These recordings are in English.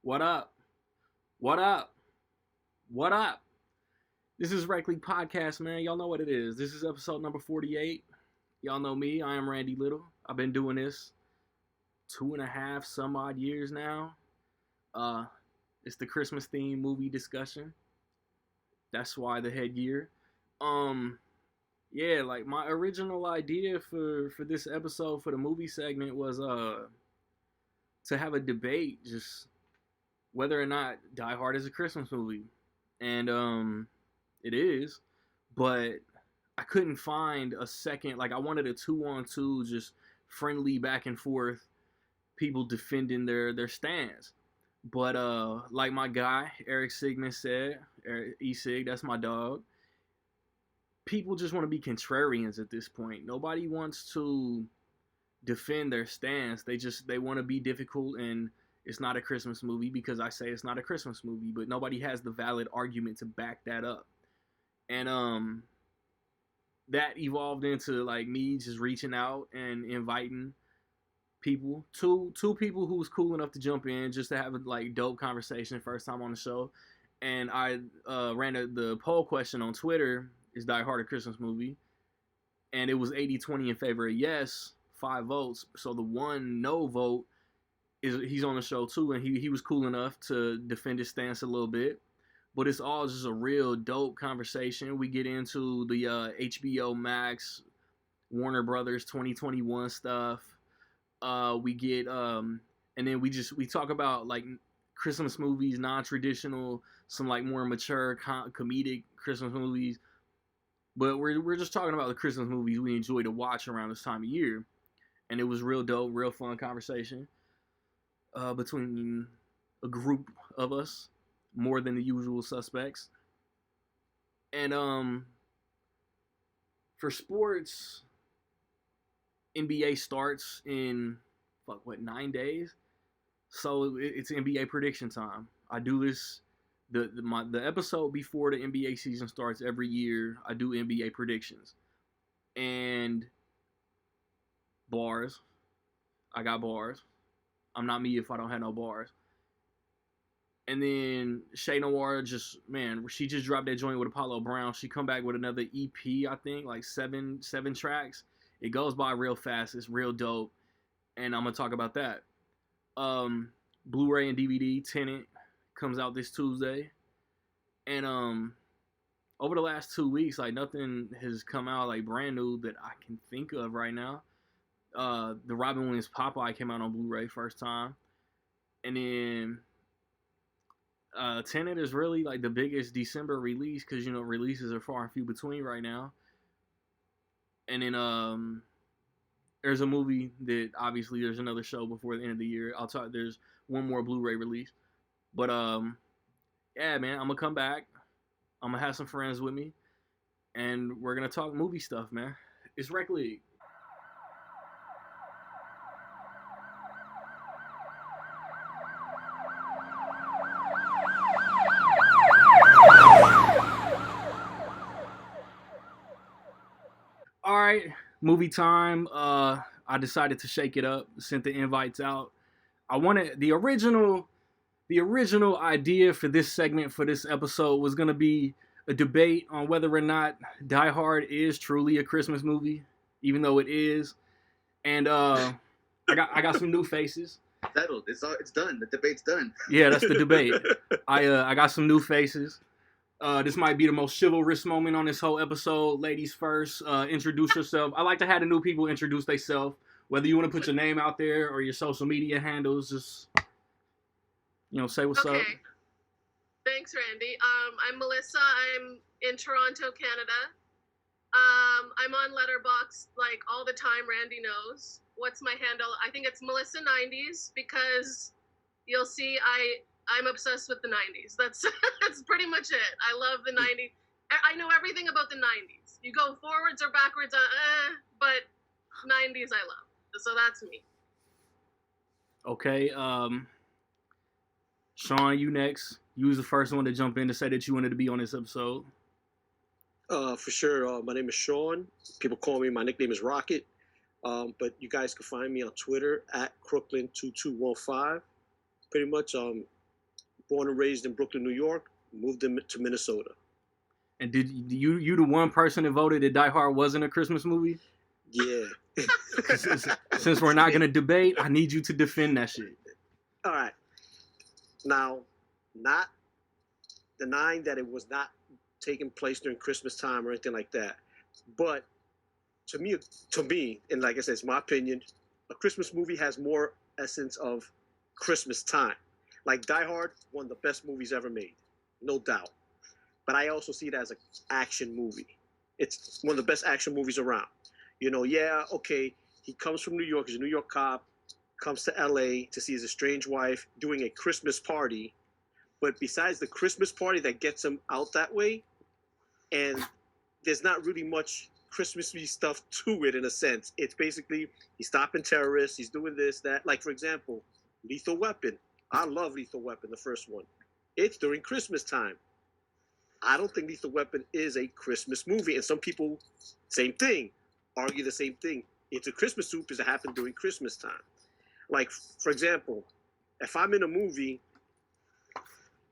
What up? What up? What up? This is Rec League Podcast, man. Y'all know what it is. This is episode number 48. Y'all know me. I am Randy Little. I've been doing this 2.5 some odd years now. Uh, it's the Christmas themed movie discussion. That's why the headgear. Um, yeah, like my original idea for this episode for the movie segment was to have a debate just whether or not Die Hard is a Christmas movie. And it is, but I couldn't find a second. Like I wanted a 2-on-2, just friendly back and forth, people defending their stance. But like my guy Eric Sigmund said, E-Sig, that's my dog. People just want to be contrarians at this point. Nobody wants to defend their stance. They want to be difficult, and it's not a Christmas movie because I say it's not a Christmas movie, but nobody has the valid argument to back that up. And that evolved into like me just reaching out and inviting people, two people who was cool enough to jump in just to have a like dope conversation first time on the show. And I ran the poll question on Twitter, is Die Hard a Christmas movie? And it was 80-20 in favor of yes, 5 votes. So the one no vote he's on the show too, and he was cool enough to defend his stance a little bit. But it's all just a real dope conversation. We get into the HBO Max, Warner Brothers 2021 stuff. We get and then we talk about like Christmas movies, non-traditional, some like more mature comedic Christmas movies. But we're just talking about the Christmas movies we enjoy to watch around this time of year. And it was real dope, real fun conversation between a group of us, more than the usual suspects. And for sports, NBA starts in 9 days. So it's NBA prediction time. I do this the episode before the NBA season starts every year. I do NBA predictions. And bars. I got bars. I'm not me if I don't have no bars. And then CheNoir she just dropped that joint with Apollo Brown. She come back with another EP, I think, like seven tracks. It goes by real fast. It's real dope. And I'm going to talk about that. Blu-ray and DVD, Tenet, comes out this Tuesday. And over the last 2 weeks, like nothing has come out like brand new that I can think of right now. The Robin Williams Popeye came out on Blu-ray first time. And then Tenet is really like the biggest December release because, releases are far and few between right now. And then there's a movie that obviously there's another show before the end of the year. There's one more Blu-ray release. But yeah, man, I'm going to come back. I'm going to have some friends with me. And we're going to talk movie stuff, man. It's Rec League. All right, movie time. I decided to shake it up, sent the invites out. I wanted the original idea for this segment, for this episode, was going to be a debate on whether or not Die Hard is truly a Christmas movie, even though it is. And I got some new faces. Settled. It's done. The debate's done. Yeah, that's the debate. I got some new faces. This might be the most chivalrous moment on this whole episode. Ladies first, introduce yourself. I like to have the new people introduce themselves. Whether you want to put your name out there or your social media handles, just say what's up. Thanks, Randy. I'm Melissa. I'm in Toronto, Canada. I'm on Letterboxd like all the time. Randy knows. What's my handle? I think it's Melissa90s because you'll see I'm obsessed with the 90s. That's pretty much it. I love the 90s. I know everything about the 90s. You go forwards or backwards, but 90s I love. So that's me. Okay. Sean, you next. You was the first one to jump in to say that you wanted to be on this episode. For sure. My name is Sean. People call me, my nickname is Rocket. But you guys can find me on Twitter at Crooklyn2215. Pretty much, born and raised in Brooklyn, New York, moved to Minnesota. And did you the one person that voted that Die Hard wasn't a Christmas movie? Yeah. Since we're not gonna debate, I need you to defend that shit. All right. Now, not denying that it was not taking place during Christmas time or anything like that, but to me, and like I said, it's my opinion, a Christmas movie has more essence of Christmas time. Like Die Hard, one of the best movies ever made, no doubt. But I also see it as an action movie. It's one of the best action movies around. You know, yeah, okay, he comes from New York, he's a New York cop, comes to LA to see his estranged wife doing a Christmas party. But besides the Christmas party that gets him out that way, and there's not really much Christmassy stuff to it in a sense. It's basically he's stopping terrorists, he's doing this, that. Like, for example, Lethal Weapon. I love Lethal Weapon, the first one. It's during Christmas time. I don't think Lethal Weapon is a Christmas movie. And some people, same thing, argue the same thing. It's a Christmas movie because it happened during Christmas time. Like, for example, if I'm in a movie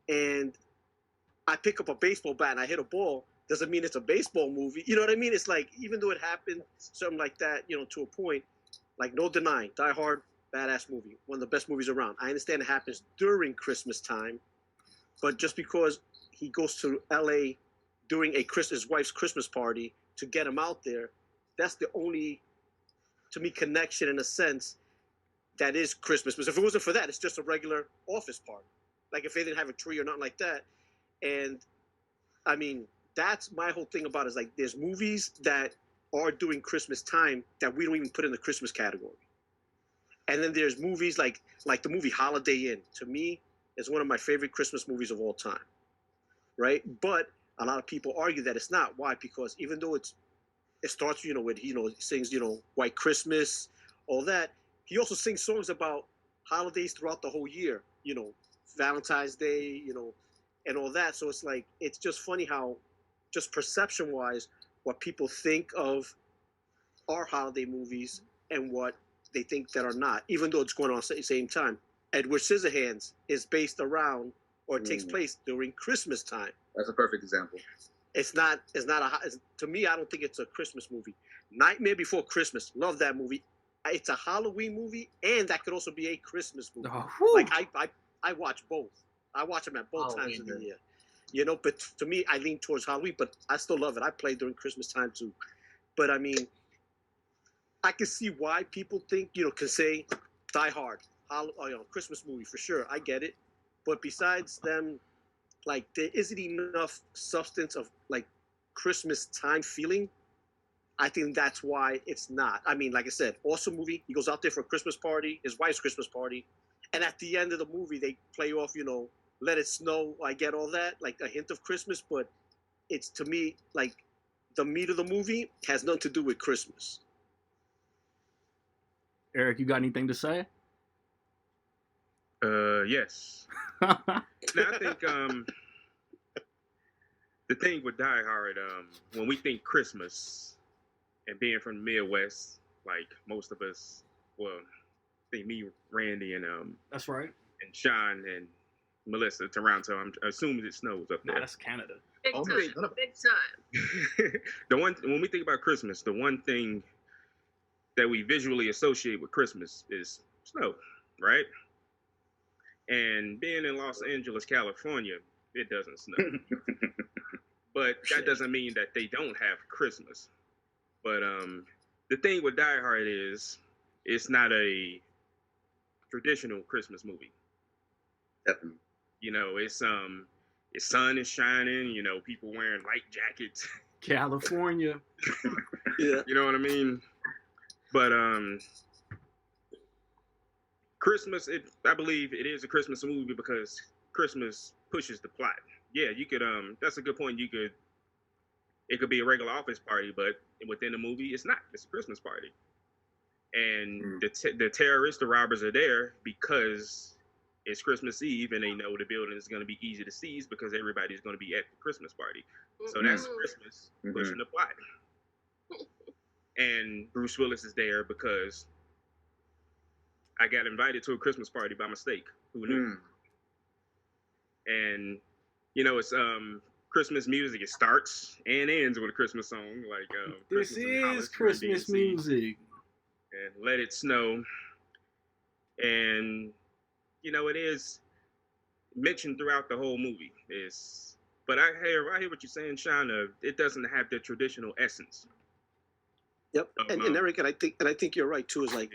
and I pick up a baseball bat and I hit a ball, doesn't mean it's a baseball movie. You know what I mean? It's like, even though it happened, something like that, you know, to a point, like no denying, Die Hard, badass movie, one of the best movies around. I understand it happens during Christmas time, but just because he goes to LA during his wife's Christmas party to get him out there, that's the only, to me, connection in a sense that is Christmas. Because if it wasn't for that, it's just a regular office party. Like if they didn't have a tree or nothing like that. And I mean, that's my whole thing about it, is like there's movies that are during Christmas time that we don't even put in the Christmas category. And then there's movies like the movie Holiday Inn. To me, is one of my favorite Christmas movies of all time. Right? But a lot of people argue that it's not. Why? Because even though it starts, you know, with, you know, he sings, you know, White Christmas, all that, he also sings songs about holidays throughout the whole year, you know, Valentine's Day, you know, and all that. So it's like, it's just funny how, just perception wise, what people think of our holiday movies and what they think that are not, even though it's going on at the same time. Edward Scissorhands is based around, or it takes place during Christmas time. That's a perfect example. To me, I don't think it's a Christmas movie. Nightmare Before Christmas, love that movie. It's a Halloween movie, and that could also be a Christmas movie. Oh, like I watch both. I watch them at both times of the year. You know, but to me, I lean towards Halloween, but I still love it. I play during Christmas time too. But I mean, I can see why people think, you know, can say Die Hard, you know, Christmas movie for sure. I get it. But besides them, like, there isn't enough substance of like Christmas time feeling. I think that's why it's not. I mean, like I said, awesome movie. He goes out there for a Christmas party, his wife's Christmas party, and at the end of the movie, they play off, you know, Let It Snow. I get all that, like a hint of Christmas, but it's, to me, like the meat of the movie has nothing to do with Christmas. Eric, you got anything to say? Yes. Now, I think the thing with Die Hard, when we think Christmas and being from the Midwest, like most of us, well, I think me, Randy, and That's right. and Sean and Melissa, Toronto. I'm assuming it snows up there. Nah, that's Canada. Big time. Big time. When we think about Christmas, the one thing that we visually associate with Christmas is snow, right? And being in Los Angeles, California, it doesn't snow. But that doesn't mean that they don't have Christmas. But the thing with Die Hard is it's not a traditional Christmas movie. Definitely. You know, it's sun is shining, you know, people wearing light jackets. California. Yeah. You know what I mean? But Christmas, I believe it is a Christmas movie because Christmas pushes the plot. Yeah, you could that's a good point. It could be a regular office party, but within the movie, it's not. It's a Christmas party. And the terrorists, the robbers are there because it's Christmas Eve and they know the building is going to be easy to seize because everybody's going to be at the Christmas party. So that's Christmas pushing the plot. And Bruce Willis is there because I got invited to a Christmas party by mistake. Who knew? and it's Christmas music. It starts and ends with a Christmas song, like This Christmas in is Hollis, Christmas music. and Let It Snow, and it is mentioned throughout the whole movie. But I hear what you're saying, Shauna. It doesn't have the traditional essence. Yep. And Eric, and I think you're right too. Is like,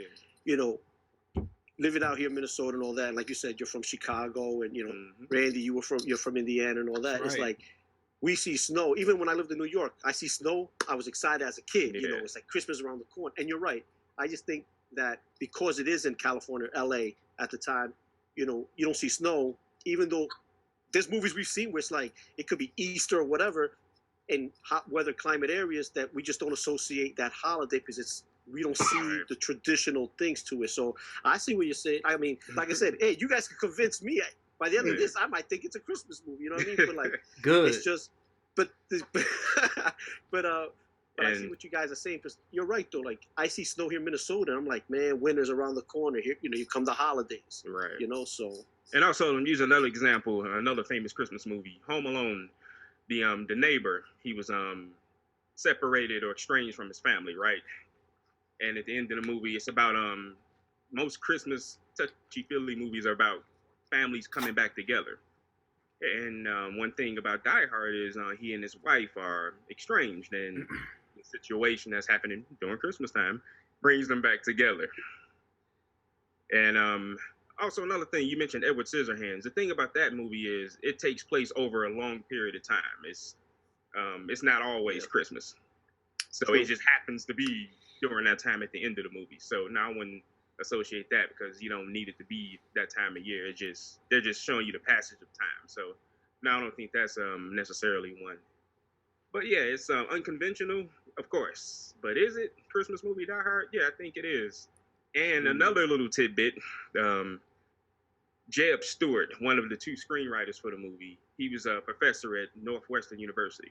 living out here in Minnesota and all that. And like you said, you're from Chicago, and Randy, you're from Indiana and all that. Right. It's like we see snow. Even when I lived in New York, I see snow. I was excited as a kid. Yeah. It's like Christmas around the corner. And you're right. I just think that because it is in California, LA at the time, you don't see snow, even though there's movies we've seen where it's like it could be Easter or whatever in hot weather climate areas that we just don't associate that holiday because we don't see the traditional things to it. So I see what you're saying. I mean, like I said, hey, you guys can convince me. By the end of this, I might think it's a Christmas movie. You know what I mean? But like, Good. it's just, but I see what you guys are saying. Because you're right though. Like I see snow here in Minnesota, and I'm like, man, winter's around the corner. Here, you come the holidays. Right. So. And also, use another example, another famous Christmas movie, Home Alone. The neighbor, he was separated or estranged from his family, right? And at the end of the movie, it's about most Christmas touchy-feely movies are about families coming back together. And one thing about Die Hard is he and his wife are estranged, and the situation that's happening during Christmas time brings them back together. And also, another thing, you mentioned Edward Scissorhands. The thing about that movie is it takes place over a long period of time. It's not always Christmas. So it just happens to be during that time at the end of the movie. So now I wouldn't associate that because you don't need it to be that time of year. They're just showing you the passage of time. So now I don't think that's necessarily one. But yeah, it's unconventional, of course. But is it Christmas movie Die Hard? Yeah, I think it is. And another little tidbit, Jeb Stewart, one of the two screenwriters for the movie, he was a professor at Northwestern University.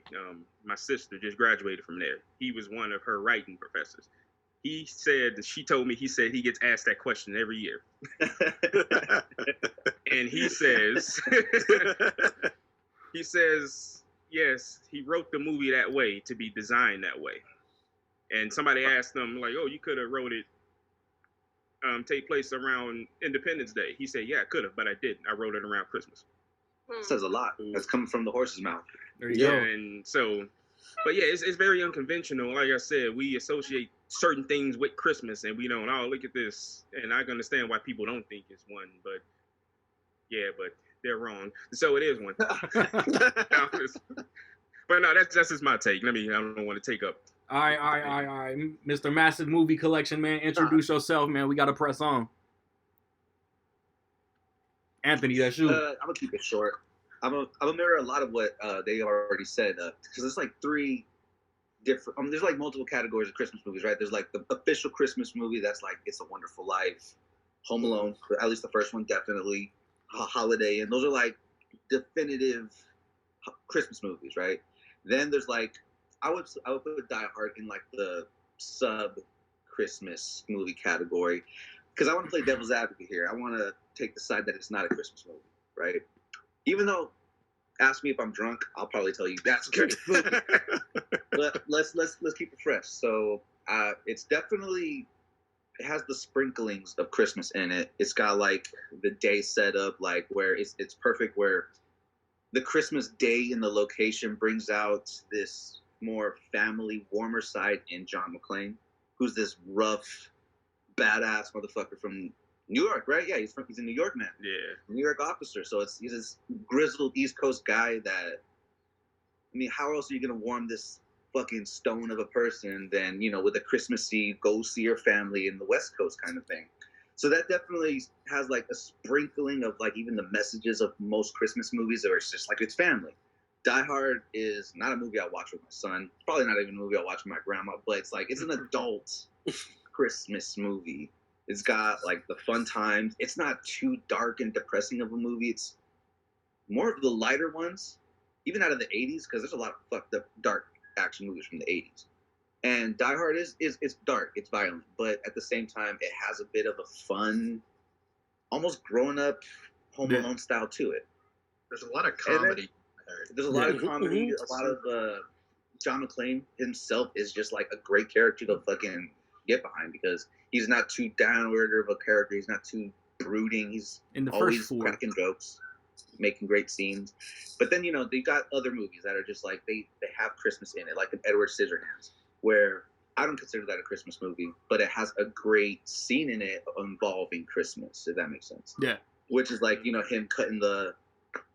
My sister just graduated from there. He was one of her writing professors. He told me he gets asked that question every year. And he says, yes, he wrote the movie that way to be designed that way. And somebody asked him, like, oh, you could have wrote it take place around Independence Day. He said, yeah, I could have, but I didn't. I wrote it around Christmas. Says a lot. That's coming from the horse's mouth. There you go. And so, but yeah, it's very unconventional. Like I said, we associate certain things with Christmas, and we don't, oh, look at this. And I can understand why people don't think it's one, but yeah, but they're wrong. So it is one. But no, that's just my take. I don't want to take up. All right. Mr. Massive Movie Collection, man. Introduce yourself, man. We got to press on. Anthony, that's you. I'm going to keep it short. I'm gonna mirror a lot of what they already said. Because there's like three different, there's like multiple categories of Christmas movies, right? There's like the official Christmas movie that's like It's a Wonderful Life, Home Alone, at least the first one, definitely, Holiday. And those are like definitive Christmas movies, right? Then there's like, I would put Die Hard in like the sub Christmas movie category because I want to play devil's advocate here. I want to take the side that it's not a Christmas movie, right? Even though, ask me if I'm drunk, I'll probably tell you that's a Christmas movie. But let's keep it fresh. So it's definitely, it has the sprinklings of Christmas in it. It's got like the day set up, like where it's perfect, where the Christmas day in the location brings out this more family, warmer side in John McClane, who's this rough, badass motherfucker from New York, right? Yeah, he's a New York man. Yeah. New York officer. So he's this grizzled East Coast guy that, how else are you going to warm this fucking stone of a person than, with a Christmassy, go see your family in the West Coast kind of thing. So that definitely has like a sprinkling of like even the messages of most Christmas movies, or it's just like it's family. Die Hard is not a movie I watch with my son. Probably not even a movie I watch with my grandma, but it's an adult Christmas movie. It's got like the fun times. It's not too dark and depressing of a movie. It's more of the lighter ones, even out of the 80s, because there's a lot of fucked up dark action movies from the 80s. And Die Hard is dark, it's violent, but at the same time, it has a bit of a fun, almost grown up Home Alone style to it. There's a lot of comedy. There's a lot of comedy. A lot of John McClane himself is just like a great character to fucking get behind because he's not too downward of a character. He's not too brooding. He's In the always first 4. cracking jokes, making great scenes. But then they got other movies that are just like they have Christmas in it, like an Edward Scissorhands, where I don't consider that a Christmas movie, but it has a great scene in it involving Christmas, if that makes sense. Yeah. Which is like, him cutting the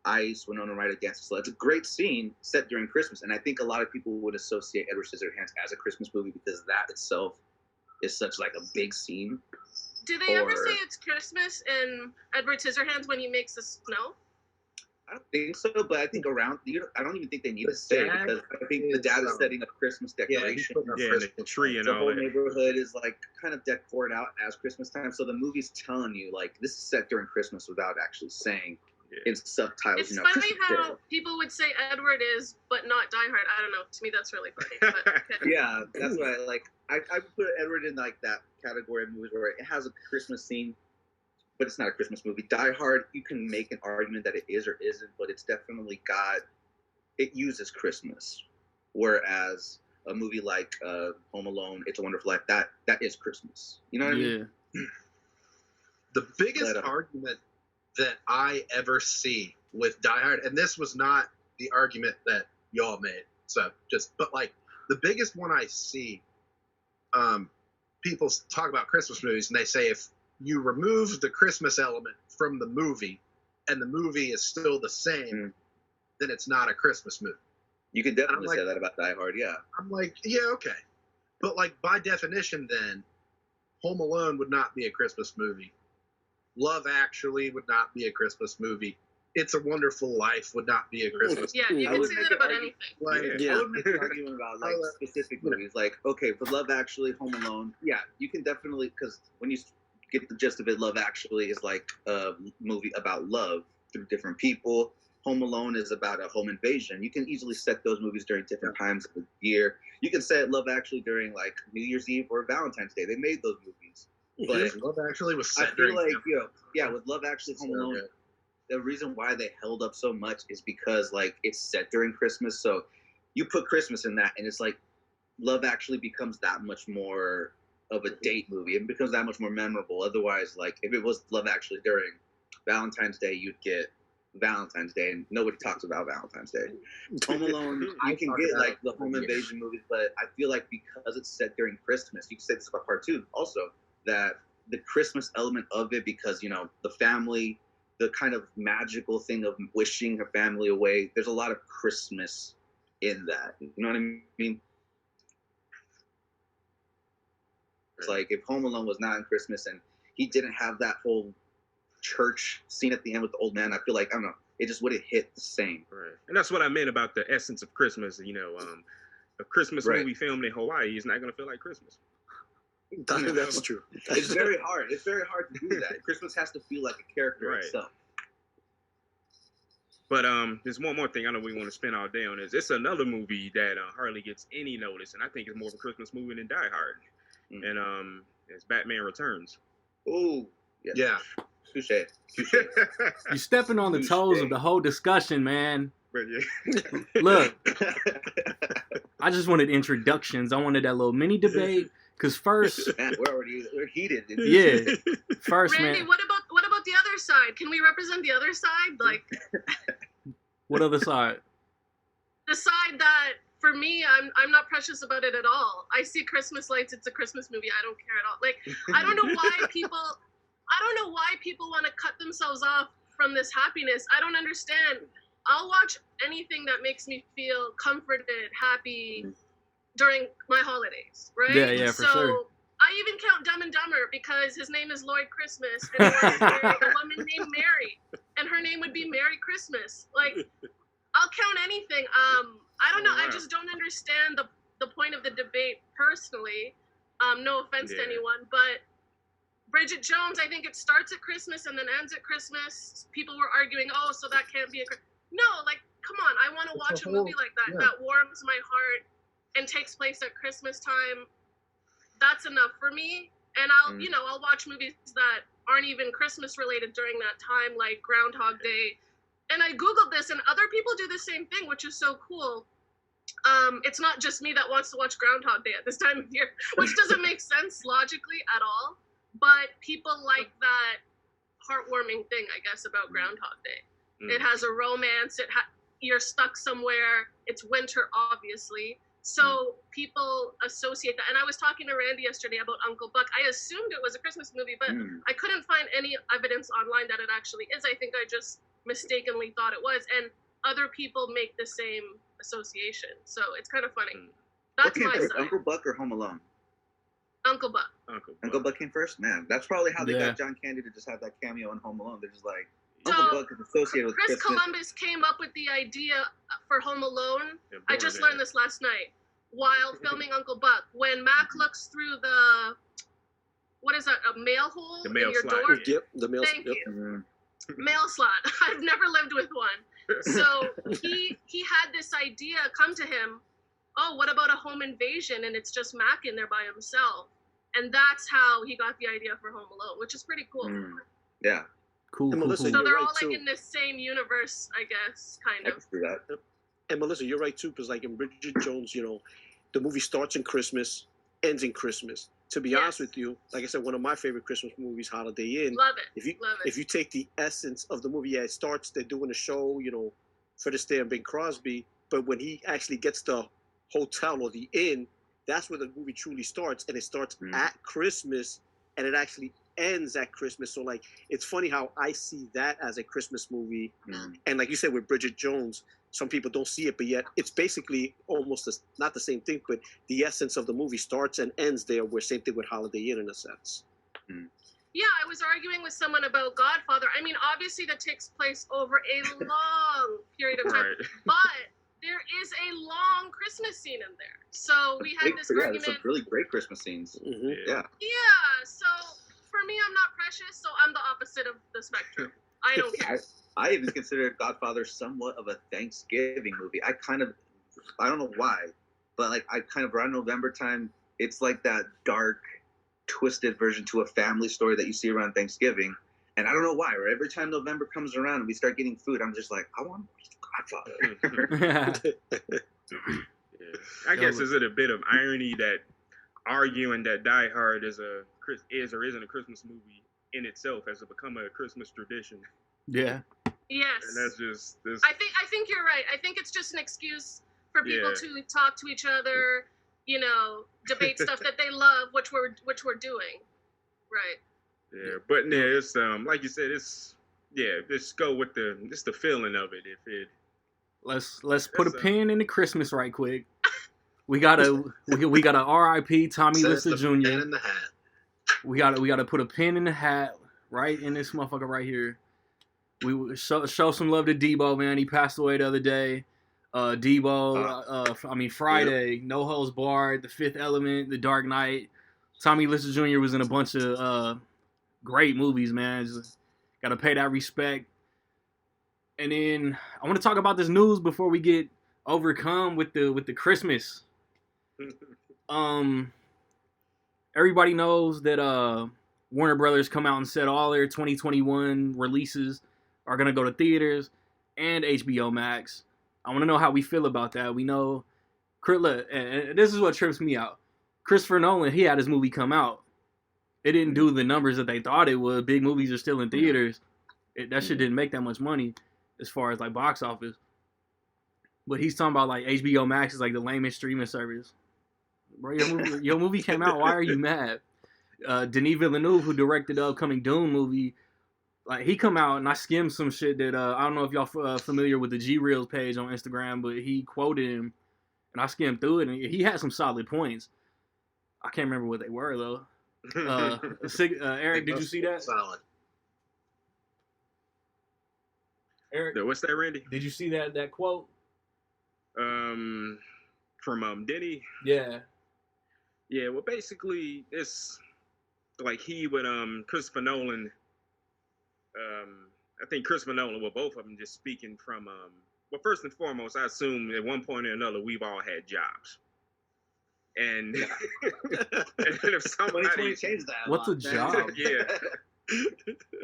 ice, Winona Ryder dances. So it's a great scene set during Christmas. And I think a lot of people would associate Edward Scissorhands as a Christmas movie because that itself is such like a big scene. Do they ever say it's Christmas in Edward Scissorhands when he makes the snow? I don't think so, but I think I don't even think they need to say it because I think the dad is setting up Christmas decorations. The tree and the all whole that. neighborhood is like kind of decorated out as Christmas time. So the movie's telling you like this is set during Christmas without actually saying in subtitles. It's funny Christmas how Carol. people would say Edward is, but not Die Hard. I don't know. To me, that's really funny. But, okay. Yeah, that's why I put Edward in like that category of movies where it has a Christmas scene, but it's not a Christmas movie. Die Hard, you can make an argument that it is or isn't, but it's definitely it uses Christmas. Whereas a movie like Home Alone, It's a Wonderful Life, that is Christmas. You know what I mean? The biggest argument that I ever see with Die Hard, and this was not the argument that y'all made, but like the biggest one I see, people talk about Christmas movies and they say if you remove the Christmas element from the movie and the movie is still the same, then it's not a Christmas movie. You could definitely say that about Die Hard, yeah. I'm like, yeah, okay. But like by definition then, Home Alone would not be a Christmas movie. Love Actually would not be a Christmas movie. It's a Wonderful Life would not be a Christmas Yeah, movie. you can say that about anything. I would make an argument about like specific movies. Like, okay, for Love Actually, Home Alone, yeah, you can definitely, because when you get the gist of it, Love Actually is like a movie about love through different people. Home Alone is about a home invasion. You can easily set those movies during different times of the year. You can set Love Actually during like New Year's Eve or Valentine's Day. They made those movies. But Love Actually was set I feel during like, with Love Actually, Home Alone, the reason why they held up so much is because like it's set during Christmas. So you put Christmas in that and it's like Love Actually becomes that much more of a date movie. It becomes that much more memorable. Otherwise, like if it was Love Actually during Valentine's Day, you'd get Valentine's Day and nobody talks about Valentine's Day. Home Alone, you can get like the home invasion movies, but I feel like because it's set during Christmas, you can say this about part 2 also, that the Christmas element of it, because the family, the kind of magical thing of wishing her family away, there's a lot of Christmas in that. You know what I mean? It's like if Home Alone was not in Christmas and he didn't have that whole church scene at the end with the old man, I feel like, I don't know, it just wouldn't hit the same. Right. And that's what I meant about the essence of Christmas. A Christmas movie filmed in Hawaii is not going to feel like Christmas. That's true. It's very hard. It's very hard to do that. Christmas has to feel like a character itself. But there's one more thing I know we want to spend all day on. It's another movie that hardly gets any notice, and I think it's more of a Christmas movie than Die Hard. And it's Batman Returns. Ooh, yeah. Touche. You're stepping on the toes of the whole discussion, man. But yeah. Look, I just wanted introductions. I wanted that little mini debate. Because first, man, we're heated. Yeah. First, Randy, man. what about the other side? Can we represent the other side? Like, what other side? The side that, for me, I'm not precious about it at all. I see Christmas lights. It's a Christmas movie. I don't care at all. Like, I don't know why people want to cut themselves off from this happiness. I don't understand. I'll watch anything that makes me feel comforted, happy during my holidays, right? Yeah, for sure. I even count Dumb and Dumber because his name is Lloyd Christmas and he was married a woman named Mary, and her name would be Merry Christmas. Like, I'll count anything. I don't know. I just don't understand the point of the debate personally. No offense to anyone, but Bridget Jones, I think it starts at Christmas and then ends at Christmas. People were arguing, oh, so that can't be no, like, come on. I want to watch a movie like that that warms my heart and takes place at Christmas time. That's enough for me. And I'll watch movies that aren't even Christmas related during that time, like Groundhog Day, And I Googled this, and other people do the same thing, which is so cool. It's not just me that wants to watch Groundhog Day at this time of year, which doesn't make sense logically at all. But people like that heartwarming thing, I guess, about Groundhog Day. It has a romance. You're stuck somewhere. It's winter, obviously. So people associate that. And I was talking to Randy yesterday about Uncle Buck. I assumed it was a Christmas movie, but I couldn't find any evidence online that it actually is. I think I just mistakenly thought it was. And other people make the same association. So it's kind of funny. That's my side. Uncle Buck or Home Alone? Uncle Buck. Uncle Buck came first? Man, that's probably how they got John Candy to just have that cameo in Home Alone. They're just like, Uncle Buck is associated with Chris Christmas. Columbus came up with the idea for Home Alone. I just learned this last night while filming Uncle Buck. When Mac looks through the, what is that, a mail hole the mail in your slot. door? Yep, the mail. Thank you. Mail slot. I've never lived with one. So he had this idea come to him. Oh, what about a home invasion? And it's just Mac in there by himself. And that's how he got the idea for Home Alone, which is pretty cool. Yeah. Cool. Melissa, So they're right all like too. in the same universe, I guess, kind I of. can see that. And Melissa, you're right too, because like in Bridget Jones, you know, the movie starts in Christmas, ends in Christmas. To be honest with you, like I said, one of my favorite Christmas movies, Holiday Inn. Love it. If you take the essence of the movie, it starts, they're doing a show, you know, Fred Astaire and Bing Crosby, but when he actually gets the hotel or the inn, that's where the movie truly starts, and it starts at Christmas, and it actually ends at Christmas. So like, it's funny how I see that as a Christmas movie, and like you said with Bridget Jones, some people don't see it, but yet it's basically almost not the same thing, but the essence of the movie starts and ends there. Where same thing with Holiday Inn in a sense. Yeah, I was arguing with someone about Godfather. I mean, obviously that takes place over a long period of time, but there is a long Christmas scene in there. So we had this argument. There's some really great Christmas scenes. Yeah. Yeah, so for me, I'm not precious, so I'm the opposite of the spectrum. I don't care. I even consider Godfather somewhat of a Thanksgiving movie. I don't know why, but like around November time, it's like that dark, twisted version to a family story that you see around Thanksgiving. And I don't know why. Every time November comes around and we start getting food, I'm just like, I want to watch Godfather. I guess is it a bit of irony that arguing that Die Hard is or isn't a Christmas movie in itself has become a Christmas tradition. Yeah. Yes. And that's just this. I think you're right. I think it's just an excuse for people to talk to each other, you know, debate stuff that they love, which we're doing. Right. Yeah, but yeah, it's like you said, it's just go with the feeling of it. If it let's put a pin in the Christmas right quick. We gotta R.I.P. Tommy Lister Jr. In the hat. We gotta put a pin in the hat right in this motherfucker right here. We show some love to Debo, man. He passed away the other day. Friday, No Holds Barred, The Fifth Element, The Dark Knight. Tommy Lister Jr. was in a bunch of great movies, man. Just gotta pay that respect. And then I want to talk about this news before we get overcome with the Christmas. Everybody knows that Warner Brothers come out and said all their 2021 releases are gonna go to theaters and HBO Max. I want to know how we feel about that. We know, and this is what trips me out. Christopher Nolan, he had his movie come out. It didn't do the numbers that they thought it would. Big movies are still in theaters. That shit didn't make that much money as far as like box office. But he's talking about like HBO Max is like the lamest streaming service. Bro, your movie came out. Why are you mad? Denis Villeneuve, who directed the upcoming Dune movie, like he come out and I skimmed some shit that I don't know if y'all familiar with the G Reels page on Instagram, but he quoted him and I skimmed through it and he had some solid points. I can't remember what they were though. Eric, did you see that? Solid. Eric, what's that, Randy? Did you see that quote? From Denny. Yeah. Yeah. Well, basically, it's like he would Christopher Nolan. I think Christopher Nolan, well, both of them just speaking from well, first and foremost, I assume at one point or another we've all had jobs. And, and if somebody changed that, what's a job? Yeah.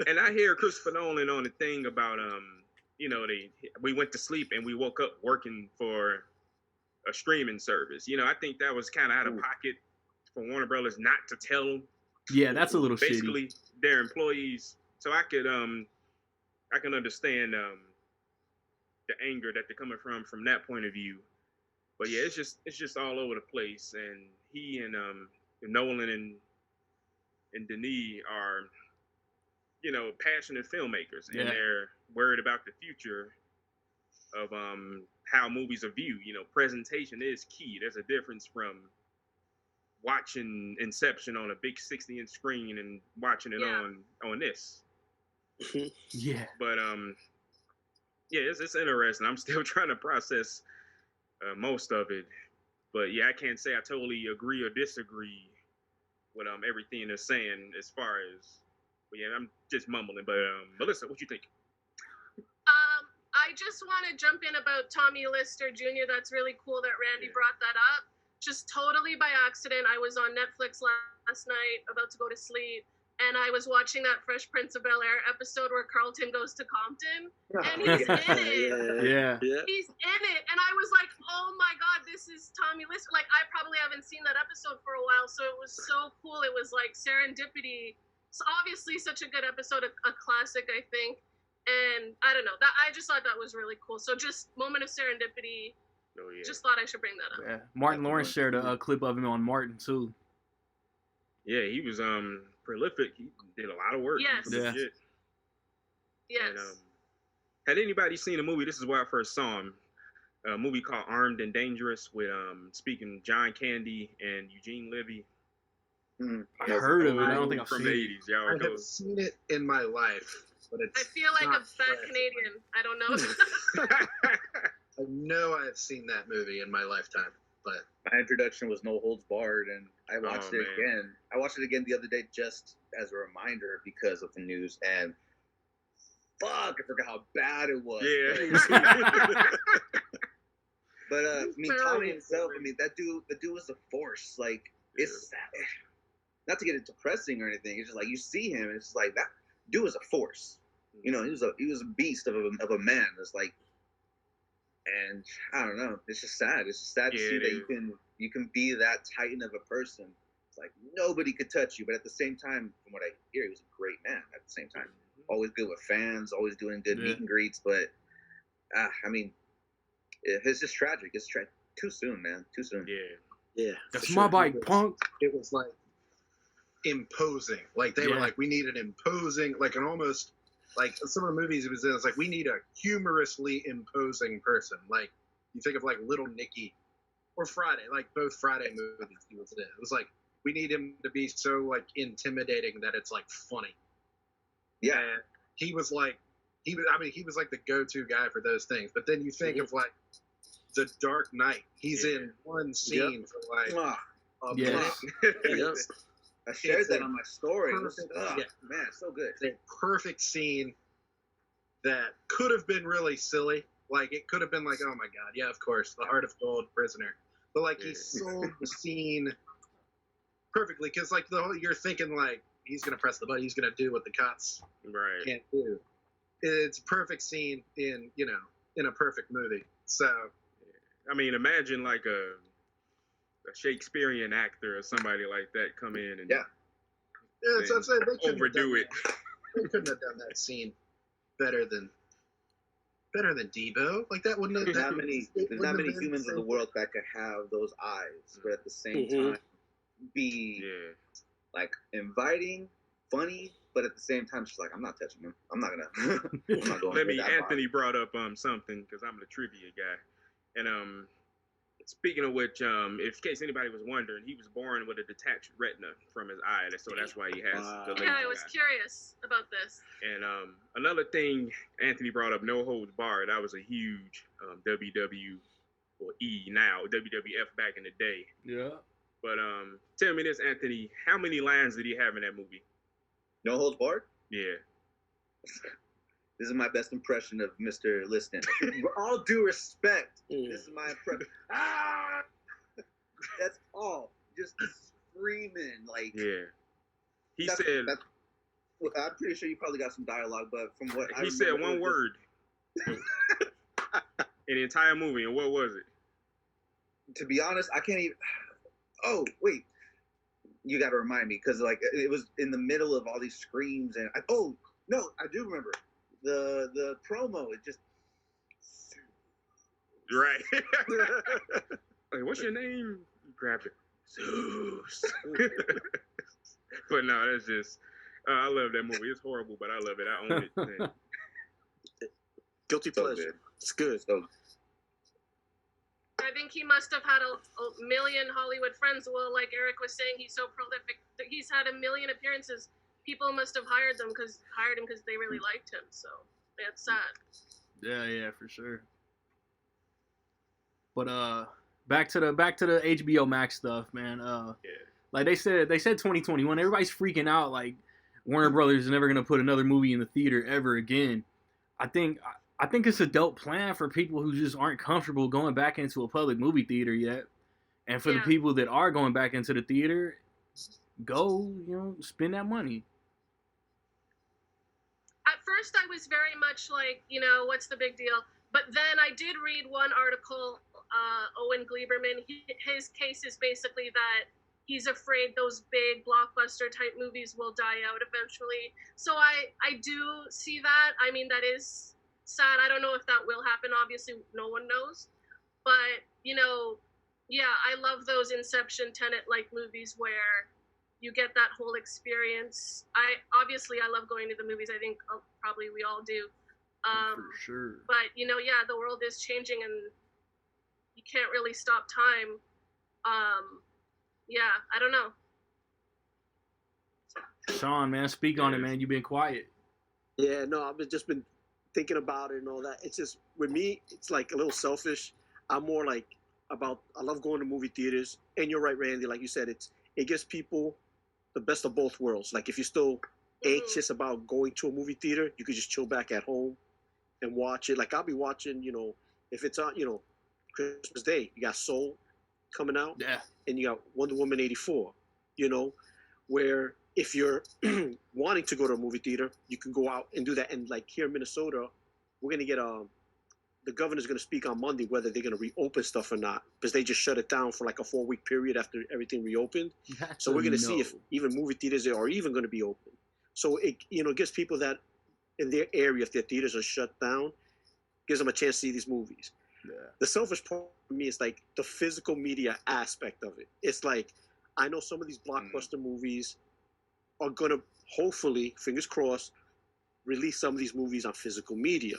And I hear Christopher Nolan on the thing about we went to sleep and we woke up working for a streaming service. I think that was kind of out of pocket for Warner Brothers not to tell them. Yeah, that's a little basically shitty. Their employees. So I can understand the anger that they're coming from that point of view. But yeah, it's just all over the place. And he and Nolan and Denis are passionate filmmakers, and they're worried about the future of how movies are viewed. Presentation is key. There's a difference from watching Inception on a big 60-inch screen and watching it on this. Yeah. But it's interesting. I'm still trying to process most of it. But yeah, I can't say I totally agree or disagree with everything they're saying as far as. But yeah, I'm just mumbling. But Melissa, what you think? I just want to jump in about Tommy Lister Jr. That's really cool that Randy brought that up. Just totally by accident, I was on Netflix last night, about to go to sleep, and I was watching that Fresh Prince of Bel-Air episode where Carlton goes to Compton, and he's in it. Yeah. He's in it, and I was like, oh my God, this is Tommy Lister. Like, I probably haven't seen that episode for a while, so it was so cool. It was like serendipity. It's obviously such a good episode, a classic, I think. And I don't know, I just thought that was really cool. So just moment of serendipity. Oh, yeah. Just thought I should bring that up. Yeah. Martin Lawrence shared a clip of him on Martin too. Yeah, he was prolific. He did a lot of work. Yes. Yeah. Yes. And, had anybody seen a movie? This is where I first saw him. A movie called Armed and Dangerous with speaking John Candy and Eugene Levy. I heard of it. I don't think I've from seen the it. 80s. Y'all I have seen it in my life, but it's. I feel like not a fat fresh. Canadian. I don't know. I know I have seen that movie in my lifetime, but My introduction was No Holds Barred, and I watched it again. I watched it again the other day just as a reminder because of the news, and fuck, I forgot how bad it was. Yeah. But I mean, Tommy himself, I mean, the dude was a force. Like, it's not to get it depressing or anything. It's just like you see him, and it's just like that dude was a force. He was a beast of a man. It's like, and I don't know. It's just sad. It's just sad to see that you can be that titan of a person. It's like nobody could touch you, but at the same time, from what I hear, he was a great man. At the same time, always good with fans, always doing good meet and greets. But I mean, it's just tragic. It's too soon, man. Too soon. yeah, That's my bike, punk. It was like imposing. Like they were like, we need an imposing, like an almost like some of the movies it was in. It's like we need a humorously imposing person. Like you think of like Little Nicky or Friday, like both Friday movies he was in. It was like we need him to be so like intimidating that it's like funny. Yeah, and he was like he was like the go-to guy for those things. But then you think of like The Dark Knight. He's in one scene for like a minute. I shared that on my story. Man, so good. A perfect scene that could have been really silly. Like it could have been like, oh my god, yeah, of course, the Heart of Gold prisoner. But like he sold the scene perfectly because like you're thinking like he's gonna press the button, he's gonna do what the cops can't do. It's a perfect scene in a perfect movie. So, I mean, imagine like a Shakespearean actor or somebody like that come in and so I'm saying they overdo it. They couldn't have done that scene better than Debo. Like that wouldn't have. There's not many humans in the world that could have those eyes, but at the same time be like inviting, funny, but at the same time she's like, I'm not touching him. I'm not gonna. I'm not going. Anthony brought up something because I'm the trivia guy, and speaking of which, in case anybody was wondering, he was born with a detached retina from his eye, so that's why he has the laser I was eye. curious about this. And another thing Anthony brought up, No Holds Barred. That was a huge WWF back in the day. Yeah. But tell me this, Anthony, how many lines did he have in that movie? No Holds Barred? Yeah. This is my best impression of Mr. Liston. All due respect, this is my impression. That's all. Just screaming like. Yeah. He said. I'm pretty sure you probably got some dialogue, but from what he said, one word. In the entire movie, and what was it? To be honest, I can't even. Oh wait, you got to remind me because like it was in the middle of all these screams and oh no, I do remember the promo. It just Right. Like, what's your name? You grabbed it. Zeus. But no, that's just. I love that movie. It's horrible, but I love it. I own it. Man. Guilty so pleasure. good. It's good. So I think he must have had a million Hollywood friends. Well, like Eric was saying, he's so prolific. He's had a million appearances. People must have hired him because they really liked him. So that's sad. Yeah, for sure. But back to the HBO Max stuff, man. Yeah. Like they said 2021. Everybody's freaking out. Like Warner Brothers is never gonna put another movie in the theater ever again. I think it's a dope plan for people who just aren't comfortable going back into a public movie theater yet. And for the people that are going back into the theater, go, spend that money. At first, I was very much like, what's the big deal? But then I did read one article, Owen Gleiberman. His case is basically that he's afraid those big blockbuster type movies will die out eventually. So I do see that. I mean, that is sad. I don't know if that will happen. Obviously, no one knows. But, yeah, I love those Inception, Tenet-like movies where you get that whole experience. I love going to the movies. I think probably we all do. For sure. But, yeah, the world is changing and you can't really stop time. Yeah, I don't know. Sean, man, speak on it, man. You've been quiet. Yeah, no, I've just been thinking about it and all that. It's just, with me, it's like a little selfish. I'm more like I love going to movie theaters. And you're right, Randy, like you said, it gives people the best of both worlds. Like if you're still anxious about going to a movie theater, you could just chill back at home and watch it. Like I'll be watching, if it's on, Christmas Day, you got Soul coming out. Yeah. And you got Wonder Woman 84, where if you're wanting to go to a movie theater, you can go out and do that. And like here in Minnesota, we're going to get the governor's going to speak on Monday whether they're going to reopen stuff or not, because they just shut it down for like a 4-week period after everything reopened. So we're going to see if even movie theaters are even going to be open. So it gives people that in their area, if their theaters are shut down, gives them a chance to see these movies. Yeah. The selfish part for me is like the physical media aspect of it. It's like I know some of these blockbuster movies are going to hopefully, fingers crossed, release some of these movies on physical media.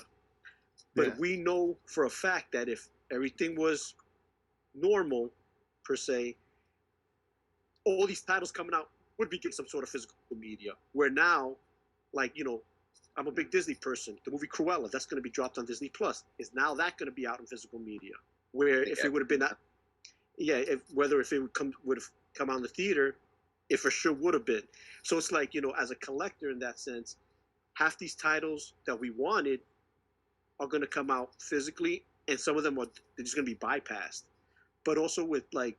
But we know for a fact that if everything was normal, per se, all these titles coming out would be getting some sort of physical media. Where now, like, I'm a big Disney person. The movie Cruella, that's going to be dropped on Disney Plus. Is now that going to be out in physical media? Where if it would have been that, whether if it would have come out in the theater, it for sure would have been. So it's like, as a collector in that sense, half these titles that we wanted are going to come out physically, and some of them they're just going to be bypassed. But also with like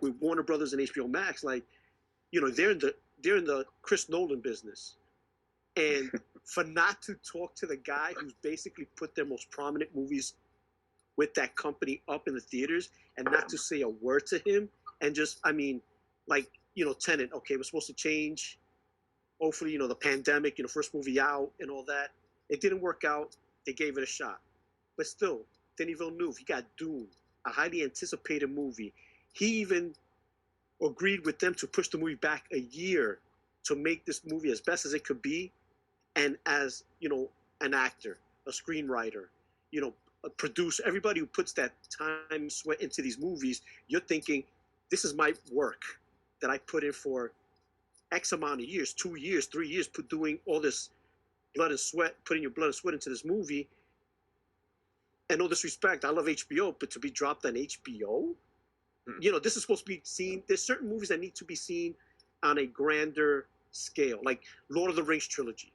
with Warner Brothers and HBO Max, like, they're in the Chris Nolan business, and for not to talk to the guy who's basically put their most prominent movies with that company up in the theaters, and not to say a word to him, and just, Tenet, okay, we're supposed to change. Hopefully, the pandemic, first movie out and all that. It didn't work out. They gave it a shot. But still, Denis Villeneuve, he got Dune, a highly anticipated movie. He even agreed with them to push the movie back a year to make this movie as best as it could be. And as, an actor, a screenwriter, a producer, everybody who puts that time, sweat into these movies, you're thinking, this is my work that I put in for X amount of years, 2 years, 3 years, doing all this blood and sweat, putting your blood and sweat into this movie. And no disrespect, I love HBO, but to be dropped on HBO, this is supposed to be seen. There's certain movies that need to be seen on a grander scale, like Lord of the Rings trilogy.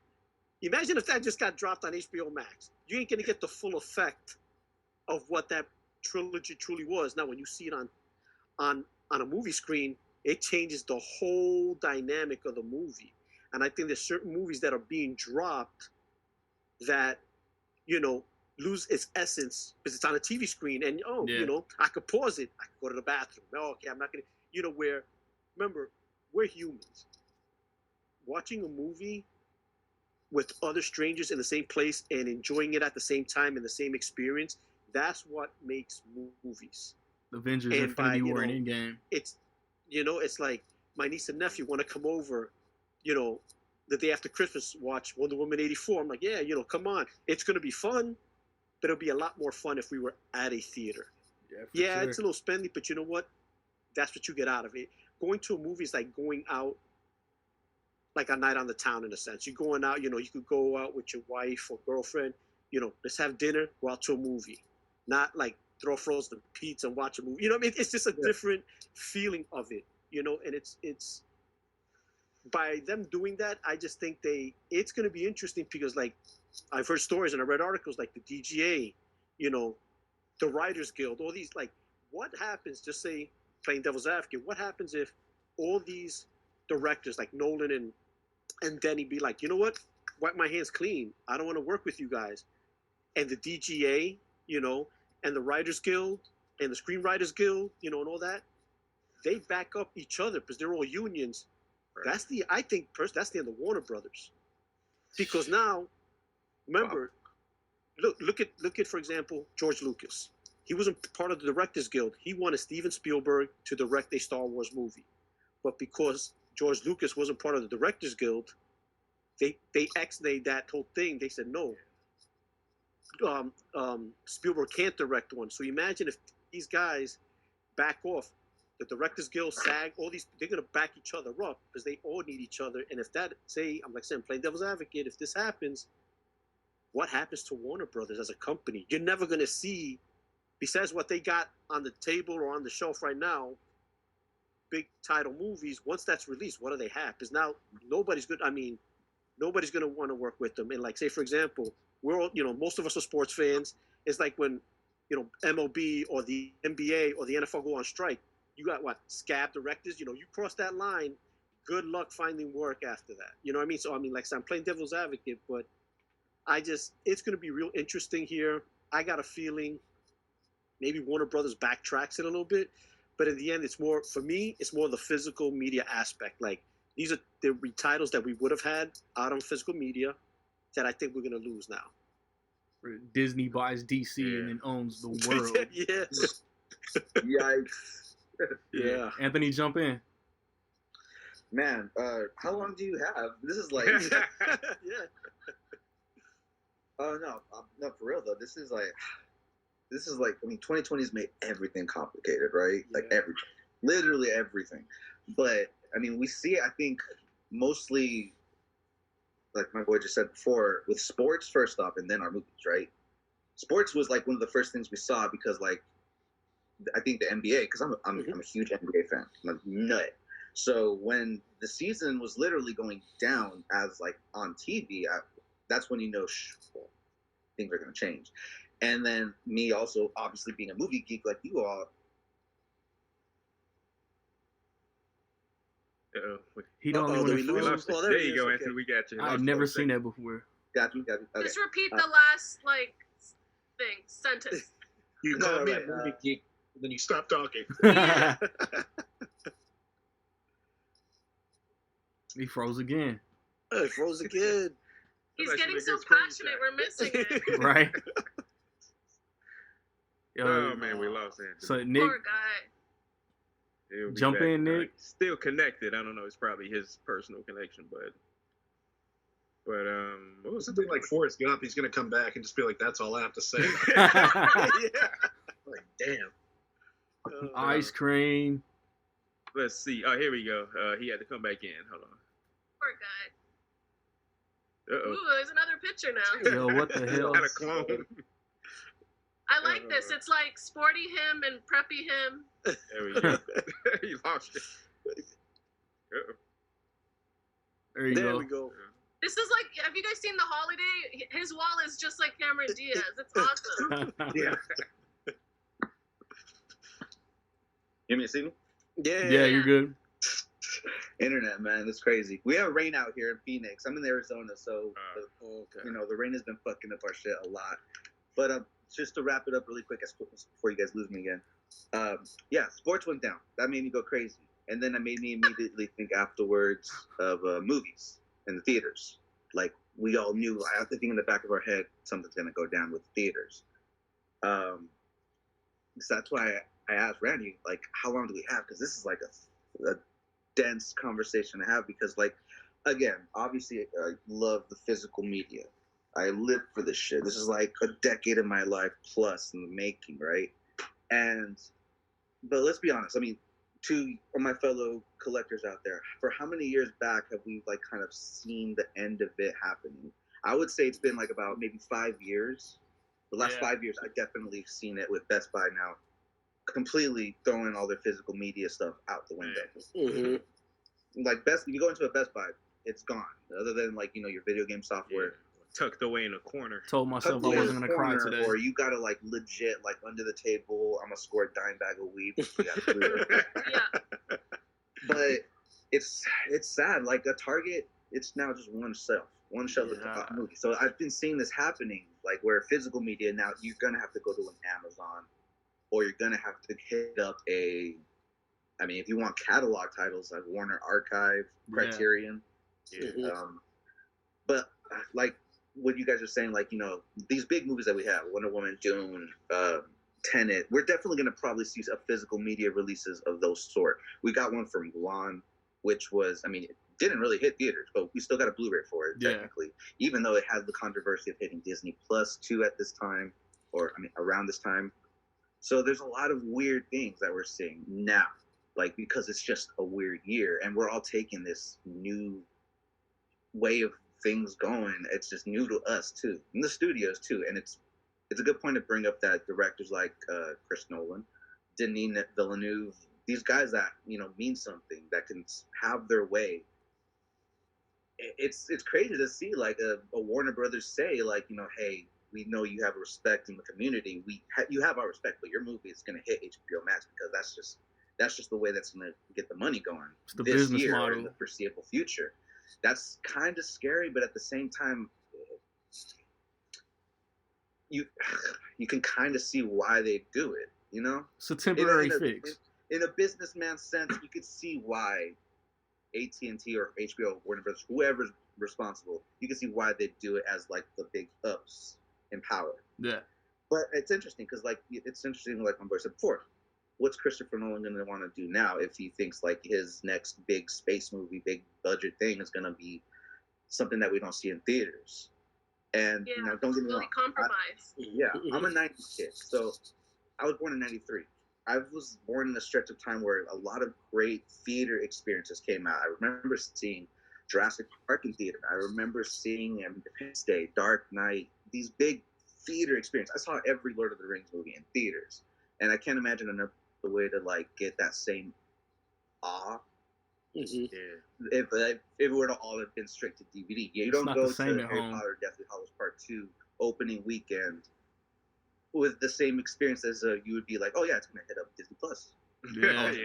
Imagine if that just got dropped on HBO Max. You ain't gonna get the full effect of what that trilogy truly was. Now, when you see it on a movie screen, it changes the whole dynamic of the movie. And I think there's certain movies that are being dropped that lose its essence because it's on a TV screen, and Yeah. I could pause it, I could go to the bathroom. No, okay, I'm not gonna, where, remember, we're humans. Watching a movie with other strangers in the same place and enjoying it at the same time in the same experience, that's what makes movies. Avengers, And Infinity War, and Endgame. It's, it's like my niece and nephew want to come over, the day after Christmas, watch Wonder Woman 84. I'm like, yeah, come on. It's going to be fun, but it'll be a lot more fun if we were at a theater. Yeah, It's a little spendy, but you know what? That's what you get out of it. Going to a movie is like going out, like a night on the town in a sense. You're going out, you could go out with your wife or girlfriend, let's have dinner, go out to a movie. Not like throw frozen pizza and watch a movie. You know what I mean? It's just a different feeling of it, and it's by them doing that, I just think it's going to be interesting because, like, I've heard stories and I read articles like the DGA, the Writers Guild, all these, like, what happens, just say, playing devil's advocate, what happens if all these directors like Nolan and Denny be like, you know what, wipe my hands clean, I don't want to work with you guys. And the DGA, and the Writers Guild and the Screenwriters Guild, and all that, they back up each other because they're all unions. Right. That's the end of Warner Brothers, because now, remember, look at for example, George Lucas. He wasn't part of the Directors Guild. He wanted Steven Spielberg to direct a Star Wars movie, but because George Lucas wasn't part of the Directors Guild, they ex-nayed that whole thing. They said no. Spielberg can't direct one. So imagine if these guys back off. The Directors Guild, SAG, all these, they're going to back each other up because they all need each other. And if that, I'm like saying, playing devil's advocate, if this happens, what happens to Warner Brothers as a company? You're never going to see, besides what they got on the table or on the shelf right now, big title movies. Once that's released, what do they have? Because now nobody's going to want to work with them. And like, say, for example, we're all, most of us are sports fans. It's like when, MLB or the NBA or the NFL go on strike. You got what, scab directors? You cross that line, good luck finding work after that. You know what I mean? So, like I said, I'm playing devil's advocate, but it's going to be real interesting here. I got a feeling maybe Warner Brothers backtracks it a little bit, but in the end, for me, it's more the physical media aspect. Like, these are the titles that we would have had out on physical media that I think we're going to lose now. Disney buys DC and then owns the world. Yeah. Yikes. Yeah. Anthony, jump in. Man, how long do you have? This is like, Yeah. oh no, for real though. This is like, 2020 has made everything complicated, right? Yeah. Like literally everything. But we see it, I think, mostly, like my boy just said before, with sports first off, and then our movies, right? Sports was like one of the first things we saw because, like, I think the NBA, because I'm a huge NBA fan, I'm a nut. So when the season was literally going down as like on TV, that's when things are going to change. And then me also, obviously being a movie geek like you all. He don't know when it Oh, there you go, Anthony. We got you. I've never seen that before. Got you. Okay. Just repeat the last sentence. You call me a movie geek, and then you stop talking. Yeah. He froze again. He froze again. He's getting so passionate, we're missing it. Right. Oh man, we lost Anthony. So Nick, poor guy. Jump in, Nick. Still connected. I don't know. It's probably his personal connection, but what was Something like Forrest Gump, he's gonna come back and just be like, "That's all I have to say." Yeah. Like, damn. Ice cream. Let's see. Oh, here we go. He had to come back in. Hold on. Poor guy. Uh-oh. Ooh, there's another picture now. Yo, what the hell? Got a clone. I like this. It's like sporty him and preppy him. There we go. He lost it. Uh-oh. There we go. This is like, have you guys seen The Holiday? His wall is just like Cameron Diaz. It's awesome. Yeah. You want me to see me? Yeah. Yeah, you're good. Internet, man, it's crazy. We have rain out here in Phoenix. I'm in Arizona, so Okay. the rain has been fucking up our shit a lot. But just to wrap it up really quick before you guys lose me again. Yeah, sports went down. That made me go crazy, and then that made me immediately think afterwards of movies in the theaters. Like we all knew, I think in the back of our head, something's gonna go down with theaters. So that's why I asked Randy, like, how long do we have? Because this is like a dense conversation to have. Because, like, again, obviously, I love the physical media. I live for this shit. This is like a decade of my life plus in the making, right? But let's be honest. I mean, to my fellow collectors out there, for how many years back have we like kind of seen the end of it happening? I would say it's been like about maybe 5 years. The last 5 years, I definitely seen it with Best Buy now, completely throwing all their physical media stuff out the window. Mm-hmm. Like if you go into a Best Buy, it's gone. Other than like your video game software. Tucked away in a corner. Told myself I wasn't gonna cry today. Or you gotta like legit like under the table. I'm gonna score a dime bag of weed. Yeah. But it's sad. Like a Target, it's now just one shelf of movie. So I've been seeing this happening, like where physical media now you're gonna have to go to an Amazon, or you're gonna have to hit up if you want catalog titles like Warner Archive, Criterion. But like what you guys are saying, like these big movies that we have, Wonder Woman, Dune, Tenet, we're definitely gonna probably see a physical media releases of those sort. We got one from Mulan, which was, it didn't really hit theaters, but we still got a Blu-ray for it technically, even though it has the controversy of hitting Disney Plus too at this time, around this time. So there's a lot of weird things that we're seeing now, like because it's just a weird year, and we're all taking this new way of things going. It's just new to us too, in the studios too, and it's a good point to bring up that directors like Chris Nolan, Denis Villeneuve, these guys that mean something, that can have their way. It's crazy to see like a Warner Brothers say like hey, we know you have a respect in the community. You have our respect, but your movie is going to hit HBO Max because that's just the way that's going to get the money going it's the this business year model or in the foreseeable future. That's kind of scary, but at the same time, you can kind of see why they do it. It's a temporary fix. In a businessman sense, you could see why AT&T or HBO, Warner Brothers, whoever's responsible, you can see why they do it as like the big ups in power. Yeah. But it's interesting because like my boy said before, what's Christopher Nolan going to want to do now if he thinks like his next big space movie, big budget thing is going to be something that we don't see in theaters? And don't get me wrong, compromise. I'm a 90s kid, so I was born in 93. I was born in a stretch of time where a lot of great theater experiences came out. I remember seeing Jurassic Park in theater. I remember seeing Independence Day, Dark Knight, these big theater experiences. I saw every Lord of the Rings movie in theaters, and I can't imagine another way to like get that same awe. If it were to all have been straight to DVD, you don't go to Harry Potter, Deathly Hallows Part 2 opening weekend with the same experience as you would be like, oh yeah, it's gonna hit up Disney Plus. Because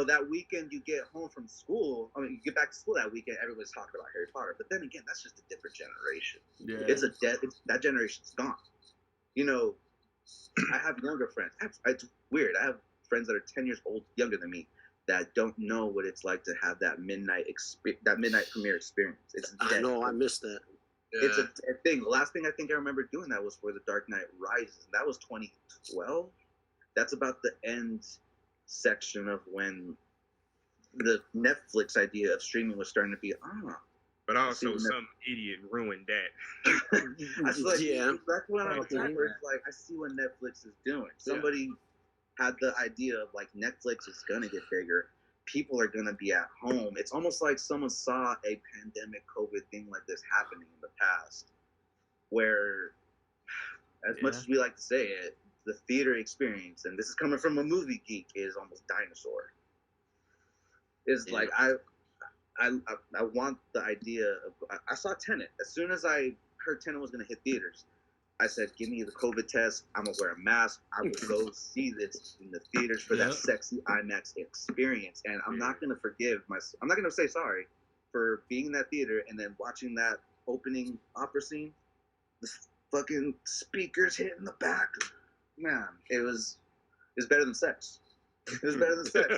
that weekend you get home from school. You get back to school that weekend. Everybody's talking about Harry Potter, but then again, that's just a different generation. That generation's gone. I have younger friends. It's weird. I have friends that are 10 years younger than me, that don't know what it's like to have that midnight premiere experience. I know, I missed that. Yeah. It's a thing. The last thing I think I remember doing that was for The Dark Knight Rises. That was 2012. That's about the end section of when the Netflix idea of streaming was starting to be But also some idiot ruined that. I feel like that's what I'm saying. Like I see what Netflix is doing. Somebody had the idea of like Netflix is gonna get bigger. People are gonna be at home. It's almost like someone saw a pandemic COVID thing like this happening in the past, where, as much as we like to say it, the theater experience, and this is coming from a movie geek, is almost dinosaur. It's like I want the idea of. I saw Tenet. As soon as I heard Tenet was gonna hit theaters, I said, give me the COVID test. I'm gonna wear a mask. I will go see this in the theaters for that sexy IMAX experience. And I'm not gonna I'm not gonna say sorry for being in that theater and then watching that opening opera scene. The fucking speakers hitting the back. Man, it's better than sex. It was better than sex.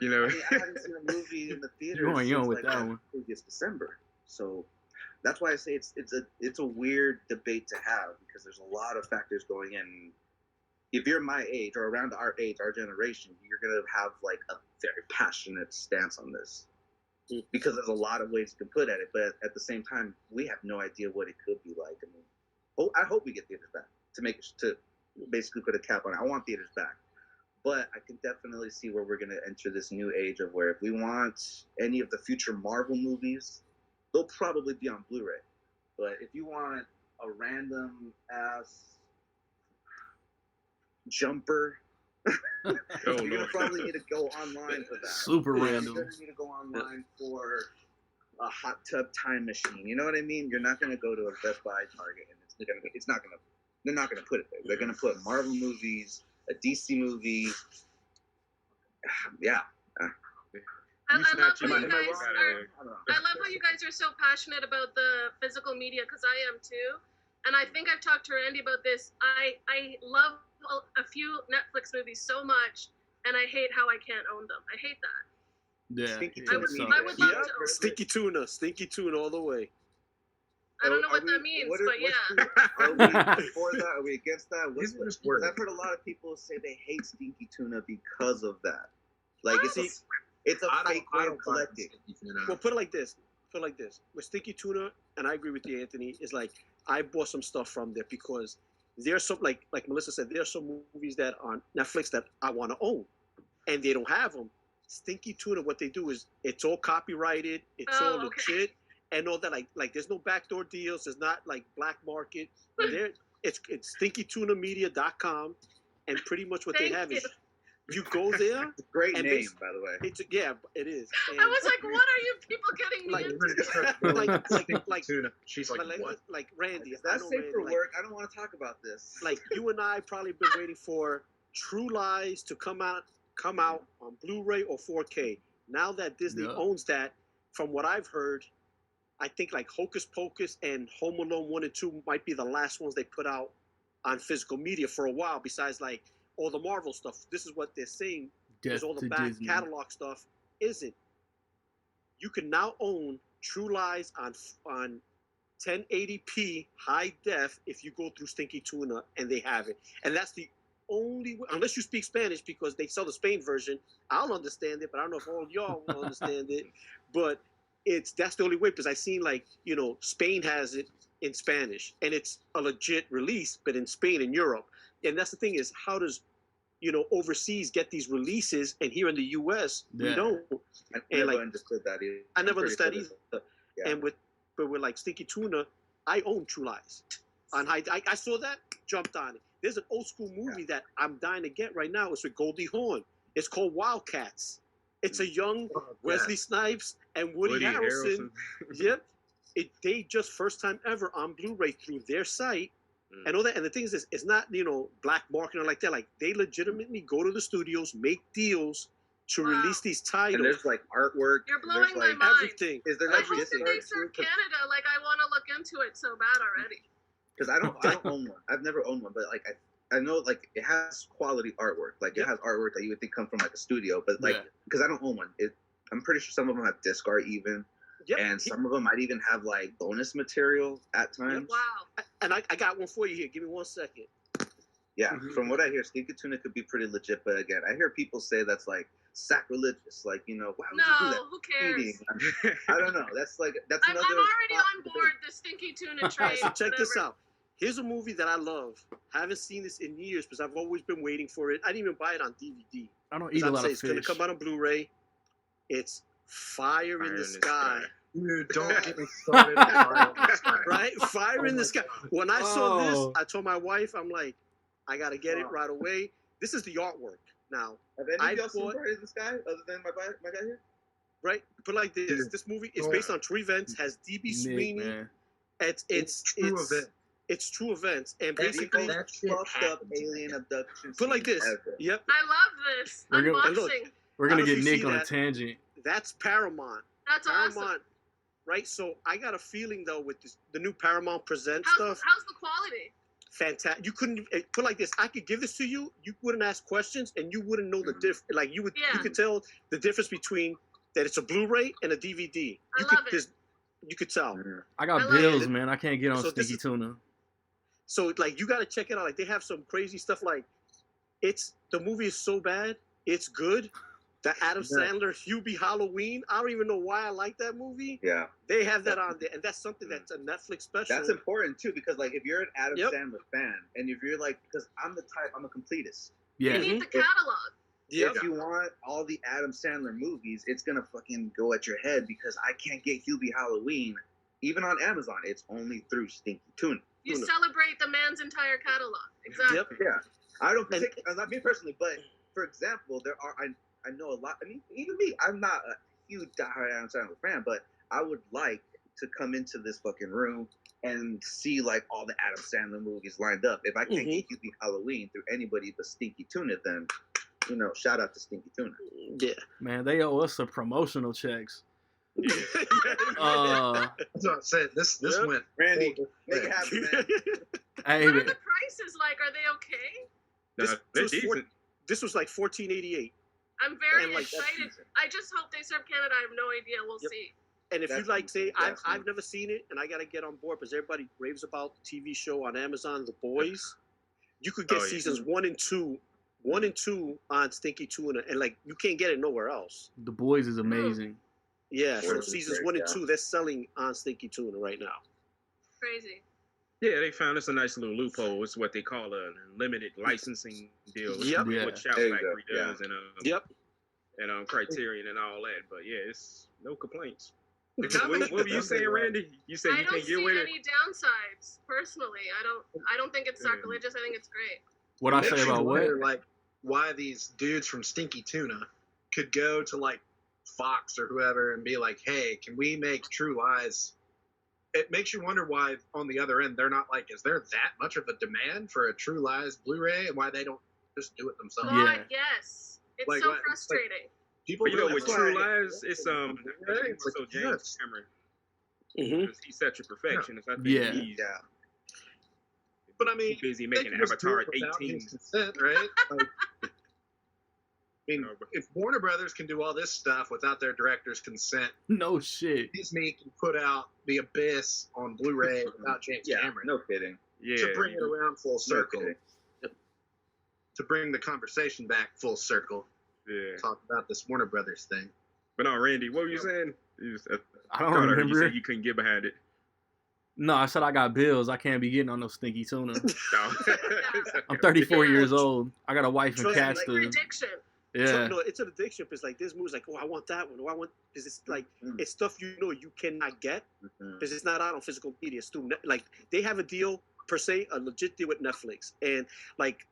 You know, I mean, I haven't seen a movie in the theater Going since on with like that one. previous December. So that's why I say it's a weird debate to have because there's a lot of factors going in. If you're my age or around our age, our generation, you're gonna have like a very passionate stance on this because there's a lot of ways you can put at it. But at the same time, we have no idea what it could be like. I mean, I hope we get theaters back to basically put a cap on it. I want theaters back. But I can definitely see where we're going to enter this new age of where if we want any of the future Marvel movies, they'll probably be on Blu-ray. But if you want a random ass jumper, you're going to probably need to go online for that. Super random. You're going to need to go online for a hot tub time machine. You know what I mean? You're not going to go to a Best Buy, Target, and they're not going to put it there. They're going to put Marvel movies, a DC movie. Yeah. I love how Am I you guys are. I don't know. I love how you guys are so passionate about the physical media because I am too. And I think I've talked to Randy about this. I love a few Netflix movies so much, and I hate how I can't own them. I hate that. Yeah. I would love to own Stinky tuna all the way. I don't know what that means, but yeah. Are we for that? Are we against that? These are just Because words. I've heard a lot of people say they hate stinky tuna because of that. Like What? it's a fake way of collecting. Well, put it like this. With Stinky Tuna, and I agree with you, Anthony, is like I bought some stuff from there because there's some like Melissa said, there are some movies that are on Netflix that I want to own, and they don't have them. Stinky Tuna, what they do is it's all copyrighted, it's all legit, and all that. Like there's no backdoor deals. There's not like black market. It's stinkytunamedia.com, and pretty much what they have is you go there. Great and name, by the way. It is. And I was like, what are you people getting me into? like tuna. She's like, what? Like Randy. Is that safe for Randy, work? I don't want to talk about this. Like you and I probably been waiting for True Lies to come out on Blu-ray or 4K. Now that Disney owns that, from what I've heard, I think like Hocus Pocus and Home Alone 1 and 2 might be the last ones they put out on physical media for a while, besides like all the Marvel stuff. This is what they're saying, because all the back Disney catalog stuff isn't. You can now own True Lies on 1080p high def if you go through Stinky Tuna, and they have it. And that's the only way, unless you speak Spanish, because they sell the Spain version. I'll understand it, but I don't know if all of y'all will understand it. But that's the only way, because I've seen Spain has it in Spanish, and it's a legit release, but in Spain and Europe. And that's the thing is, how does overseas get these releases, and here in the U.S. we don't. I never understood that either. I never understood either. Yeah. And with like Stinky Tuna, I own True Lies. I saw that, jumped on it. There's an old school movie that I'm dying to get right now. It's with Goldie Hawn. It's called Wildcats. It's a young Wesley Snipes and Woody Harrelson. Yep. They just first time ever on Blu-ray through their site. And all that, and the thing is, it's not black marketing like that. Like they legitimately go to the studios, make deals to release these titles. And there's like artwork. You're blowing my mind. Everything. Is there I like hope that they serve Canada. Like I want to look into it so bad already. Because I don't own one. I've never owned one, but like I know like it has quality artwork. Like it has artwork that you would think come from like a studio, but like because I don't own one, I'm pretty sure some of them have disc art even. Yep. And some of them might even have like bonus material at times. Wow. And I got one for you here. Give me 1 second. Yeah, from what I hear, Stinky Tuna could be pretty legit, but again, I hear people say that's like sacrilegious. Like, why would you do that? Who cares? I don't know. That's another. I'm already on board the Stinky Tuna train. So check this out. Here's a movie that I love. I haven't seen this in years because I've always been waiting for it. I didn't even buy it on DVD. I don't eat a lot of it's fish. It's going to come out on Blu-ray. It's Fire in the Sky. Dude, don't get me started. Right? Fire in the Sky. When I saw this, I told my wife, I'm like, I got to get it right away. This is the artwork. Now, have any of y'all seen Fire in the Sky other than my guy here? Right? But like this movie is based on true events, has D.B. Sweeney It's true event. It's true events, and That's basically, the that most shit fucked up happens. alien abduction. put like scene this. ever. Yep. I love this We're gonna- unboxing. and look, We're I gonna don't know get if you Nick see on a that. tangent. That's Paramount. That's awesome. Paramount, right? So I got a feeling though with the new Paramount Presents How's stuff. the quality? Fantastic. You couldn't put like this. I could give this to you. You wouldn't ask questions, and you wouldn't know the diff. Like you would, Yeah. you could tell the difference between that it's a Blu-ray and a DVD. I You love could, it. you could tell. I got I love bills, it. man. I can't get on So this Stinky is- Tuna. So like you got to check it out. Like they have some crazy stuff. Like the movie is so bad, it's good. The Adam Yeah. Sandler Hubie Halloween. I don't even know why I like that movie. Yeah, They have that on there, and that's something that's a Netflix special. that's important too because like if you're an Adam Yep. Sandler fan and if you're like because I'm the type I'm a completist. Yeah. You need the catalog. Yep. If you want all the Adam Sandler movies, it's gonna fucking go at your head because I can't get Hubie Halloween even on Amazon. It's only through Stinky Tuna. You Tuna. celebrate the man's entire catalog. Exactly. Yep. Yeah, I don't particularly, not me personally, but for example, there are I know a lot. I mean, even me, I'm not a huge diehard Adam Sandler fan, but I would like to come into this fucking room and see like all the Adam Sandler movies lined up. If I can't get Hubie Halloween through anybody but Stinky Tuna, then shout out to Stinky Tuna. Yeah. Man, they owe us some promotional checks. Yeah. That's what I said. This Yep. went. Randy, full- make it happen, man. Hey, What are man, the prices like? Are they okay? Nah, This they're was decent. This was like $14.88. I'm very And, like, that's excited. decent. I just hope they serve Canada. I have no idea. We'll Yep. see. And if That's you like, say, decent. I've never seen it, and I got to get on board because everybody raves about the TV show on Amazon, The Boys. You could get Oh, yeah. seasons 1 and 2, 1 and 2 on Stinky Tuna, and like you can't get it nowhere else. The Boys is amazing. Yeah, so Boys is seasons great, 1 and yeah. 2 they're selling on Stinky Tuna right now. Crazy. Yeah, they found us a nice little loophole. It's what they call a limited licensing deal. It's Yep. Yeah. what Shout There you Factory go, yeah. does Yep. and Criterion and all that. But yeah, it's no complaints. It's What were you saying, Randy? You said I you don't can't see get with it? any downsides personally. I don't think it's sacrilegious. I think it's great. What I Makes say you about what? wonder, like why these dudes from Stinky Tuna could go to like Fox or whoever and be like, "Hey, can we make True Lies?" It makes you wonder why on the other end they're not like, is there that much of a demand for a True Lies Blu-ray, and why they don't just do it themselves? Yeah. God, yes. It's Like, so what- it's like- frustrating. People, But you know, really with fly True it. Lies, it's It's like, so James yes. Cameron, Mm-hmm. because he's such a perfectionist. I think Yeah. he's Yeah. But I mean, too busy they making can just do Avatar it without 18. his consent, right? Like, I mean, No, but- if Warner Brothers can do all this stuff without their director's consent, No shit. Disney can put out The Abyss on Blu-ray without James Yeah, Cameron no kidding. Yeah, to bring it around full No circle, kidding. to bring the conversation back full circle. yeah. Talk about this Warner Brothers thing. But no, Randy, what were you saying? I don't thought I heard you remember. said you couldn't get behind it. No, I said I got bills. I can't be getting on no Stinky Tuna. No. I'm 34 Yeah. years old. I got a wife and Trust me, cats Like to. addiction. Yeah. No, it's an addiction. It's like this movie's like, oh, I want that one. Oh, I want because it's like it's stuff you cannot get Mhm. because it's not out on physical media. It's through like they have a deal per se, a legit deal with Netflix, and like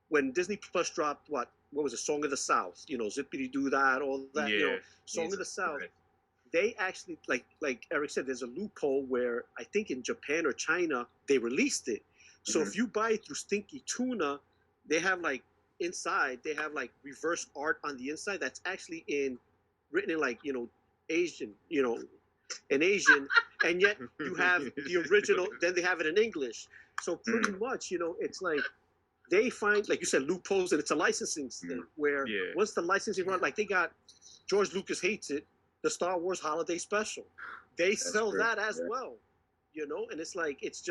when Disney Plus dropped what was it, Song of the South? Zippity Doo Dah, all that. Yeah. Song of the Jesus South. Christ. They actually like Eric said, there's a loophole where I think in Japan or China they released it. So if you buy it through Stinky Tuna, they have like inside they have like reverse art on the inside that's actually written in like Asian, in Asian, and yet you have the original. Then they have it in English. So pretty much, it's like they find, like you said, loopholes, and it's a licensing thing where Yeah. once the licensing run, like they got George Lucas hates it, the Star Wars Holiday Special. They sell true, that as yeah. well, and it's like it's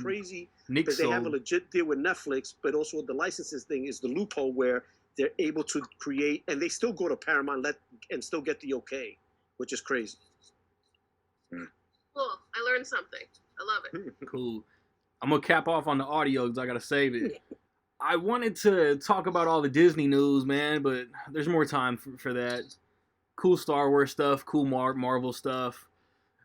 crazy Nick because they have a sold. legit deal with Netflix, but also the licenses thing is the loophole where they're able to create, and they still go to Paramount and still get the okay, which is crazy. Cool. I learned something. I love it. Cool. I'm gonna cap off on the audio because I gotta save it. I wanted to talk about all the Disney news, man, but there's more time for that. Cool Star Wars stuff, cool Marvel stuff,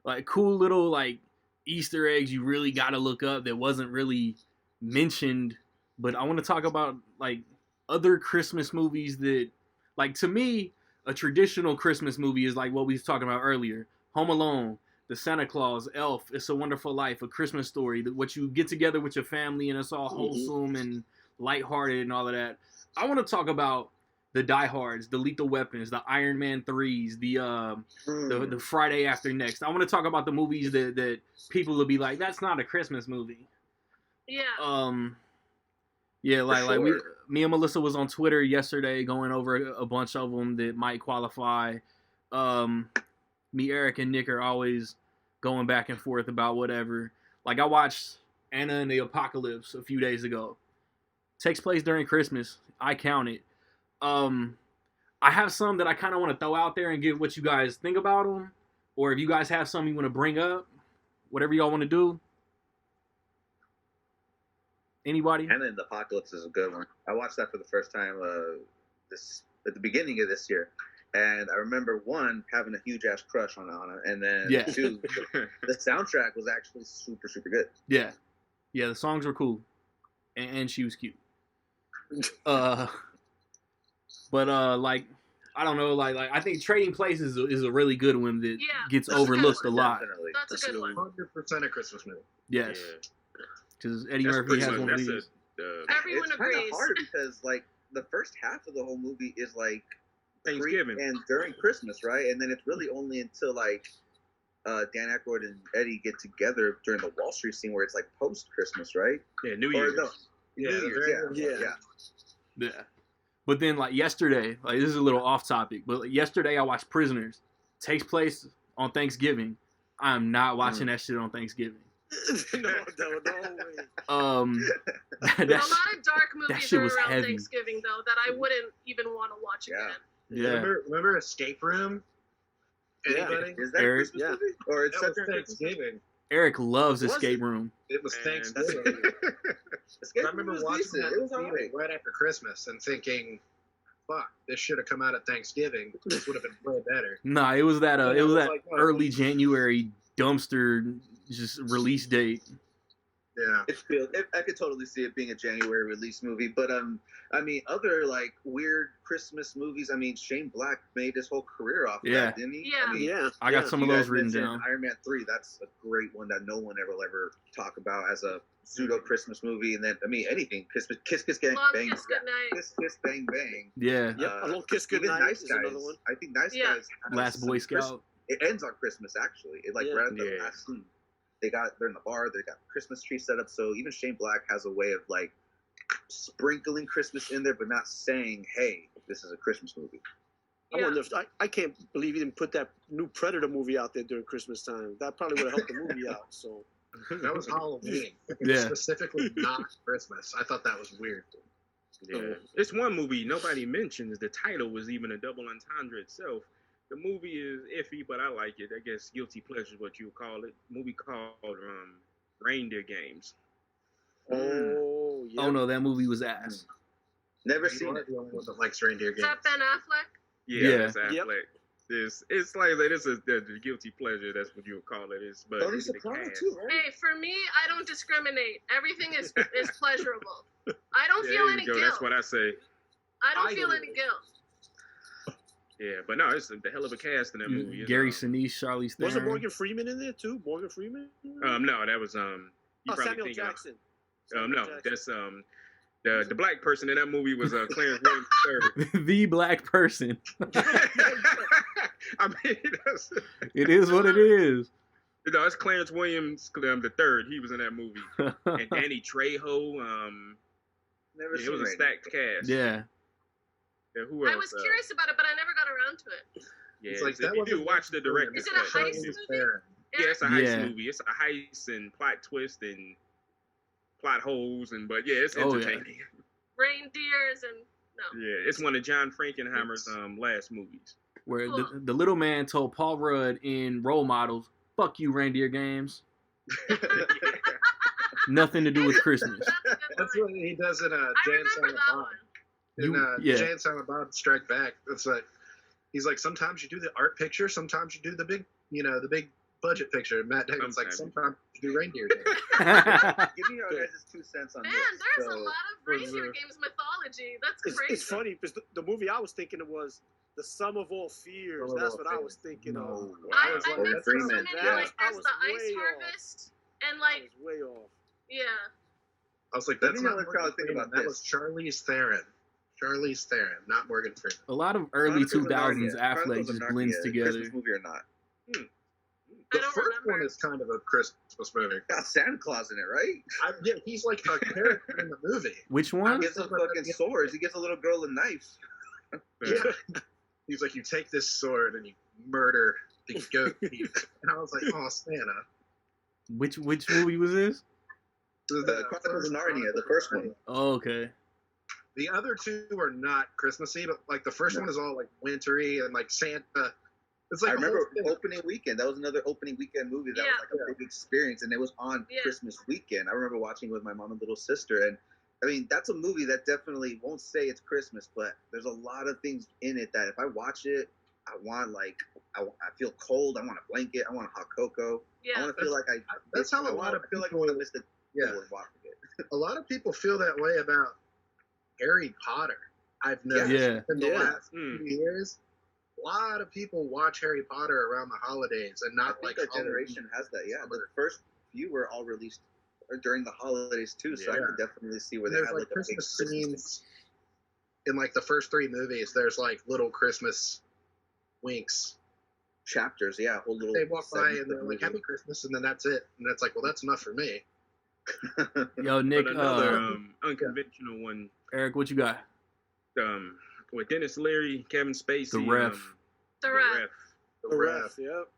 like cool little like Easter eggs you really gotta look up that wasn't really mentioned. But I want to talk about like other Christmas movies that, like, to me, a traditional Christmas movie is like what we was talking about earlier: Home Alone, the Santa Claus, Elf, It's a Wonderful Life, A Christmas Story, what you get together with your family and it's all wholesome and lighthearted and all of that. I want to talk about the Die Hards, the Lethal Weapons, the Iron Man 3s, the Friday After Next. I want to talk about the movies that people will be like, that's not a Christmas movie. Yeah. Yeah, like sure. me and Melissa was on Twitter yesterday going over a bunch of them that might qualify. Me, Eric, and Nick are always going back and forth about whatever. Like I watched Anna and the Apocalypse a few days ago. Takes place during Christmas. I count it. I have some that I kind of want to throw out there and get what you guys think about them, or if you guys have something you want to bring up, whatever y'all want to do. Anybody? Anna and the Apocalypse is a good one. I watched that for the first time at the beginning of this year, and I remember one having a huge ass crush on Anna, and then two, the soundtrack was actually super super good. Yeah, the songs were cool, and she was cute. Like I don't know, like I think Trading Places is a really good one that gets overlooked a lot. Definitely. That's a good one. 100% a Christmas movie. Yes. Because Eddie That's Murphy pretty has much- one of that's these. Everyone It's kind of agrees. hard because like the first half of the whole movie is like Thanksgiving. and during Christmas, right? And then it's really only until like Dan Aykroyd and Eddie get together during the Wall Street scene where it's like post Christmas, right? Yeah, New Or Year's. no, Yeah, New Year's, yeah. Yeah. But then like yesterday, like this is a little off topic, but yesterday I watched Prisoners. Takes place on Thanksgiving. I'm not watching that shit on Thanksgiving. no way. There's a lot of dark movies shit that are was around heavy. Thanksgiving though that I wouldn't even want to watch Yeah. again. Yeah. Remember Escape Room? Anybody? Is that Eric? a Christmas Yeah. movie? Or it's That was set during Christmas? Thanksgiving. Eric loves Was Escape it? Room. It was And- Thanksgiving. Escape I Room remember was watching decent. that It was movie alright. right after Christmas and thinking, "Fuck, this should have come out at Thanksgiving. This would have been way better." Nah, it was that Yeah, it was it was that like, early January dumpster just release date. Yeah. I could totally see it being a January release movie, but I mean, other like weird Christmas movies. I mean, Shane Black made his whole career off of Yeah. that, didn't he? Yeah. I mean, Yeah. I got some of you those guys written mentioned down. Iron Man 3, that's a great one that no one ever talk about as a pseudo Christmas movie. And then I mean, anything Kiss Bang Long Bang, Kiss Goodnight. Kiss Bang Bang. Yeah. Yep. A Little Kiss Even Goodnight Nice is Guys. another one. I think Nice Yeah. Guys. has Last Boy some Scout. It ends on Christmas actually. It like Yeah. right at the Yeah. last scene. They're in the bar, they got Christmas tree set up, so even Shane Black has a way of like sprinkling Christmas in there but not saying, hey, this is a Christmas movie. I wonder if I can't believe he didn't put that new Predator movie out there during Christmas time. That probably would have helped the movie out. So That was Halloween. Yeah. Specifically not Christmas. I thought that was weird. Yeah. It's one movie nobody mentions. The title was even a double entendre itself. The movie is iffy, but I like it. I guess guilty pleasure is what you would call it. Movie called Reindeer Games. oh yeah. Oh no, that movie was ass. Never You seen are it. the only one that likes reindeer Is games. that Ben Affleck? Yeah. That's Affleck. Yep. It's like this is the guilty pleasure. That's what you would call it. It's but Tony look at the Soprano cast. too, right? Hey, for me, I don't discriminate. Everything is pleasurable. I don't Yeah, feel there any you go. guilt. That's what I say. I don't I feel do. any guilt. Yeah, but no, it's the hell of a cast in that movie. It's, Gary Sinise, Charlize Theron. Wasn't Morgan Freeman in there too? Morgan Freeman? No, that was you Oh, probably Samuel think of- Jackson. no, Samuel Jackson. that's the black person in that movie was Clarence Williams III. The black person. I mean, that's, It is what it is. no, it's Clarence Williams the third. He was in that movie, and Danny Trejo. Never It seen was a it. stacked cast. Yeah. Yeah, who else? I was curious about it, but I never got around to it. Yeah, It's like, if that you do wasn't watch the director's Is it a cut. heist Charlize movie? Theron. Yeah, it's a heist Yeah. movie. It's a heist and plot twist and plot holes but yeah, it's Oh, yeah. entertaining. Reindeers and no. Yeah, it's one of John Frankenheimer's last movies. Where Cool. the little man told Paul Rudd in Role Models, "Fuck you, reindeer games. Nothing to do with Christmas." That's a good That's line. what he does in I Jay and remember Silent that Bob. one. In Yeah. Jay and Silent Bob Strike Back, it's like he's like, sometimes you do the art picture, sometimes you do the big, the big budget picture. And Matt Damon's like, sometimes you do reindeer games. Give me your guys' 2 cents on Man, this. there's So, a lot of was, reindeer games mythology. That's It's crazy. funny because the movie I was thinking it was The Sum of All Fears. Sum of That's All what I Fears. was thinking No. of. I was mixed that's- so Freeman, many, yeah. like, I there's was the Ice way off. Harvest, and I like, was way off. yeah. I was like, Let that's me know not what y'all Morgan think Freeman. about That this. was Charlize Theron. Charlize Theron, not Morgan Freeman. A lot of early Chronicles of 2000s Narnia. Affleck Chronicles just of blends Narnia, together. Christmas movie or not? The I don't first remember. one is kind of a Christmas movie. Got Santa Claus in it, right? Yeah, he's like a character in the movie. Which He one? gives us fucking swords. He gives a little girl a knife. Yeah. He's like, you take this sword and you murder the goat thief. And I was like, oh, Santa. Which movie was this? The Chronicles of Narnia, the first one. Oh, okay. The other two are not Christmassy, but like the first No. one is all like wintry and like Santa. It's like I a whole remember thing. opening weekend. That was another opening weekend movie that was like a big experience, and it was on Yeah. Christmas weekend. I remember watching with my mom and little sister, and I mean that's a movie that definitely won't say it's Christmas, but there's a lot of things in it that if I watch it, I want I feel cold. I want a blanket. I want a hot cocoa. I Yeah. want to feel like That's how a lot of feel like I people. want to miss the Yeah, when watching it. a lot of people feel that way about Harry Potter. I've noticed Yeah. in the Yeah. last few years. A lot of people watch Harry Potter around the holidays and I not think like our generation has that. Yeah, the first few were all released during the holidays too, so I Yeah. could definitely see where they There's had like like a big Christmas Christmas. scenes in like the first three movies. There's like little Christmas winks. Chapters, yeah, a whole little. They walk by segment and of they're the like movie. Happy Christmas, and then that's it. And that's like, well, that's enough for me. Yo, Nick, But another unconventional one, Eric, what you got? with Dennis Leary, Kevin Spacey, The Ref. The Ref. The The Ref. Ref. Yep.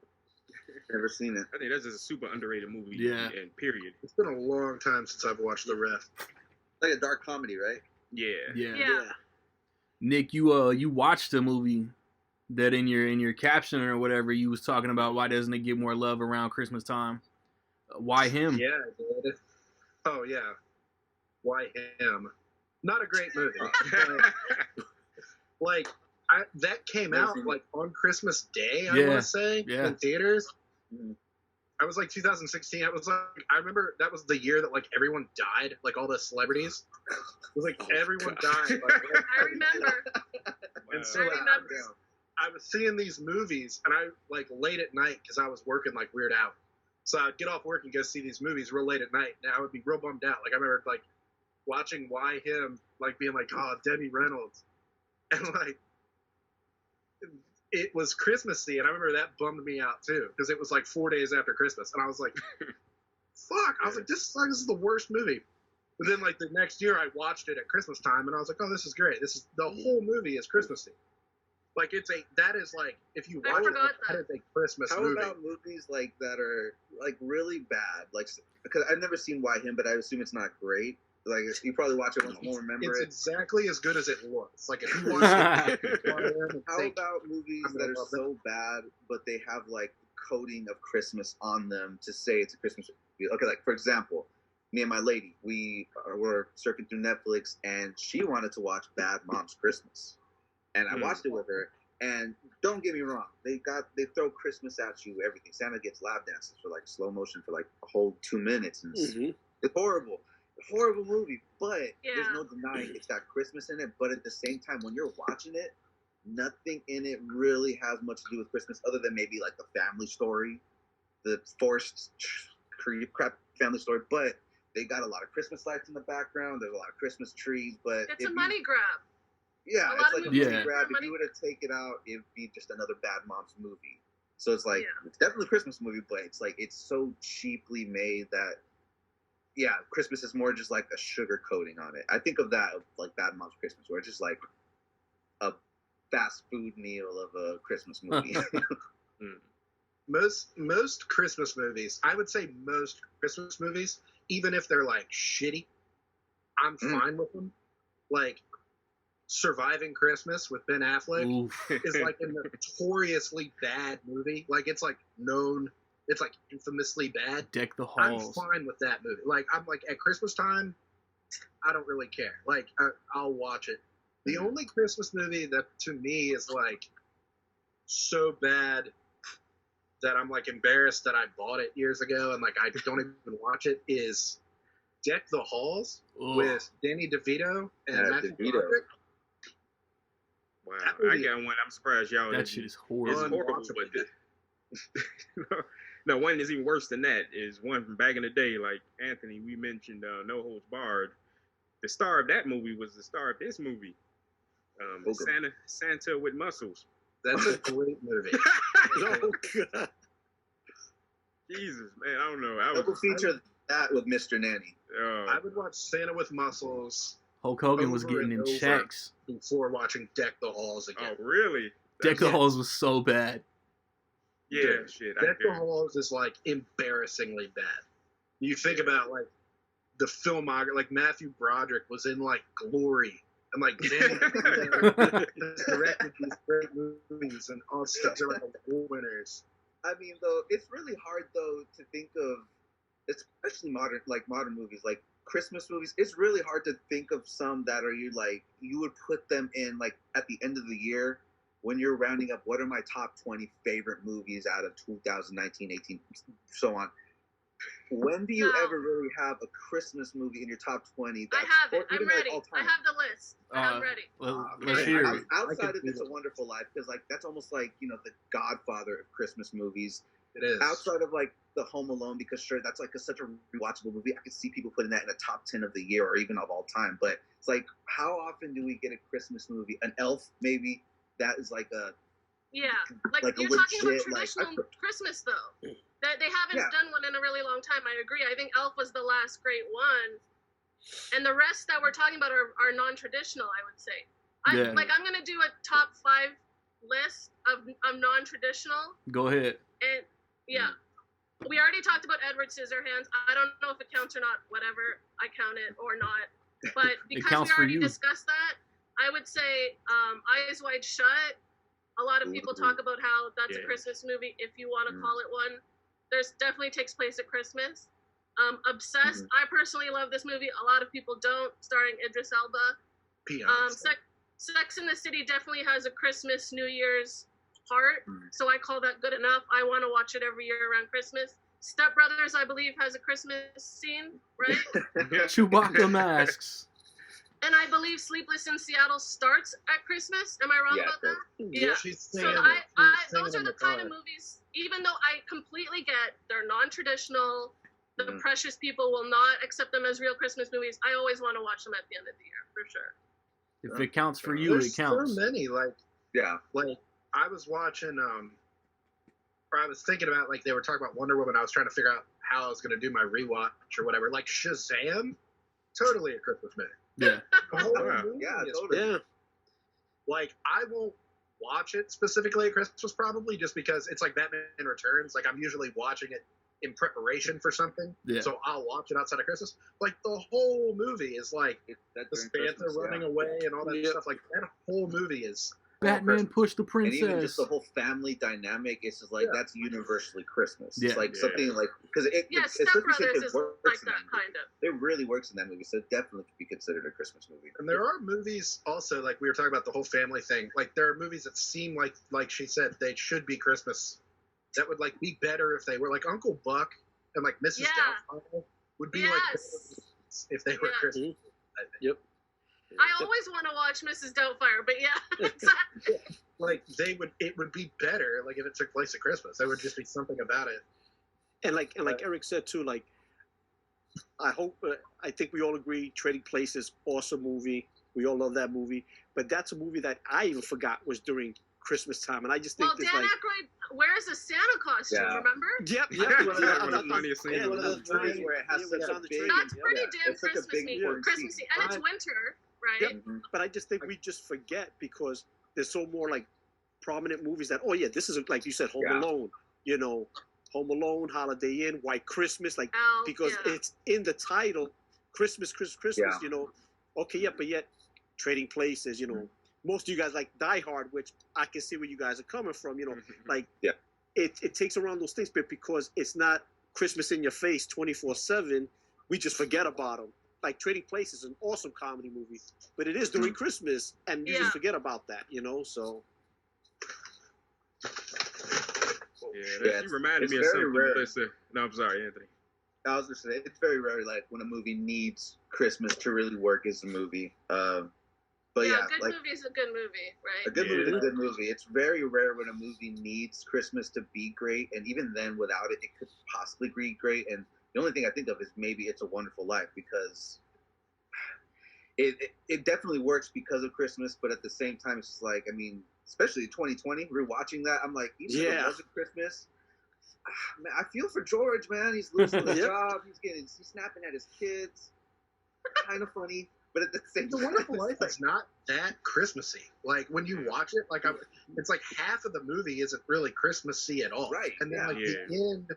Never seen it. I think that's just a super underrated movie. Yeah. And period. It's been a long time since I've watched The Ref. Like a dark comedy, right? Yeah. Yeah. Yeah. Nick, you watched the movie that in your caption or whatever you was talking about. Why doesn't it get more love around Christmas time? Why him? Yeah, I did. Oh yeah. Why him? Not a great movie. but, like that came out like on Christmas Day. I Yeah, want to say yeah. in theaters. Mhm. I was like 2016. I was like, I remember that was the year that like everyone died, like all the celebrities. It was like everyone died. Like, I remember. and so I like, remember. I was seeing these movies, and I like late at night because I was working like weird out. So I'd get off work and go see these movies real late at night. And I would be real bummed out. Like I remember like watching Why Him, like being like, oh, Debbie Reynolds, and like it was Christmassy, and I remember that bummed me out too because it was like 4 days after Christmas, and I was like, fuck. I was like, this is the worst movie. But then like the next year, I watched it at Christmas time, and I was like, oh, this is great. This is the whole movie is Christmassy. Like that is like if you I watch it, forgot like, that that. is a Christmas How movie. about movies like that are like really bad? Like because I've never seen Why Him, but I assume it's not great. Like you probably watch it once, won't remember It's it. exactly as good as it looks. Like if you watch it, How about movies I'm that gonna are love so bad, but they have like coating of Christmas on them to say it's a Christmas movie? Okay, like for example, me and my lady, we were surfing through Netflix, and she wanted to watch Bad Moms Christmas, and I watched it with her. And don't get me wrong, they throw Christmas at you, everything. Santa gets lap dances for like slow motion for like a whole 2 minutes, and it's horrible. Horrible movie, but there's no denying it's got Christmas in it. But at the same time, when you're watching it, nothing in it really has much to do with Christmas, other than maybe like the family story, the forced crap family story. But they got a lot of Christmas lights in the background. There's a lot of Christmas trees, but It's a money grab. yeah, a lot it's of like a movies money Yeah. grab. for money. If you were to take it out, it'd be just another Bad Moms movie. So it's like Yeah. it's definitely a Christmas movie, but it's like it's so cheaply made that yeah, Christmas is more just like a sugar coating on it. I think of that of like Bad Moms Christmas, where it's just like a fast food meal of a Christmas movie. most Christmas movies, I would say most Christmas movies, even if they're like shitty, I'm fine with them. Like Surviving Christmas with Ben Affleck Oof. is like a notoriously bad movie. Like it's like known, it's like infamously bad. Deck the I'm halls. fine with that movie. Like I'm like at Christmas time, I don't really care. Like I'll watch it. The only Christmas movie that to me is like so bad that I'm like embarrassed that I bought it years ago and like I don't even watch it is Deck the Halls Ugh. with Danny DeVito and Yeah, Matthew DeVito. Broderick. Wow, That I movie- got one. I'm surprised y'all. That shit is It's horrible. horrible, but no, one that's even worse than that is one from back in the day. Like Anthony, we mentioned No Holds Barred. The star of that movie was the star of this movie, Okay. Santa with Muscles. That's a great movie. Oh, God. Jesus, man, I don't know. I Double was, feature that with Mr. Nanny. I would watch Santa with Muscles Hulk Hogan was over getting and in over. checks. before watching Deck the Halls again. oh, really? Deck the Halls was so bad. Yeah, Dude, shit. Deck the Halls is like embarrassingly bad. You think about like the filmography, like Matthew Broderick was in like Glory, and like Danny directed these great movies and all stuff. They're like award winners. I mean, though, it's really hard though to think of, especially modern movies, like Christmas movies. It's really hard to think of some that are you would put them in like at the end of the year when you're rounding up. What are my top 20 favorite movies out of 2019, 18, so on? When do you No. ever really have a Christmas movie in your top 20? I have it. I'm ready. I have the list. I'm ready. Let's hear it. Outside of It's a Wonderful Life, because like that's almost like the Godfather of Christmas movies. It is. Outside of like the Home Alone, because sure, that's like such a rewatchable movie. I could see people putting that in the top 10 of the year or even of all time. But it's like, how often do we get a Christmas movie? An Elf, maybe, that is like a Yeah, like like a you're talking about legit, like, traditional Christmas though. That they haven't Yeah. done one in a really long time. I agree. I think Elf was the last great one, and the rest that we're talking about are non-traditional. I would say. Yeah. I'm gonna do a top 5 list of non-traditional, Go ahead. and yeah, we already talked about Edward Scissorhands. I don't know if it counts or not. Whatever, I count it or not. But because counts we for already you. discussed that, I would say Eyes Wide Shut. A lot of people talk about how that's a Yeah. Christmas movie, if you want to call it one. There's definitely takes place at Christmas. Obsessed. I personally love this movie. A lot of people don't. Starring Idris Elba. Sex in the City definitely has a Christmas, New Year's part, so I call that good enough. I want to watch it every year around Christmas. Step Brothers, I believe, has a Christmas scene, right? Chewbacca masks. And I believe Sleepless in Seattle starts at Christmas. Am I wrong Yeah, about that? Yeah. She's So singing those are the kind of movies, even though I completely get they're non-traditional, the precious people will not accept them as real Christmas movies, I always want to watch them at the end of the year, for sure. If it counts for you, There's it counts. so many. Like yeah. I was watching, or I was thinking about like they were talking about Wonder Woman. I was trying to figure out how I was going to do my rewatch or whatever. Like Shazam, totally a Christmas movie. Yeah. The whole Yeah. movie Yeah, is totally. Yeah. like I won't watch it specifically at Christmas probably just because it's like Batman Returns. Like I'm usually watching it in preparation for something, Yeah. so I'll watch it outside of Christmas. Like the whole movie is like the Santa running away and all that Yep. stuff. Like that whole movie is all Batman Christmas. pushed the And even princess. just the whole family dynamic, it's just like Yeah. that's universally Christmas. Yeah. It's like Yeah. something like because Yeah, it's Step especially since Brothers it is works like in that, movie. kind of. It really works in that movie, so it definitely could be considered a Christmas movie. And there are movies also, like we were talking about the whole family thing. Like there are movies that seem like she said, they should be Christmas. That would like be better if they were like Uncle Buck and like Mrs. Yeah. Doubtfire would be Yes. like if they were Yeah. Christmas. I think. Yep. I always want to watch Mrs. Doubtfire, but yeah. Like it would be better like if it took place at Christmas. There would just be something about it. And like Eric said too, like I think we all agree Trading Places, awesome movie. We all love that movie. But that's a movie that I even forgot was during Christmas time, and I just think Well, Dan Aykroyd wears a Santa costume, Yeah. remember? Yep. Yeah, one of the funniest scenes. One of those movies where it has such a big. That's pretty damn it's such a Christmassy. big important Christmassy, scene. and it's winter, right? Yep. But I just think we just forget because there's so more like prominent movies that this is like you said, Home Yeah. Alone. Home Alone, Holiday Inn, White Christmas, like Al, because yeah. it's in the title, Christmas. Yeah. Okay, yeah, but yet Trading Places, most of you guys like Die Hard, which I can see where you guys are coming from, like Yeah. it takes around those things, but because it's not Christmas in your face 24/7, we just forget about them. Like Trading Places is an awesome comedy movie, but it is during Christmas, and you Yeah. just forget about that, so. Yeah, you reminded it's me of very something. rare. Listen, no, I'm sorry, Anthony. I was just saying, it's very rare, like when a movie needs Christmas to really work as a movie. But yeah, yeah, a good like movie is a good movie, right? a good movie is Yeah. a good movie. It's very rare when a movie needs Christmas to be great, and even then, without it, it could possibly be great. And the only thing I think of is maybe It's a Wonderful Life, because it definitely works because of Christmas, but at the same time, it's just like, I mean, especially 2020, rewatching that, I'm like, even if it wasn't Christmas, man, I feel for George, man. He's losing his job. He's snapping at his kids. Kind of funny, but at the same The time, Wonderful it's Life like, is not that Christmassy. Like when you watch it, like it's like half of the movie isn't really Christmassy at all. Right, And then yeah. like the end,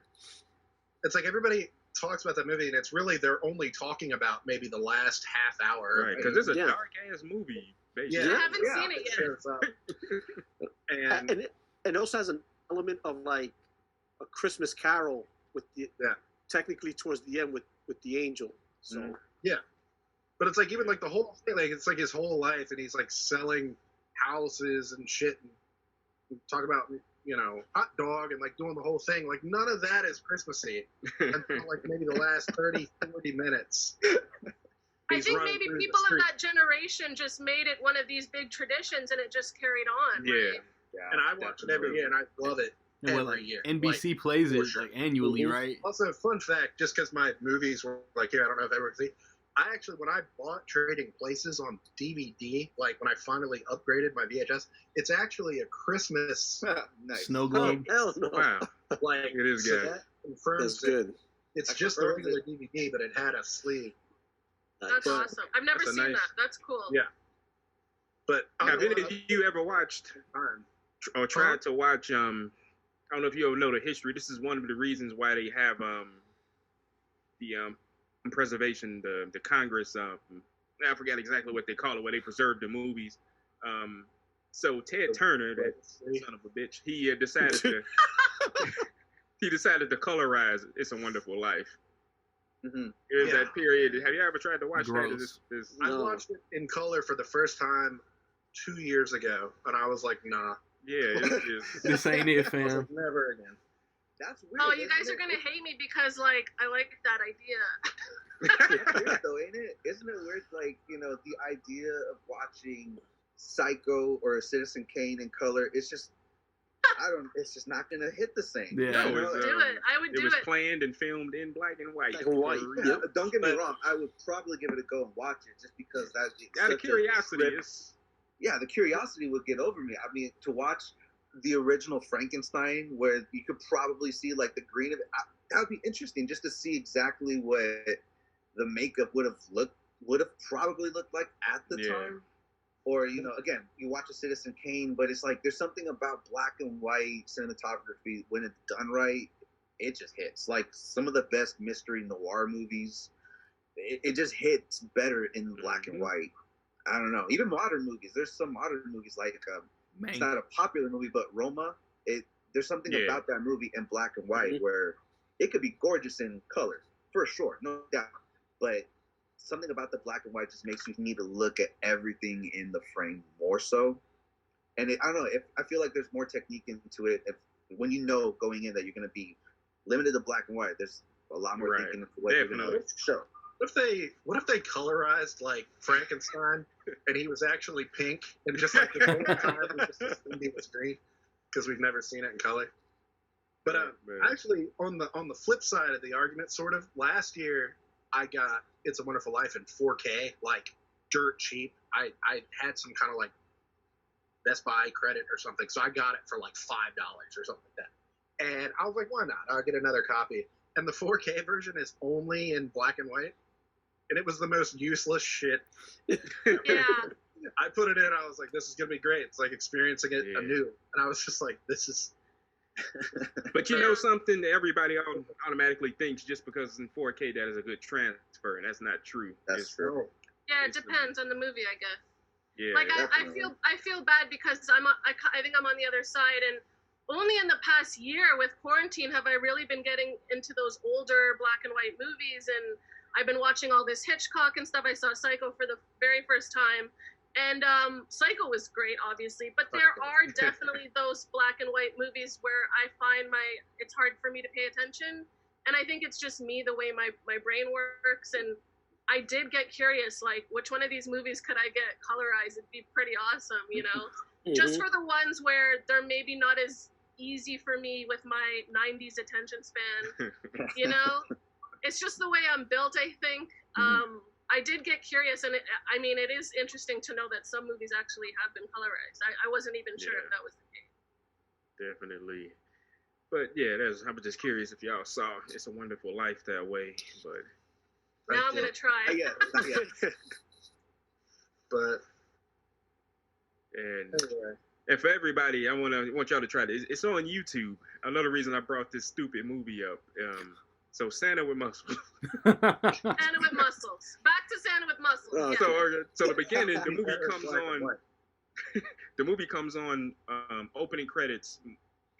it's like everybody talks about that movie, and it's really they're only talking about maybe the last half hour. Right, because it's a Yeah. dark ass movie. Basically. Yeah. I haven't Yeah. seen it yet. Shows up. And And it also has an element of like a Christmas Carol with the technically towards the end with the angel. So but it's like even like the whole thing, like it's like his whole life, and he's like selling houses and shit, and talk about hot dog and like doing the whole thing. Like none of that is Christmassy until like maybe the last 30-40 minutes. I He's think running maybe through the people of street. that generation just made it one of these big traditions, and it just carried on. Yeah. Right? yeah, And I watch it every year, and I love it And every what, like, year. NBC plays for it sure. like annually, Mhm. right? Also, fun fact, just because my movies were like here, I don't know if everyone see. I actually, when I bought Trading Places on DVD, like when I finally upgraded my VHS, it's actually a Christmas nice. Snow oh, globe. hell no. Wow. like. It is so good. that confirms That's that good. it's I just a confirmed regular DVD, but it had a sleeve. That's But- awesome. I've never That's a seen nice- that. That's cool. Yeah. But Have any of you ever watched or tried to watch? I don't know if you ever know the history. This is one of the reasons why they have the preservation, the Congress. I forgot exactly what they call it, where they preserve the movies. So Ted Turner, that son of a bitch, he decided to colorize "It's a Wonderful Life." Mm-hmm. It was Yeah. that period. Have you ever tried to watch that? Gross. I No. watched it in color for the first time 2 years ago, and I was like, nah. Yeah, it's just, This ain't it, I was fam. like, never again. That's weird. Oh, you isn't guys it? are gonna hate me because like I like that idea. It's weird though, ain't it? Isn't it weird? Like, the idea of watching Psycho or Citizen Kane in color, it's just, it's just not gonna hit the same. Yeah. No, You know, it's, Do it. I would it do was it. planned and filmed in black and white. Black and white, For real. yep. Don't get me But- wrong. I would probably give it a go and watch it just because that's Out of such a curiosity, trip. Yeah, the curiosity would get over me. I mean, to watch the original Frankenstein, where you could probably see like the green of it, that would be interesting just to see exactly what the makeup would have probably looked like at the Yeah. time. Or again, you watch a Citizen Kane, but it's like there's something about black and white cinematography when it's done right, it just hits. Like some of the best mystery noir movies, it just hits better in black and Mhm. white. I don't know. Even modern movies. There's some modern movies like it's not a popular movie, but Roma. There's something Yeah. about that movie in black and white Mhm. where it could be gorgeous in color, for sure, no doubt. But something about the black and white just makes you need to look at everything in the frame more so. And I don't know. I feel like there's more technique into it. When going in that you're going to be limited to black and white, there's a lot more Right. thinking into what you're going Definitely. to show. What if they colorized like Frankenstein and he was actually pink and just like the whole time he was green because we've never seen it in color. But Man. actually, on the flip side of the argument, sort of last year I got It's a Wonderful Life in 4K, like dirt cheap. I had some kind of like Best Buy credit or something, so I got it for like $5 or something like that. And I was like, why not? I'll get another copy. And the 4K version is only in black and white. And it was the most useless shit. Yeah. I put it in. I was like, this is going to be great. It's like experiencing it Yeah. anew. And I was just like, this is. But you know something that everybody automatically thinks just because it's in 4K that is a good transfer, and that's not true. That's It's- true. Yeah, it depends on the movie, I guess. Yeah, Like I definitely. feel bad because I think I'm on the other side, and only in the past year with quarantine have I really been getting into those older black and white movies, and I've been watching all this Hitchcock and stuff. I saw Psycho for the very first time, and Psycho was great, obviously, but there are definitely those black and white movies where I find it's hard for me to pay attention, and I think it's just me, the way my brain works, and I did get curious, like, which one of these movies could I get colorized? It'd be pretty awesome, you know? Just for the ones where they're maybe not as easy for me with my 90s attention span, you know? It's just the way I'm built, I think. I did get curious, and it is interesting to know that some movies actually have been colorized. I wasn't even sure if that was the case. Definitely. But yeah, I was just curious if y'all saw It's a Wonderful Life that way. But now I'm going to try. Not yet. But anyway. And for everybody, I want y'all to try this. It's on YouTube. Another reason I brought this stupid movie up. So Santa with Muscles. Santa with Muscles. Back to Santa with Muscles. Yeah. So the beginning, the movie comes on. The movie comes on opening credits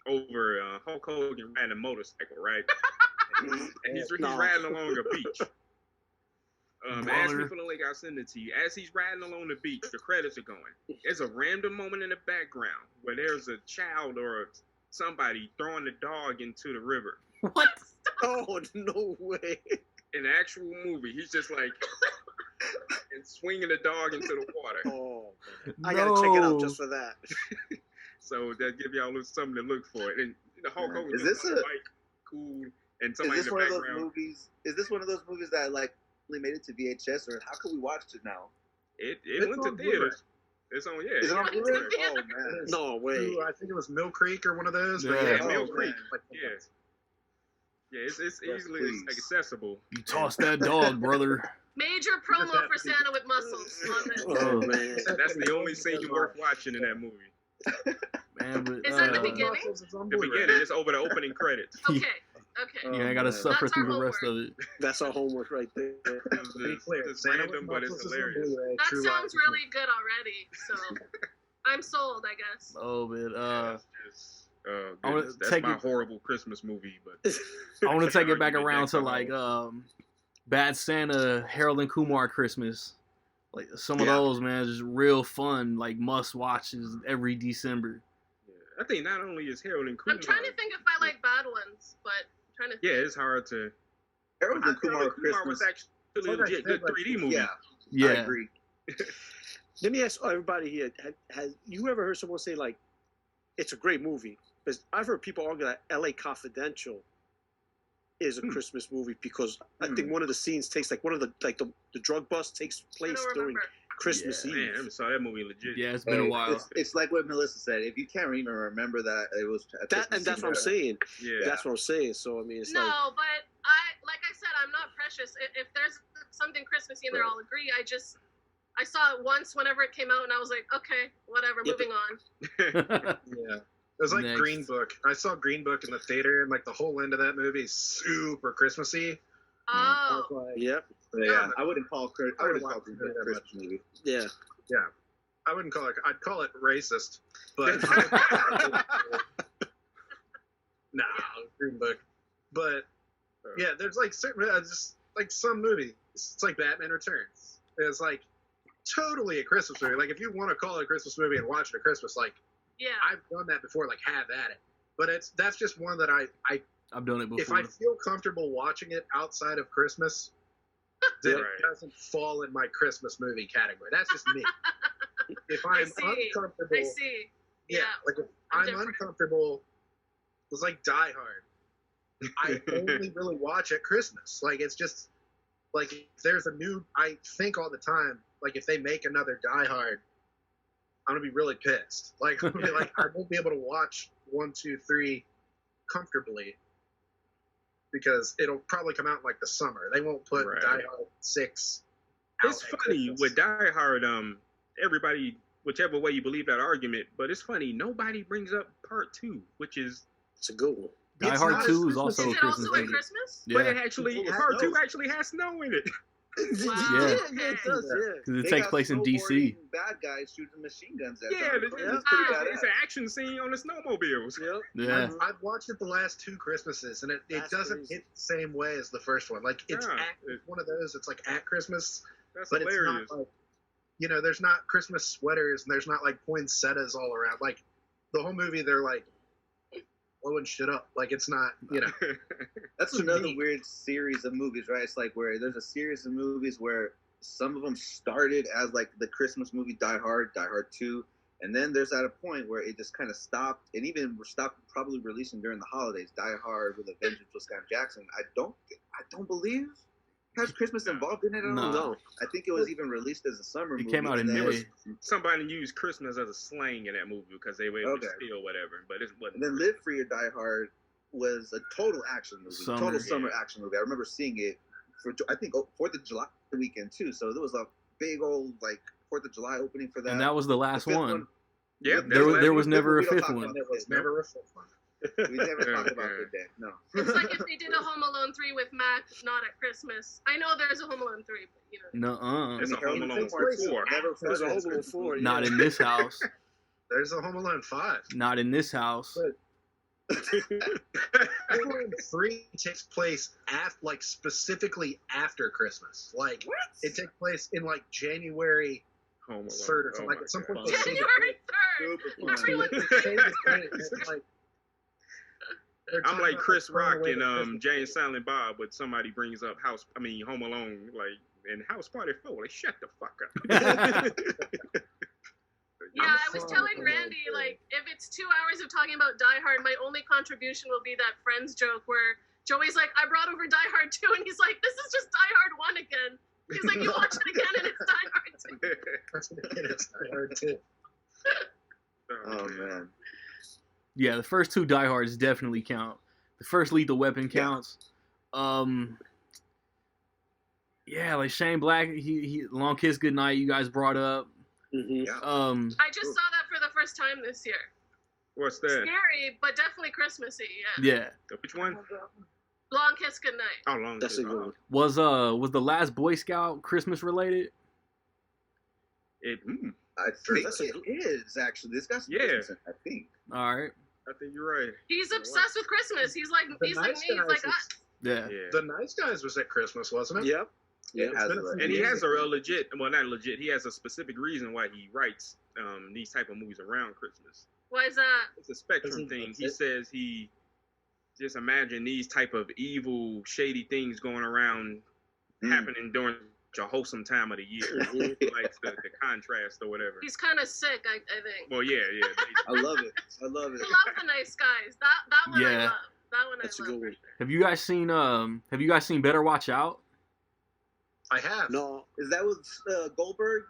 over Hulk Hogan riding a motorcycle, right? And he's riding along a beach. Ask me for the link, I'll send it to you. As he's riding along the beach, the credits are going. There's a random moment in the background where there's a child or somebody throwing the dog into the river. What? Oh, no way. In the actual movie, he's just like and swinging the dog into the water. Oh, I gotta check it out just for that. So that give y'all something to look for. And the Hulk Hogan Is this a bike, cool, and somebody is this in the one background. of those movies? Is this one of those movies that like made it to VHS, or how can we watch it now? It went to theaters. It's on Is it on Blu-ray? Yeah. Oh man, No way. I think it was Mill Creek or one of those. Yeah. But Mill Oh, Creek. man. Yeah, it's easily please. accessible. You tossed that dog, brother. Major promo for Santa with Muscles. Love it. Oh, man. That's the only scene worth watching in that movie. Man, but, Is that the beginning? The beginning, it's over the opening credits. Okay. Okay. Yeah, I gotta man. suffer That's through our the rest of it. That's our homework right there. It's random, but it's hilarious. That sounds really good already. So I'm sold, I guess. Oh man, I wanna that's take my it- horrible Christmas movie. But I want to take it back Argument around next to time. like Bad Santa, Harold and Kumar Christmas. Like some of Yeah. those, man, just real fun, like must watches every December. I think not only is Harold and Kumar. I'm trying to think if I like bad ones, but I'm trying to think. Yeah, it's hard to. Harold and Kumar Kumar was Christmas. actually a legit good 3D movie. Yeah, I Yeah, agree. Let me ask everybody here: Has you ever heard someone say like, "It's a great movie"? Because I've heard people argue that L.A. Confidential is a Christmas movie because I think one of the scenes takes like one of the drug bust takes I place don't during remember. Christmas Eve. Man, I saw that movie legit. yeah, it's been a while. It's like what Melissa said. If you can't even remember that it was at That Christmas and that's Eve, what I'm saying. Yeah. That's what I'm saying. So I mean, it's No, like but like I said, I'm not precious. If there's something Christmassy in there, Right. I'll agree. I saw it once whenever it came out, and I was like, okay, whatever, Yeah, moving on. Yeah. It was like Next. Green Book. I saw Green Book in the theater, and like the whole end of that movie is super Christmassy. I Oh, was like, yep, Yeah, I wouldn't call I I wouldn't wouldn't call watch Green it Book a that Christmas movie. yeah. I wouldn't call it. I'd call it racist, but no, Green Book. But yeah, there's like certain, just like some movies. It's like Batman Returns. It's like totally a Christmas movie. Like if you want to call it a Christmas movie and watch it at Christmas, like yeah. I've done that before. Like have at it. But that's just one that I I've done it if before. I feel comfortable watching it outside of Christmas, then Right. it doesn't fall in my Christmas movie category. That's just me. If I'm see. uncomfortable, I see. yeah, Yeah. like if I'm I'm different. uncomfortable, it's like Die Hard. I only really watch at Christmas. Like it's just like if there's a new. I think all the time. Like if they make another Die Hard, I'm gonna be really pissed. Like I'm gonna be like I won't be able to watch 1, 2, 3 comfortably because it'll probably come out in like the summer. They won't put Right. Die Hard 6 out It's at funny Christmas. with Die Hard. Everybody, whichever way you believe that argument, but it's funny. Nobody brings up Part 2, which is. It's a good one. Die It's Hard not 2 as is also Is a it Christmas also at movie. Christmas? But Yeah, it actually People Part have 2 those. actually has snow in it. Wow. Yeah. It does. Yeah. because it They takes got place in DC. snowboarding bad guys shooting machine guns at Yeah, them. it's It's pretty Ah. badass. it's an action scene on the snowmobiles. Yep. Yeah, I've watched it the last 2 Christmases, and it That's doesn't crazy. hit the same way as the first one. Like it's Yeah, one of those. It's like at Christmas, That's but hilarious. it's not like there's not Christmas sweaters and there's not like poinsettias all around. Like the whole movie, they're like blowing shit up. Like it's not, That's To another me- weird series of movies, right? It's like where there's a series of movies where some of them started as like the Christmas movie Die Hard, Die Hard 2, and then there's at a point where it just kind of stopped, and even stopped probably releasing during the holidays. Die Hard with a Vengeance with Sam Jackson. I don't believe has Christmas involved in it at all. No. I think it was even released as a summer movie. It came out in and then May. Somebody used Christmas as a slang in that movie because they were able to steal whatever, but it wasn't. And then Live Free or Die Hard was a total action movie, total summer action movie. I remember seeing it for I think 4th of July weekend too. So there was a big old like 4th of July opening for that. And that was the last fifth one. Yeah, There was never a we don't fifth talk one. about There was never a fifth one. We never talked about it that. No. It's like if they did a Home Alone 3 with Mac, not at Christmas. I know there's a Home Alone 3, but you know. Nuh-uh. There's a Home Alone Harold 4. There's a Home Alone 4. Not in this house. There's a Home Alone 5. Not in this house. Home Alone 3 takes place like specifically after Christmas. Like it takes place in like January Home Alone. 3rd or something. Like at some point, they say January 3rd. Super fun. Everyone they say the date, it's like, they're I'm talking like about, Chris throwing Rock away and the Christmas Jane Silent Bob when somebody brings up Home Alone, like in House Party 4, like shut the fuck up. Yeah, I was telling Randy, like, if it's 2 hours of talking about Die Hard, my only contribution will be that Friends joke where Joey's like, I brought over Die Hard 2, and he's like, this is just Die Hard 1 again. He's like, you watch it again, and it's Die Hard 2. That's what it is. I heard too. Oh man. Yeah, the first two Die Hards definitely count. The first Lethal Weapon counts. Yeah, like Shane Black, he Long Kiss Goodnight, you guys brought up. Mm-hmm. Yeah. I just saw that for the first time this year. What's that? Scary, but definitely Christmassy, Yeah. Which one? Long Kiss Goodnight. How long? That's a good one. Was the last Boy Scout Christmas related? I think it is actually. This guy's I think. All right. I think you're right. He's obsessed with Christmas. He's like me. He's like us. Yeah. The Nice Guys was at Christmas, wasn't it? Yep. Yeah, Yeah. And he has a legit, well, not legit. He has a specific reason why he writes these type of movies around Christmas. Why is that? It's a spectrum thing. He says he just imagine these type of evil, shady things going around happening during a wholesome time of the year, like the contrast or whatever. He's kind of sick, I think. Well, yeah. I love it. I love it. I love The Nice Guys. That one I Yeah. love. That one That's a I good love. one. Have you guys seen Better Watch Out? I have. No. Is that with Goldberg?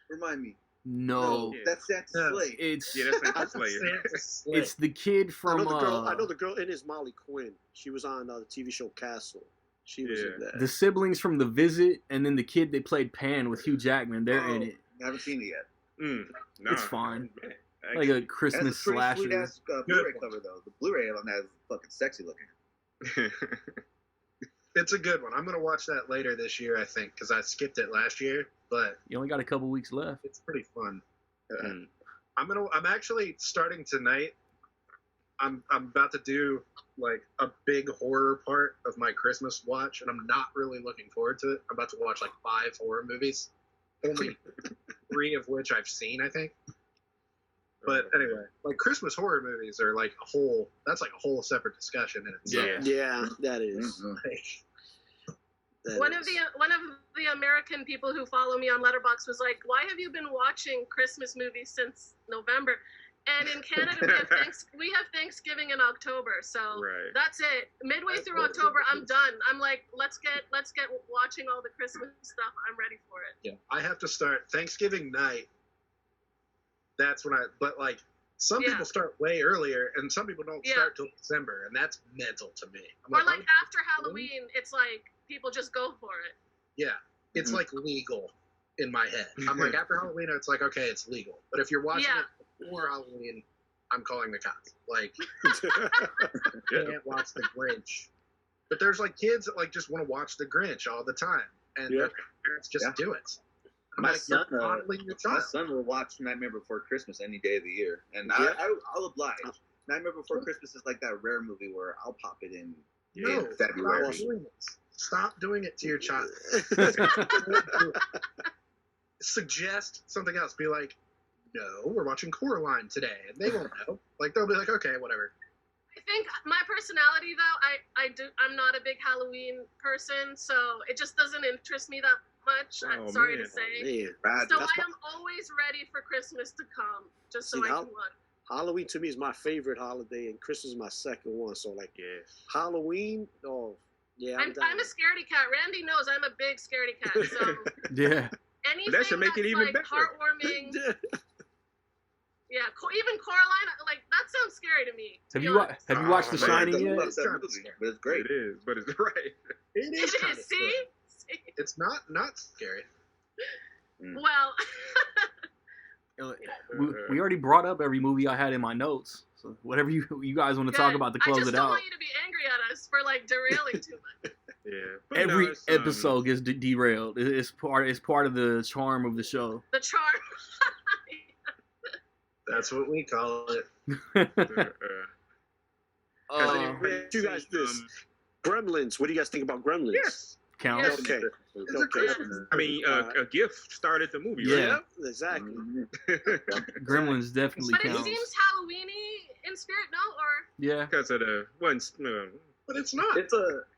Remind me. No. Yeah. That's Santa No. Slade. It's Yeah, that's not Slayer. it's the kid from I know the girl in is Molly Quinn. She was on the TV show Castle. She was in that. the siblings from The Visit, and then the kid that played Pan with Hugh Jackman. They're in it. I haven't seen it yet. Nah, It's fine. man. Like a That's Christmas a pretty slasher. sweet ass Blu-ray cover though. The Blu-ray on that is fucking sexy looking. It's a good one. I'm gonna watch that later this year, I think, because I skipped it last year. But You only got a couple weeks left. it's pretty fun. Mm. I'm actually starting tonight. I'm about to do like a big horror part of my Christmas watch, and I'm not really looking forward to it. I'm about to watch like 5 horror movies, only 3 of which I've seen, I think. But anyway, like Christmas horror movies are like that's like a whole separate discussion in itself. Yeah. Yeah, that is. Mhm. That One is. of the American people who follow me on Letterboxd was like, "Why have you been watching Christmas movies since November?" And in Canada, we have Thanksgiving in October, so Right. that's it. Midway through October, I'm done. I'm like, let's get watching all the Christmas stuff. I'm ready for it. Yeah, I have to start Thanksgiving night. That's when but like some Yeah. people start way earlier, and some people don't Yeah. start till December, and that's mental to me. I'm Or like I'm- after Halloween, it's like people just go for it. yeah, it's like legal in my head. I'm like after Halloween, it's like okay, it's legal. But if you're watching Yeah. it before Halloween, I'm calling the cops. Like can't watch the Grinch. But there's like kids that like just want to watch the Grinch all the time, and Yeah. their parents just Yeah. do it. I'm My like, son, you're coddling your My child. son will watch Nightmare Before Christmas any day of the year, and Yeah. I'll oblige. Nightmare Before Christmas is like that rare movie where I'll pop it in No, February. stop doing it. Stop doing it to your child. Suggest something else. Be like, no, we're watching Coraline today, and they won't know. Like they'll be like, okay, whatever. I think my personality, though, I'm not a big Halloween person, so it just doesn't interest me that much. I'm sorry to say. Man. So I am always ready for Christmas to come, just so I can look. Halloween to me is my favorite holiday, and Christmas is my second one. So like, Halloween, yeah. I'm a scaredy cat. Randy knows I'm a big scaredy cat. So yeah. Anything that should make it even better. Heartwarming. Yeah, even Coraline, like that sounds scary to me. Have you watched The Shining yet? But it's great. It is, but it's right. It is kind of See? It's not scary. Well, we already brought up every movie I had in my notes. So whatever you guys want to talk about to close it out. I just don't want you to be angry at us for like derailing too much. Yeah. Every episode gets derailed. It's part of the charm of the show. The charm. That's what we call it. You guys, Gremlins. What do you guys think about Gremlins? Yes. Counts. Yes. Okay. It's a Christmas. I mean, a gift started the movie, Yeah. right? Exactly. Gremlins definitely But counts. it seems Halloweeny in spirit, no? Or Yeah. Because of the But it's not.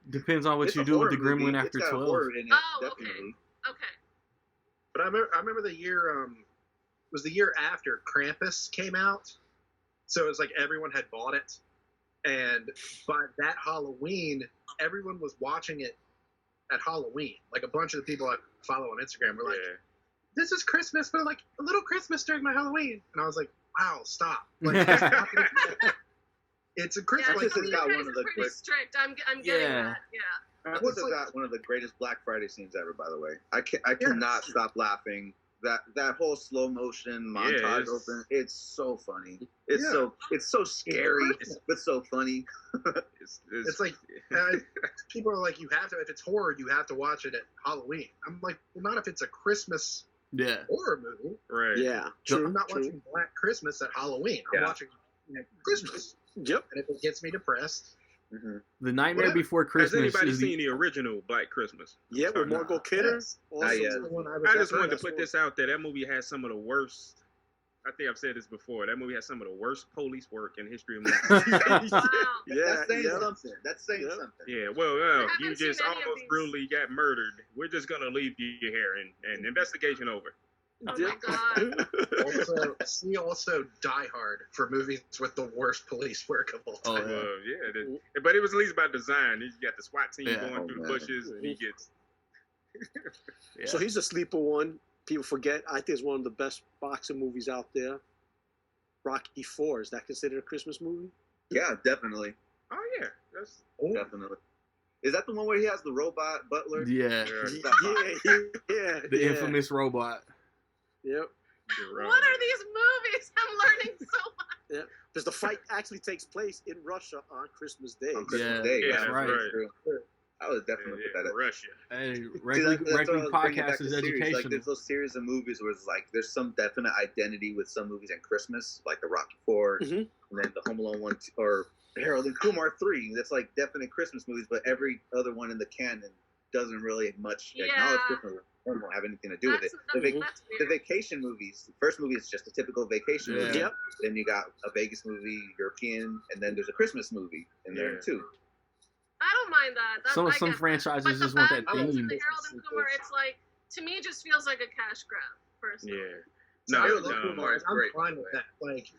Depends on what It's you a do with the horror movie. gremlin after It's got 12. horror in it, Oh, definitely. okay. But I remember the year was the year after Krampus came out, so it was like everyone had bought it, and by that Halloween, everyone was watching it at Halloween. Like a bunch of the people I follow on Instagram were like, "This is Christmas, but like a little Christmas during my Halloween," and I was like, "Wow, stop!" Like, it's a Christmas. This has got you one guys of the are pretty great. strict. I'm getting that. Yeah. This has got one of the greatest Black Friday scenes ever. By the way, I cannot stop laughing. That whole slow motion montage open, it's so funny. It's so scary, but so funny. It's like people are like, you have to, if it's horror, you have to watch it at Halloween. I'm like, well, not if it's a Christmas horror movie. Right. Yeah. I'm not watching Black Christmas at Halloween. I'm watching Christmas. Yep. And if it gets me depressed. The Nightmare Before Has Christmas anybody is seen the original Black Christmas? Yeah, with Margot Kidder. I just wanted to put this out there. That movie has some of the worst. I think I've said this before. That movie has some of the worst police work in history of movies. Wow. That's saying something. That's saying something. Yeah, well, you haven't just seen any of almost these. brutally got murdered. We're just gonna leave you here and investigation over. Oh my god. Also Die Hard for movies with the worst police work of all time. But it was at least by design. You got the SWAT team Yeah. going through the bushes, and he gets. So he's a sleeper one. People forget. I think it's one of the best boxing movies out there. Rocky IV. Is that considered a Christmas movie? Yeah, definitely. Oh yeah, that's Definitely. Is that the one where he has the robot butler? Yeah. Yeah. The infamous robot. Yep. What are these movies? I'm learning so much. Yeah. Because the fight actually takes place in Russia on Christmas Day. On Christmas Yeah, Day. that's Yeah, right. True. I would definitely put that up. Russia. Hey, See, regular that's what I was bringing back podcast to is series. educational. Like, there's those series of movies where it's like there's some definite identity with some movies in Christmas, like the Rocky IV, and then the Home Alone 1, or Harold and Kumar 3. That's like definite Christmas movies, but every other one in the canon doesn't really much acknowledge Christmas. Or don't have anything to do with it. The vacation movies. The first movie is just a typical vacation movie. Yep. Then you got a Vegas movie, European, and then there's a Christmas movie in there too. I don't mind that. Some franchises just want that theme. theme. The Harold and Kumar, it's like, to me, it just feels like a cash grab, personally. Yeah. I'm fine with that. Like,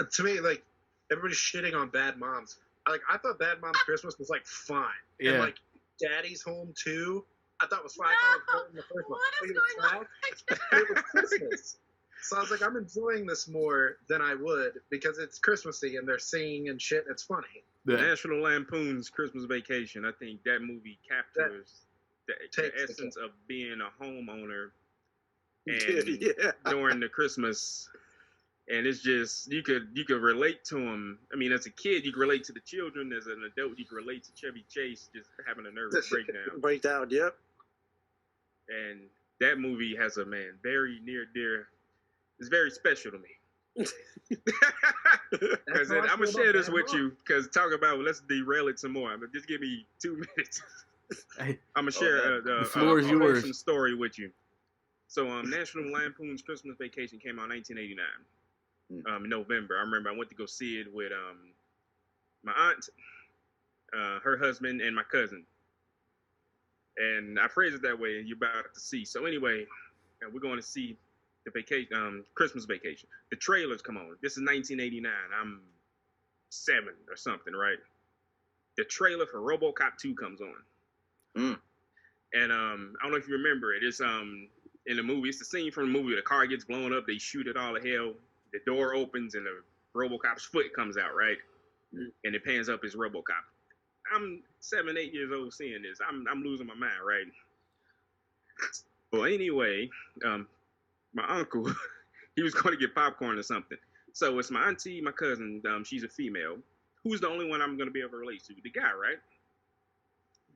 to me, like, everybody's shitting on Bad Moms. Like, I thought Bad Moms Christmas was like fine. Yeah. And like Daddy's Home 2, I thought was fine. I thought it was better than the first one. What is Like, it was going on? trash, it was Christmas. So I was like, I'm enjoying this more than I would because it's Christmassy and they're singing and shit. And it's funny. Yeah. National Lampoon's Christmas Vacation. I think that movie captures the essence of being a homeowner and during the Christmas. And it's just you could relate to them. I mean, as a kid, you can relate to the children. As an adult, you can relate to Chevy Chase just having a nervous breakdown. Yep. And that movie has a very near dear. It's very special to me. Because I'm gonna share this with you. Because talk about let's derail it some more. Just give me 2 minutes. I'm gonna share the floor is yours. Some story with you. So, National Lampoon's Christmas Vacation came out in 1989. In November. I remember I went to go see it with my aunt, her husband, and my cousin. And I phrase it that way, and you're about to see. So anyway, we're going to see the vacation, Christmas Vacation. The trailers come on. This is 1989. I'm 7 or something, right? The trailer for RoboCop 2 comes on. And I don't know if you remember it. It's in the movie. It's the scene from the movie. The car gets blown up. They shoot it all to hell. The door opens and the RoboCop's foot comes out, right? And it pans up as RoboCop. I'm 7, 8 years old seeing this. I'm losing my mind, right? Well, anyway, my uncle, he was going to get popcorn or something. So it's my auntie, my cousin, she's a female. Who's the only one I'm going to be able to relate to? The guy, right?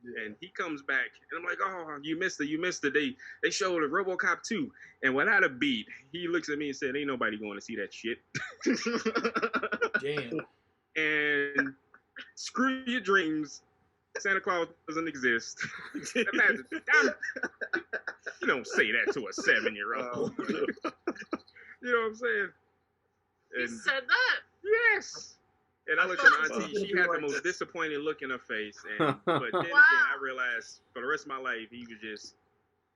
Yeah. And he comes back, and I'm like, oh, you missed it. They showed a RoboCop 2. And without a beat, he looks at me and said, ain't nobody going to see that shit. Damn. And screw your dreams. Santa Claus doesn't exist. Imagine, you don't say that to a 7-year-old. You know what I'm saying? He said that. Yes. And I looked at my auntie. She had the most disappointed look in her face. But then again, I realized for the rest of my life,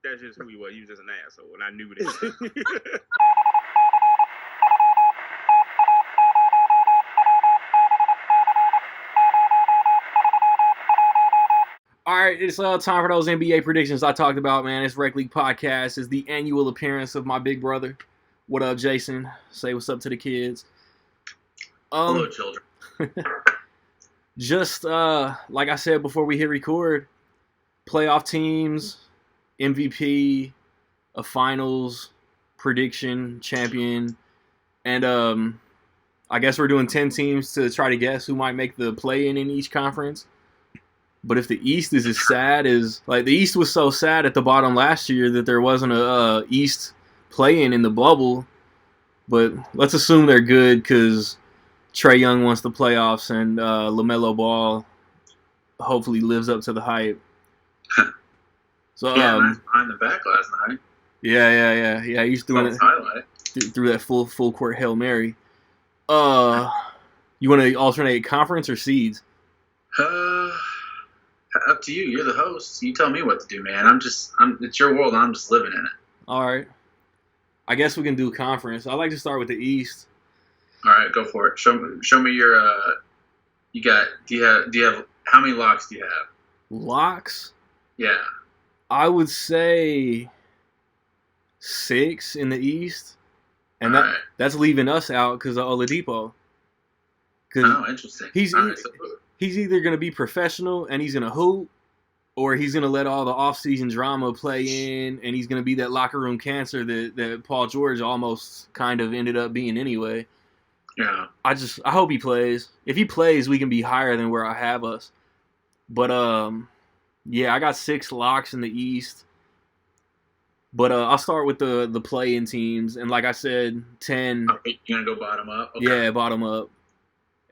that's just who he was. He was just an asshole, and I knew this. All right, it's time for those NBA predictions I talked about, man. It's Rec League Podcast. It's the annual appearance of my big brother. What up, Jason? Say what's up to the kids. Hello, children. Just like I said before we hit record, playoff teams, MVP, a finals, prediction, champion, and I guess we're doing 10 teams to try to guess who might make the play-in each conference. But if the East is as sad as, like, the East was so sad at the bottom last year that there wasn't a East play-in in the bubble. But let's assume they're good because Trae Young wants the playoffs and LaMelo Ball hopefully lives up to the hype. So nice behind the back last night. Yeah. He's doing it through that full court Hail Mary. You want to alternate conference or seeds? Up to you. You're the host. You tell me what to do, man. It's your world. I'm just living in it. All right. I guess we can do conference. I like to start with the East. All right, go for it. Show me your. Do you have how many locks do you have? Locks? Yeah. I would say 6 in the East, and that's leaving us out because of Oladipo. Oh, interesting. He's either going to be professional and he's going to hoop, or he's going to let all the off-season drama play in, and he's going to be that locker room cancer that Paul George almost kind of ended up being anyway. Yeah. I hope he plays. If he plays, we can be higher than where I have us. But yeah, I got 6 locks in the East. But I'll start with the play-in teams, and like I said, 10. You're gonna go bottom up? Okay. Yeah, bottom up.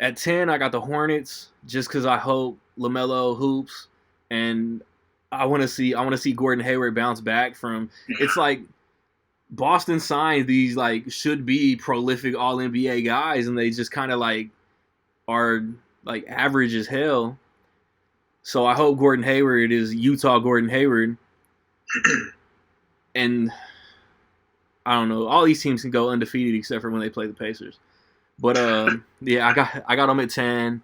At 10, I got the Hornets, just because I hope LaMelo hoops, and I want to see Gordon Hayward bounce back from. Yeah. It's like Boston signed these like should be prolific All NBA guys, and they just kind of like are like average as hell. So I hope Gordon Hayward is Utah Gordon Hayward, and I don't know. All these teams can go undefeated except for when they play the Pacers. But yeah, I got him at 10.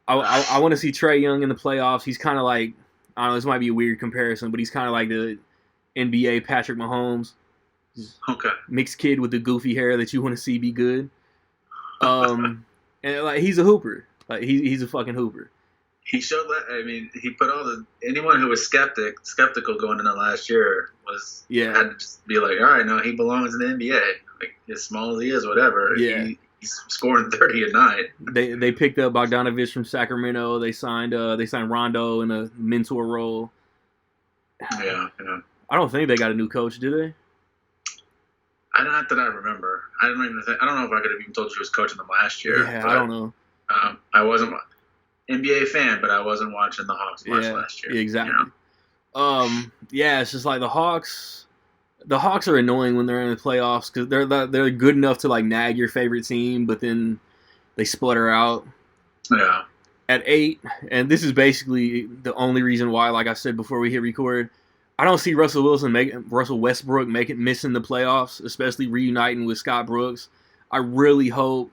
I want to see Trae Young in the playoffs. He's kind of like, I don't know, this might be a weird comparison, but he's kind of like the NBA Patrick Mahomes. Okay. Mixed kid with the goofy hair that you want to see be good. And like he's a hooper. Like he's a fucking hooper. He showed that. I mean, he put anyone who was skeptical going into last year had to just be like, all right, no, he belongs in the NBA. Like as small as he is, whatever. Yeah. He's scoring 30 a night. They picked up Bogdanovich from Sacramento. They signed Rondo in a mentor role. Yeah. I don't think they got a new coach, do they? Not that I remember. I don't know if I could have even told you who was coaching them last year. Yeah, I don't know. I wasn't an NBA fan, but I wasn't watching the Hawks much last year. Exactly. Yeah, it's just like the Hawks. The Hawks are annoying when they're in the playoffs because they're good enough to like nag your favorite team, but then they sputter out. Yeah. At 8, and this is basically the only reason why, like I said before we hit record, I don't see Russell Westbrook missing the playoffs, especially reuniting with Scott Brooks. I really hope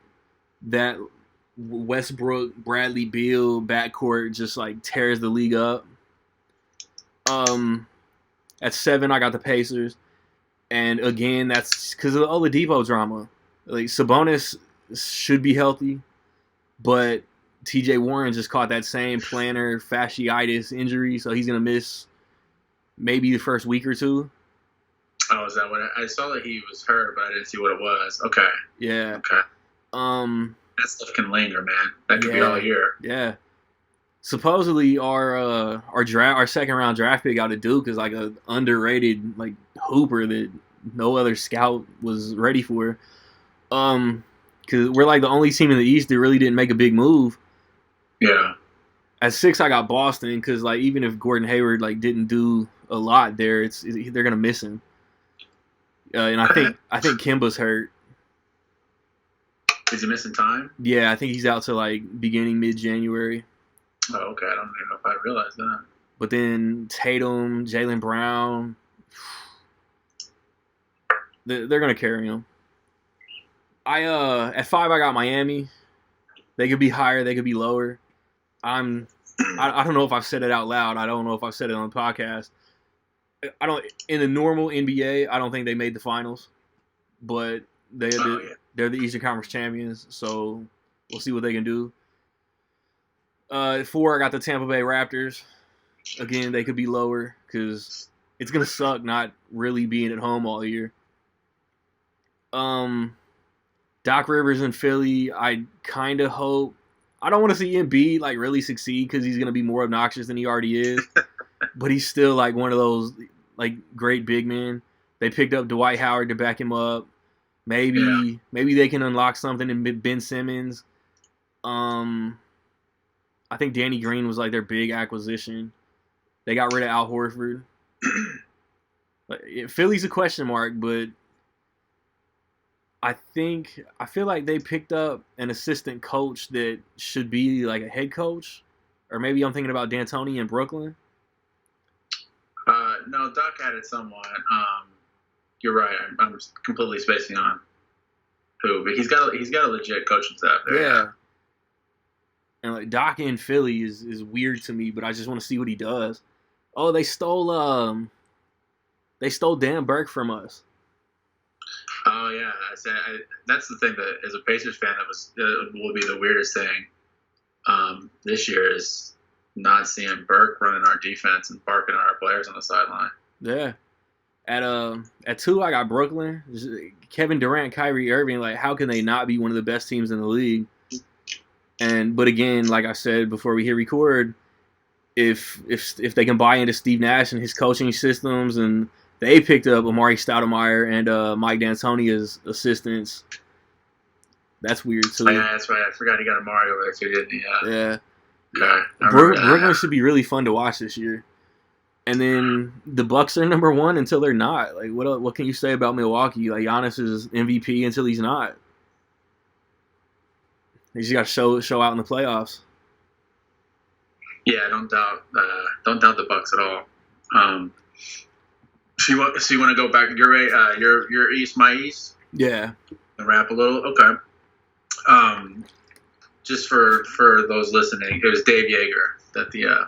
that Westbrook, Bradley Beal backcourt just like tears the league up. At 7, I got the Pacers, and again, that's because of the Oladipo drama. Like Sabonis should be healthy, but TJ Warren just caught that same plantar fasciitis injury, so he's gonna miss maybe the first week or two. Oh, is that what I saw that he was hurt, but I didn't see what it was. Okay. Yeah. Okay. That stuff can linger, man. That could be all year. Yeah. Supposedly our second round draft pick out of Duke is like a underrated like hooper that no other scout was ready for. Because we're like the only team in the East that really didn't make a big move. Yeah. At 6, I got Boston because like even if Gordon Hayward like didn't do a lot there, they're gonna miss him. And I think Kemba's hurt. Is he missing time? Yeah, I think he's out to like beginning mid-January. Oh, okay. I don't even know if I realized that. But then Tatum, Jaylen Brown, they're gonna carry him. At 5, I got Miami. They could be higher, they could be lower. I don't know if I've said it out loud. I don't know if I've said it on the podcast. In the normal NBA, I don't think they made the finals, but they're the Eastern Conference champions, so we'll see what they can do. At 4, I got the Tampa Bay Raptors. Again, they could be lower because it's gonna suck not really being at home all year. Doc Rivers in Philly, I kind of hope. I don't want to see Embiid like really succeed because he's gonna be more obnoxious than he already is. But he's still like one of those like great big men. They picked up Dwight Howard to back him up. Maybe they can unlock something in Ben Simmons. I think Danny Green was like their big acquisition. They got rid of Al Horford. Philly's a question mark, but I feel like they picked up an assistant coach that should be like a head coach. Or maybe I'm thinking about D'Antoni in Brooklyn. No, Doc had it somewhat. You're right. I'm completely spacing on who, but he's got a legit coaching staff there. Yeah. And like Doc in Philly is weird to me, but I just want to see what he does. Oh, they stole Dan Burke from us. Oh yeah, that's the thing that as a Pacers fan will be the weirdest thing this year is not seeing Burke running our defense and barking at our players on the sideline. Yeah. At 2, I got Brooklyn. Kevin Durant, Kyrie Irving. Like, how can they not be one of the best teams in the league? But again, like I said before we hit record, if they can buy into Steve Nash and his coaching systems, and they picked up Amari Stoudemire and Mike D'Antoni as assistants, that's weird too. Oh, yeah, that's right. I forgot he got Amari over there too, didn't he? Yeah. Okay. Brooklyn should be really fun to watch this year. And then the Bucks are number 1 until they're not. Like, what can you say about Milwaukee? Like, Giannis is MVP until he's not. He just got to show out in the playoffs. Yeah, don't doubt the Bucks at all. So you want to go back? Your East, my East. Yeah. And wrap a little. Okay. Just for those listening, it was Dave Yeager that the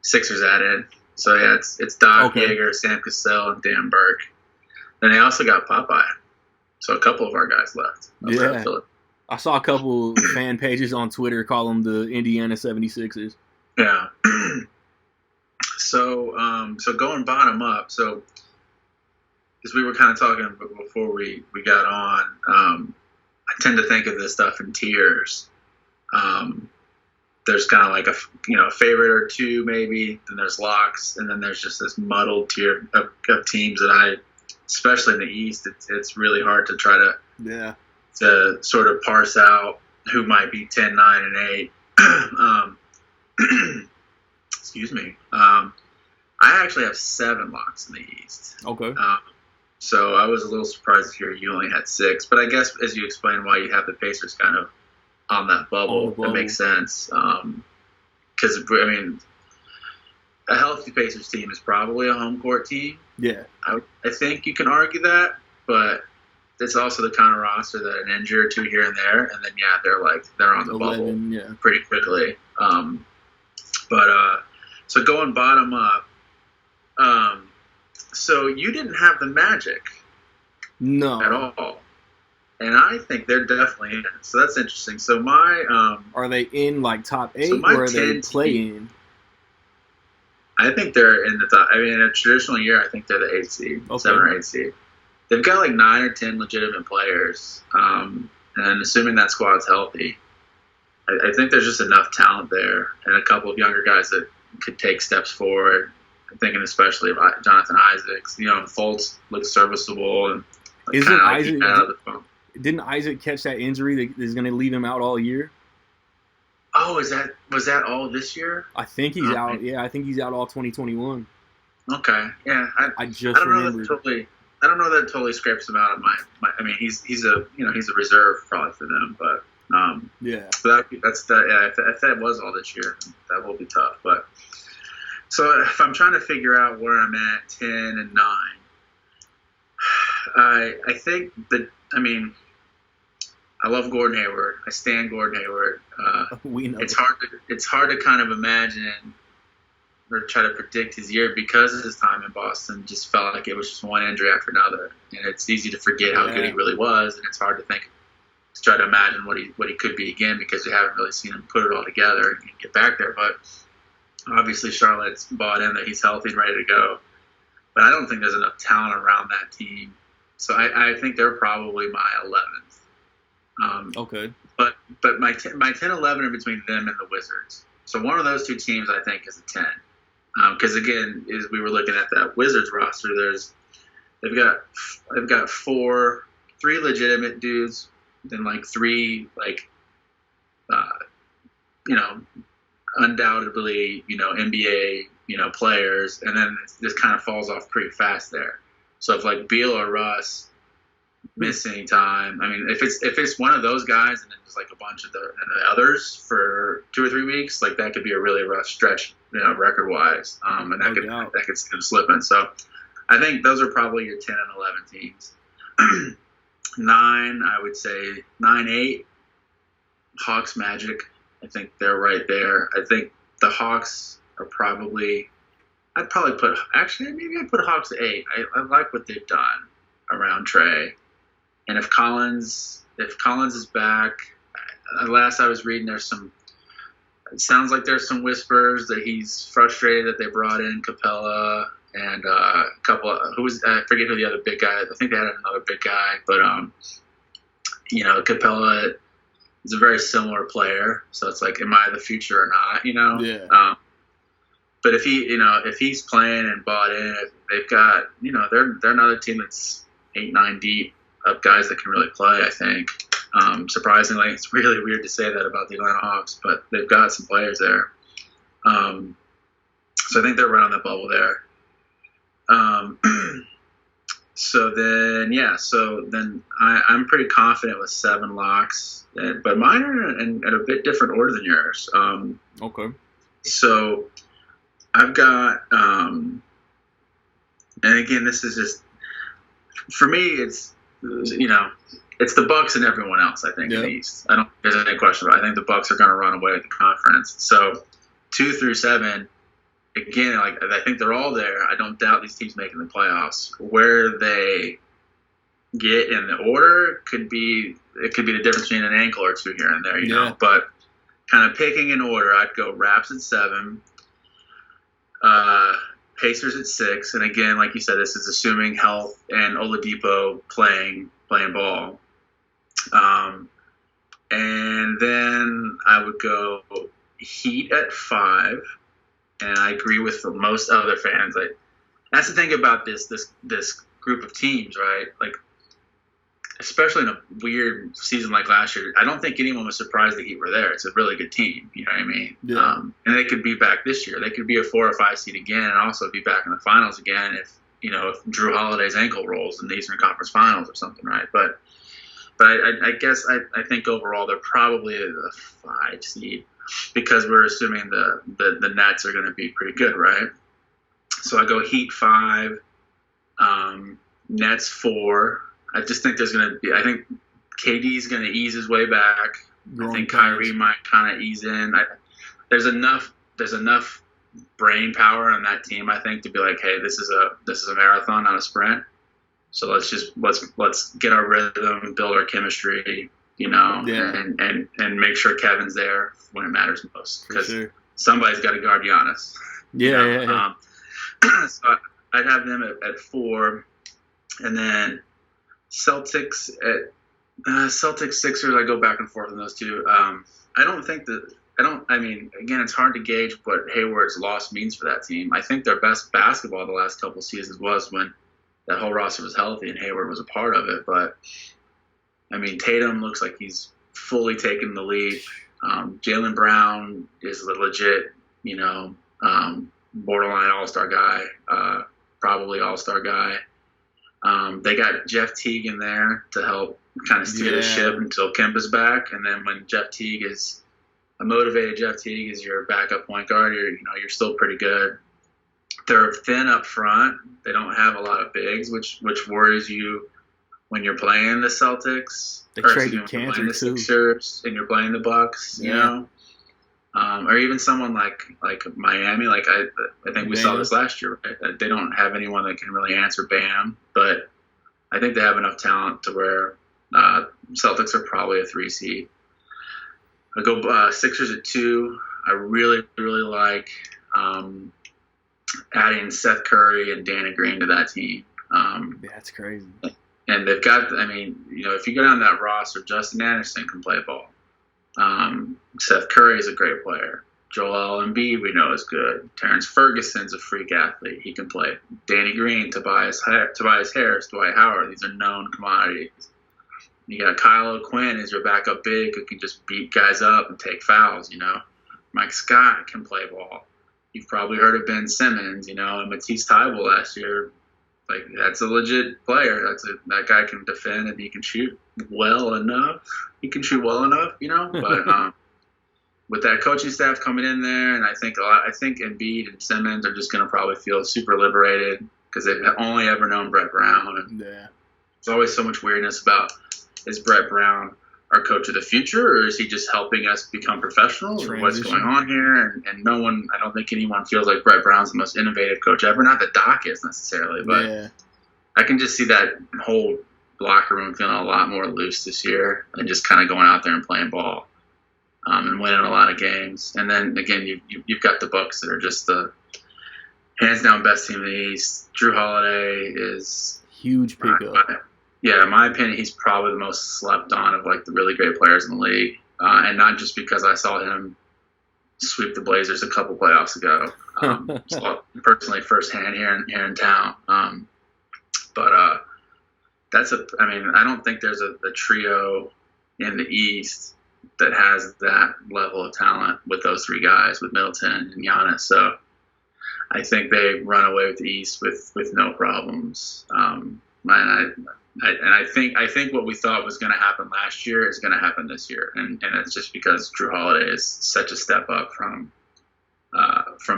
Sixers added. So yeah, it's Doc Yeager, Sam Cassell, and Dan Burke. Then they also got Popeye. So a couple of our guys left. Yeah. I saw a couple fan pages on Twitter call them the Indiana 76ers. Yeah. So going bottom up, so as we were kind of talking before we got on, I tend to think of this stuff in tiers. There's kind of like a favorite or two maybe, then there's locks, and then there's just this muddled tier of teams that especially in the East, it's really hard to try to sort of parse out who might be 10, 9, and 8. Excuse me. I actually have 7 locks in the East. Okay. So I was a little surprised to hear you only had 6, but I guess as you explained why you have the Pacers kind of on that bubble. It makes sense. Because I mean, a healthy Pacers team is probably a home court team. Yeah, I think you can argue that, but it's also the kind of roster that an injury or two here and there, and then they're on the 11, bubble pretty quickly. So going bottom up, so you didn't have the Magic, no, at all, and I think they're definitely in. So that's interesting. So my are they in like top 8 so or are they playing? I think they're in the top. I mean, in a traditional year, I think they're the 8 seed, 7 or 8 seed. They've got like 9 or 10 legitimate players, and assuming that squad's healthy, I think there's just enough talent there, and a couple of younger guys that could take steps forward. I'm thinking especially of Jonathan Isaacs. Fultz looks serviceable, and isn't Isaac? Didn't Isaac catch that injury that is going to leave him out all year? Oh, was that all this year? I think he's out. Yeah, I think he's out all 2021. Okay, yeah. I don't know that totally scrapes him out of my. I mean, he's a reserve probably for them, but yeah. So that's that. Yeah, if that was all this year, that will be tough. But so if I'm trying to figure out where I'm at 10 and 9, I think that I love Gordon Hayward. I stand Gordon Hayward. We know it's hard to kind of imagine or try to predict his year because of his time in Boston. Just felt like it was just one injury after another, and it's easy to forget how good he really was, and it's hard to try to imagine what he could be again because we haven't really seen him put it all together and get back there. But obviously Charlotte's bought in that he's healthy and ready to go. But I don't think there's enough talent around that team, so I think they're probably my 11th. Okay. But my 10-11 are between them and the Wizards. So one of those two teams I think is a 10. Because again, as we were looking at that Wizards roster, they've got 3 legitimate dudes, then like 3 undoubtedly NBA players, and then this kind of falls off pretty fast there. So if like Beal or Russ miss any time, I mean, if it's one of those guys and then just like a bunch of the others for 2 or 3 weeks, like that could be a really rough stretch, record wise, and that could see them slipping. So I think those are probably your 10 and 11 teams. 9, I would say 9-8, Hawks Magic. I think they're right there. I think the Hawks are probably. I'd put Hawks at 8. I like what they've done around Trey. And if Collins is back, last I was reading, it sounds like there's some whispers that he's frustrated that they brought in Capella and a couple of, I forget who the other big guy, I think they had another big guy, but Capella is a very similar player, so it's like, am I the future or not, Yeah. But if he's playing and bought in, they've got, they're another team that's 8-9 deep of guys that can really play, I think. Surprisingly, it's really weird to say that about the Atlanta Hawks, but they've got some players there. So I think they're right on that bubble there. So then I'm pretty confident with 7 locks, but mine are in a bit different order than yours. Okay. So I've got, and again, this is just, for me, it's the Bucks and everyone else, I think, in the East. I don't think there's any question about it. I think the Bucks are going to run away with the conference. So 2 through 7, again, I think they're all there. I don't doubt these teams making the playoffs. Where they get in the order could be the difference between an ankle or 2 here and there, you know. But kind of picking an order, I'd go Raps at 7, Pacers at 6, and again, like you said, this is assuming health and Oladipo playing ball. And then I would go Heat at 5, and I agree with most other fans. That's the thing about this group of teams, right? Like, especially in a weird season like last year, I don't think anyone was surprised the Heat were there. It's a really good team, you know what I mean? Yeah. And they could be back this year. They could be a 4 or 5 seed again, and also be back in the finals again if Drew Holiday's ankle rolls in the Eastern Conference Finals or something, right? But But I guess I think overall they're probably a 5 seed because we're assuming the Nets are going to be pretty good, right? So I go Heat 5, Nets 4. I just think there's going to be. I think KD's going to ease his way back. I think Kyrie might kind of ease in. There's enough brain power on that team, I think, to be like, hey, this is a marathon, not a sprint. So let's get our rhythm, build our chemistry, and make sure Kevin's there when it matters most, because somebody's got to guard Giannis. Yeah. So I'd have them at 4, and then Celtics Sixers. I go back and forth on those two. I mean, again, it's hard to gauge what Hayward's loss means for that team. I think their best basketball the last couple seasons was when that whole roster was healthy and Hayward was a part of it. But, I mean, Tatum looks like he's fully taken the lead. Jaylen Brown is a legit, borderline all-star guy, probably all-star guy. They got Jeff Teague in there to help kind of steer the ship until Kemba's back. And then when Jeff Teague is a motivated Jeff Teague is your backup point guard, you're still pretty good. They're thin up front. They don't have a lot of bigs, which worries you when you're playing the Celtics. They traded Cantor the too. Sixers and you're playing the Bucks, you know, or even someone like Miami. Like I think we saw this last year. Right? They don't have anyone that can really answer Bam, but I think they have enough talent to where Celtics are probably a 3 seed. I go Sixers at 2. I really, really like adding Seth Curry and Danny Green to that team. That's crazy. And they've got, if you go down that roster, Justin Anderson can play ball. Seth Curry is a great player. Joel Embiid, we know, is good. Terrence Ferguson's a freak athlete. He can play. Danny Green, Tobias Harris, Dwight Howard. These are known commodities. You got Kyle O'Quinn as your backup big who can just beat guys up and take fouls, Mike Scott can play ball. You've probably heard of Ben Simmons, and Matisse Thybulle last year. Like, that's a legit player. That guy can defend and he can shoot well enough. He can shoot well enough, But with that coaching staff coming in there, and I think Embiid and Simmons are just going to probably feel super liberated because they've only ever known Brett Brown. And there's always so much weirdness about, is Brett Brown our coach of the future, or is he just helping us become professionals? Or what's going on here? And no one, I don't think anyone feels like Brett Brown's the most innovative coach ever. Not that Doc is necessarily, but I can just see that whole locker room feeling a lot more loose this year and just kind of going out there and playing ball and winning a lot of games. And then again, you've got the Bucks that are just the hands down best team in the East. Drew Holiday is huge pickup. In my opinion, he's probably the most slept on of the really great players in the league, and not just because I saw him sweep the Blazers a couple playoffs ago. Saw it personally firsthand here in town. But I don't think there's a trio in the East that has that level of talent with those 3 guys, with Middleton and Giannis. So I think they run away with the East with no problems. I think what we thought was going to happen last year is going to happen this year, and it's just because Drew Holiday is such a step up from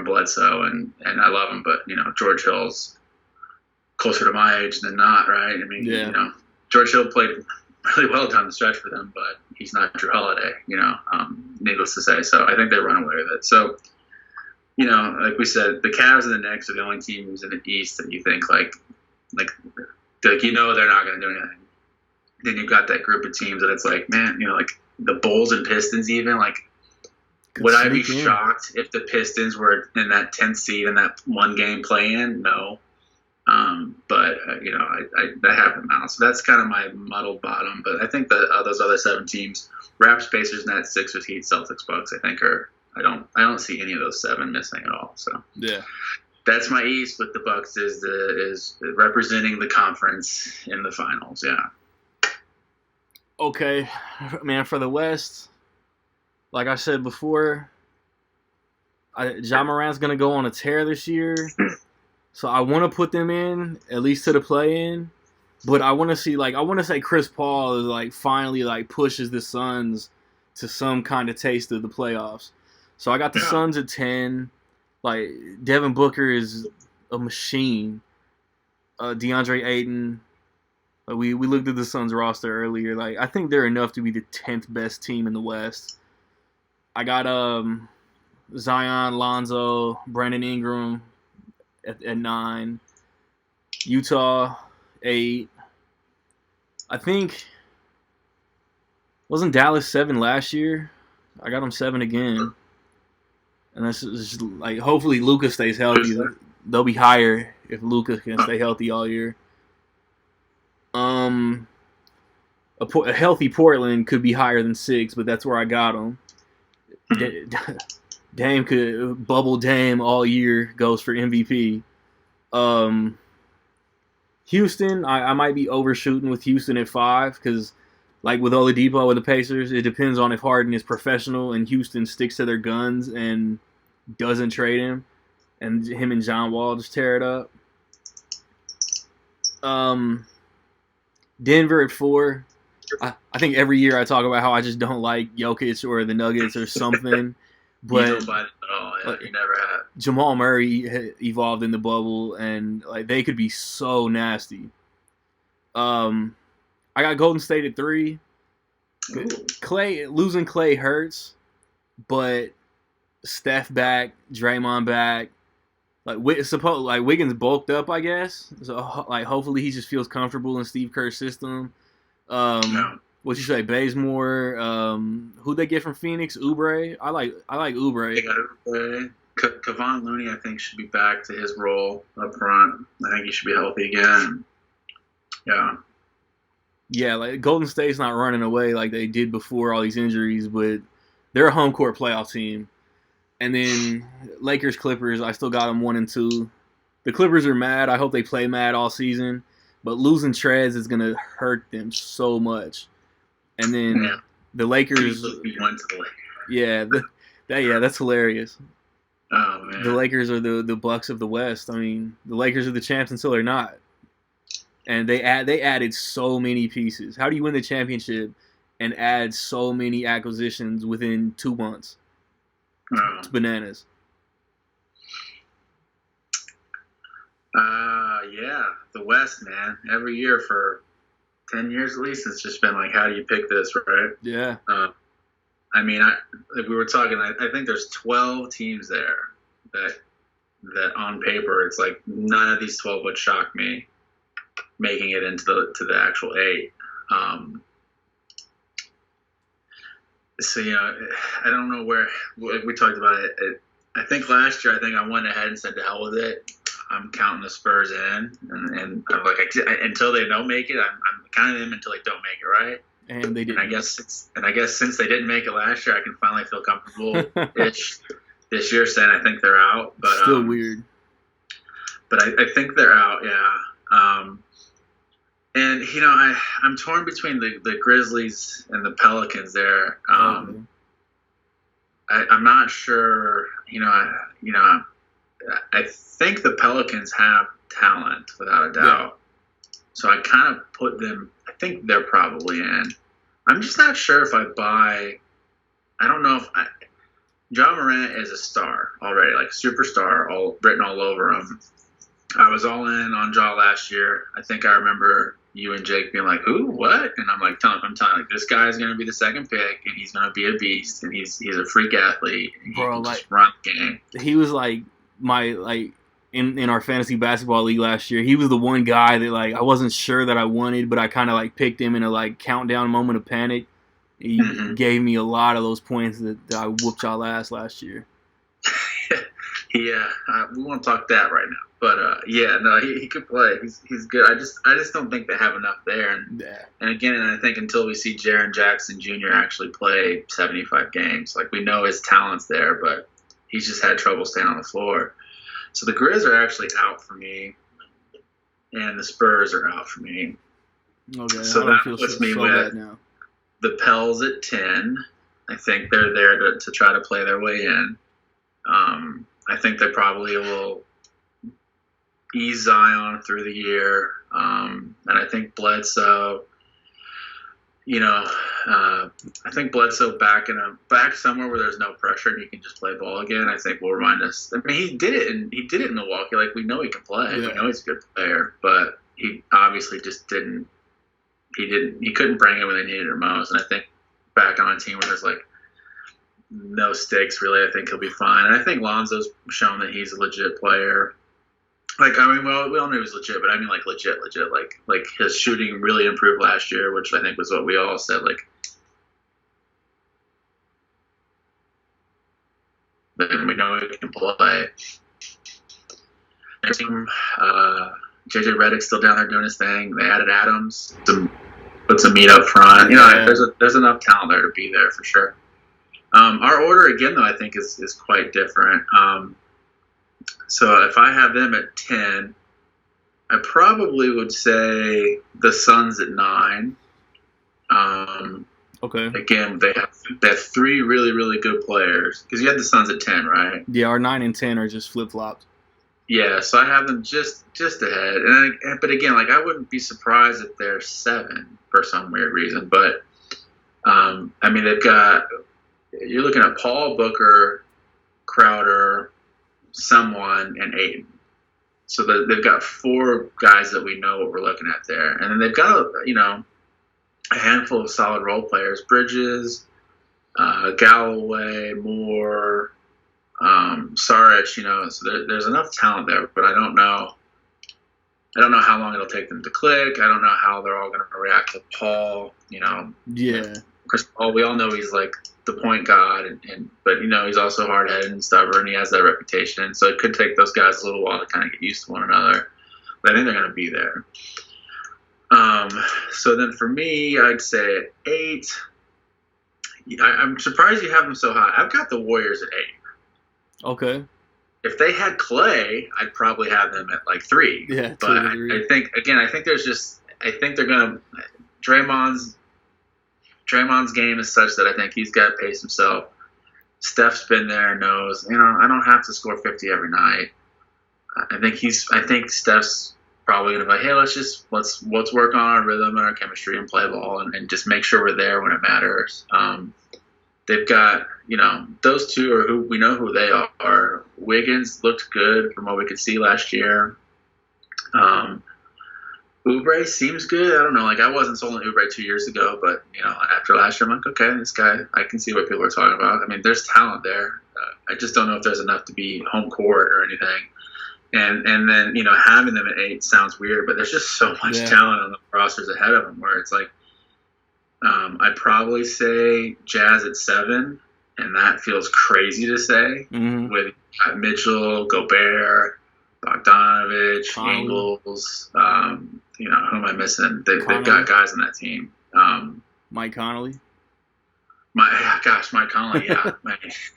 Bledsoe, and I love him, but George Hill's closer to my age than not, right? I mean, George Hill played really well down the stretch for them, but he's not Drew Holiday, needless to say. So I think they run away with it. So, like we said, the Cavs and the Knicks are the only teams in the East that you think like they're not going to do anything. Then you've got that group of teams that it's like, man, like the Bulls and Pistons even, would I be shocked if the Pistons were in that 10th seed in that one game play-in? No. But that happened now. So that's kind of my muddled bottom. But I think those other 7 teams, Raps, Pacers, Nets, Sixers, Heat, Celtics, Bucks, I don't see any of those 7 missing at all. So that's my East, but the Bucks is representing the conference in the finals. Yeah. Okay, man. For the West, like I said before, Ja Morant's gonna go on a tear this year, so I want to put them in at least to the play-in. But I want to say Chris Paul is like finally like pushes the Suns to some kind of taste of the playoffs. So I got the Suns at 10. Like Devin Booker is a machine. DeAndre Ayton. We looked at the Suns roster earlier. Like I think they're enough to be the 10th best team in the West. I got Zion, Lonzo, Brandon Ingram at 9. Utah 8. I think wasn't Dallas 7 last year? I got them 7 again. And that's just like hopefully Luka stays healthy. They'll be higher if Luka can stay healthy all year. A healthy Portland could be higher than 6, but that's where I got them. Dame could bubble Dame all year, goes for MVP. Houston, I might be overshooting with Houston at 5 because, like with Oladipo with the Pacers, it depends on if Harden is professional and Houston sticks to their guns and doesn't trade him, and him and John Wall just tear it up. Denver at 4. I think every year I talk about how I just don't like Jokic or the Nuggets or something. But you don't buy it at all. Yeah, you never have. Jamal Murray evolved in the bubble, and like they could be so nasty. I got Golden State at 3. Ooh. Losing Clay hurts, but Steph back, Draymond back. Like Wiggins bulked up, I guess. So like hopefully he just feels comfortable in Steve Kerr's system. What you say, Bazemore? Who'd they get from Phoenix? Oubre. I like Oubre. They got Oubre. Kevon Looney, I think, should be back to his role up front. I think he should be healthy again. Yeah. Yeah, like Golden State's not running away like they did before all these injuries, but they're a home court playoff team. And then Lakers, Clippers, I still got them 1 and 2. The Clippers are mad. I hope they play mad all season. But losing Trez is going to hurt them so much. And then the Lakers. Yeah, that's hilarious. Oh, man. The Lakers are the Bucks of the West. I mean, the Lakers are the champs until they're not. And they added so many pieces. How do you win the championship and add so many acquisitions within 2 months? It's bananas. Yeah, the West, man. Every year for 10 years at least, it's just been like, how do you pick this, right? Yeah. I mean, if we were talking, I think there's 12 teams there that on paper, it's like none of these 12 would shock me making it into the actual 8. So, I don't know where we talked about it. I think last year, I went ahead and said to hell with it. I'm counting the Spurs in, and I'm like, until they don't make it, I'm counting them until they don't make it, right? And they didn't. And I guess since they didn't make it last year, I can finally feel comfortable this year saying I think they're out. But still weird. But I think they're out, yeah. And I'm torn between the Grizzlies and the Pelicans there. I'm not sure. I think the Pelicans have talent without a doubt. Yeah. So I kind of put them. I think they're probably in. I'm just not sure if I buy. I don't know if Ja Morant is a star already, like superstar, all written all over him. I was all in on Ja last year. I think I remember you and Jake being like, "Who? What?" And I'm like, I'm telling you, this guy is going to be the second pick, and he's going to be a beast, and he's a freak athlete. And bro, he just run the game. He was in our fantasy basketball league last year. He was the one guy that I wasn't sure that I wanted, but I kind of picked him in a countdown moment of panic. He gave me a lot of those points that I whooped y'all ass last year. Yeah, we won't talk that right now. But he could play. He's good. I just don't think they have enough there. And again, I think until we see Jaren Jackson Jr. actually play 75 games, we know his talent's there, but he's just had trouble staying on the floor. So the Grizz are actually out for me, and the Spurs are out for me. Okay, so that puts me with the Pels at 10. I think they're there to try to play their way in. I think they probably will ease Zion through the year, and I think Bledsoe. I think Bledsoe back somewhere where there's no pressure and he can just play ball again. I think will remind us. I mean, he did it in Milwaukee. Like, we know he can play. Yeah. We know he's a good player, but he obviously just didn't. He couldn't bring it when they needed it most. And I think back on a team where there's like no stakes really, I think he'll be fine. And I think Lonzo's shown that he's a legit player. Like, I mean, well, we all knew he was legit, but I mean, like, legit. Like his shooting really improved last year, which I think was what we all said. Like, then we know he can play. Their team, JJ Redick's still down there doing his thing. They added Adams to put some meat up front. There's enough talent there to be there for sure. Our order again, though, I think is quite different. So if I have them at 10, I probably would say the Suns at 9. Okay. Again, they have 3 really, really good players. Because you had the Suns at 10, right? Yeah, our 9 and 10 are just flip-flopped. Yeah, so I have them just ahead. But again, like, I wouldn't be surprised if they're 7 for some weird reason. But, I mean, you're looking at Paul, Booker, Crowder, someone, and Ayton. So they've got 4 guys that we know what we're looking at there. And then they've got, a handful of solid role players. Bridges, Galloway, Moore, Saric, so there's enough talent there, but I don't know how long it'll take them to click. I don't know how they're all going to react to Paul, Yeah. Chris Paul, we all know he's like the point god, but he's also hard-headed and stubborn. He has that reputation, so it could take those guys a little while to kind of get used to one another. But I think they're going to be there. So then for me, I'd say at 8. I'm surprised you have them so high. I've got the Warriors at 8. Okay. If they had Clay, I'd probably have them at like 3. Yeah, but I think they're going to Draymond's game is such that I think he's got to pace himself. Steph's been there, knows, I don't have to score 50 every night. I think Steph's probably going to be like, hey, let's work on our rhythm and our chemistry and play ball and just make sure we're there when it matters. They've got, those two are who we know who they are. Wiggins looked good from what we could see last year. Oubre seems good. I don't know. Like, I wasn't sold on Oubre 2 years ago, but, after last year, I'm like, okay, this guy, I can see what people are talking about. I mean, there's talent there. I just don't know if there's enough to be home court or anything. And then, having them at 8 sounds weird, but there's just so much talent on the rosters ahead of them where it's like, I'd probably say Jazz at 7, and that feels crazy to say with Mitchell, Gobert, Bogdanovich, Ingles, who am I missing? They've got guys on that team. Mike Conley. Mike Conley, yeah.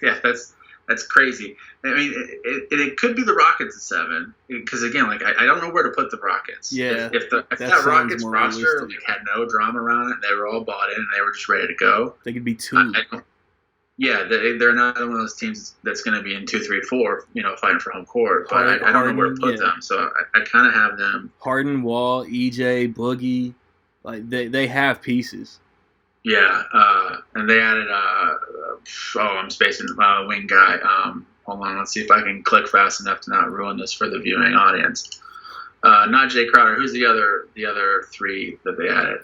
Yeah, that's crazy. I mean, it could be the Rockets at 7 because again, like I don't know where to put the Rockets. Yeah, if that Rockets roster had no drama around it, they were all bought in and they were just ready to go. They could be 2. They're not one of those teams that's going to be in 2, 3, 4, fighting for home court. But I don't know where to put them, so I kind of have them. Harden, Wall, EJ, Boogie, like they have pieces. Yeah, and they added I'm spacing wing guy. Hold on, let's see if I can click fast enough to not ruin this for the viewing audience. Not Jay Crowder. Who's the other 3 that they added?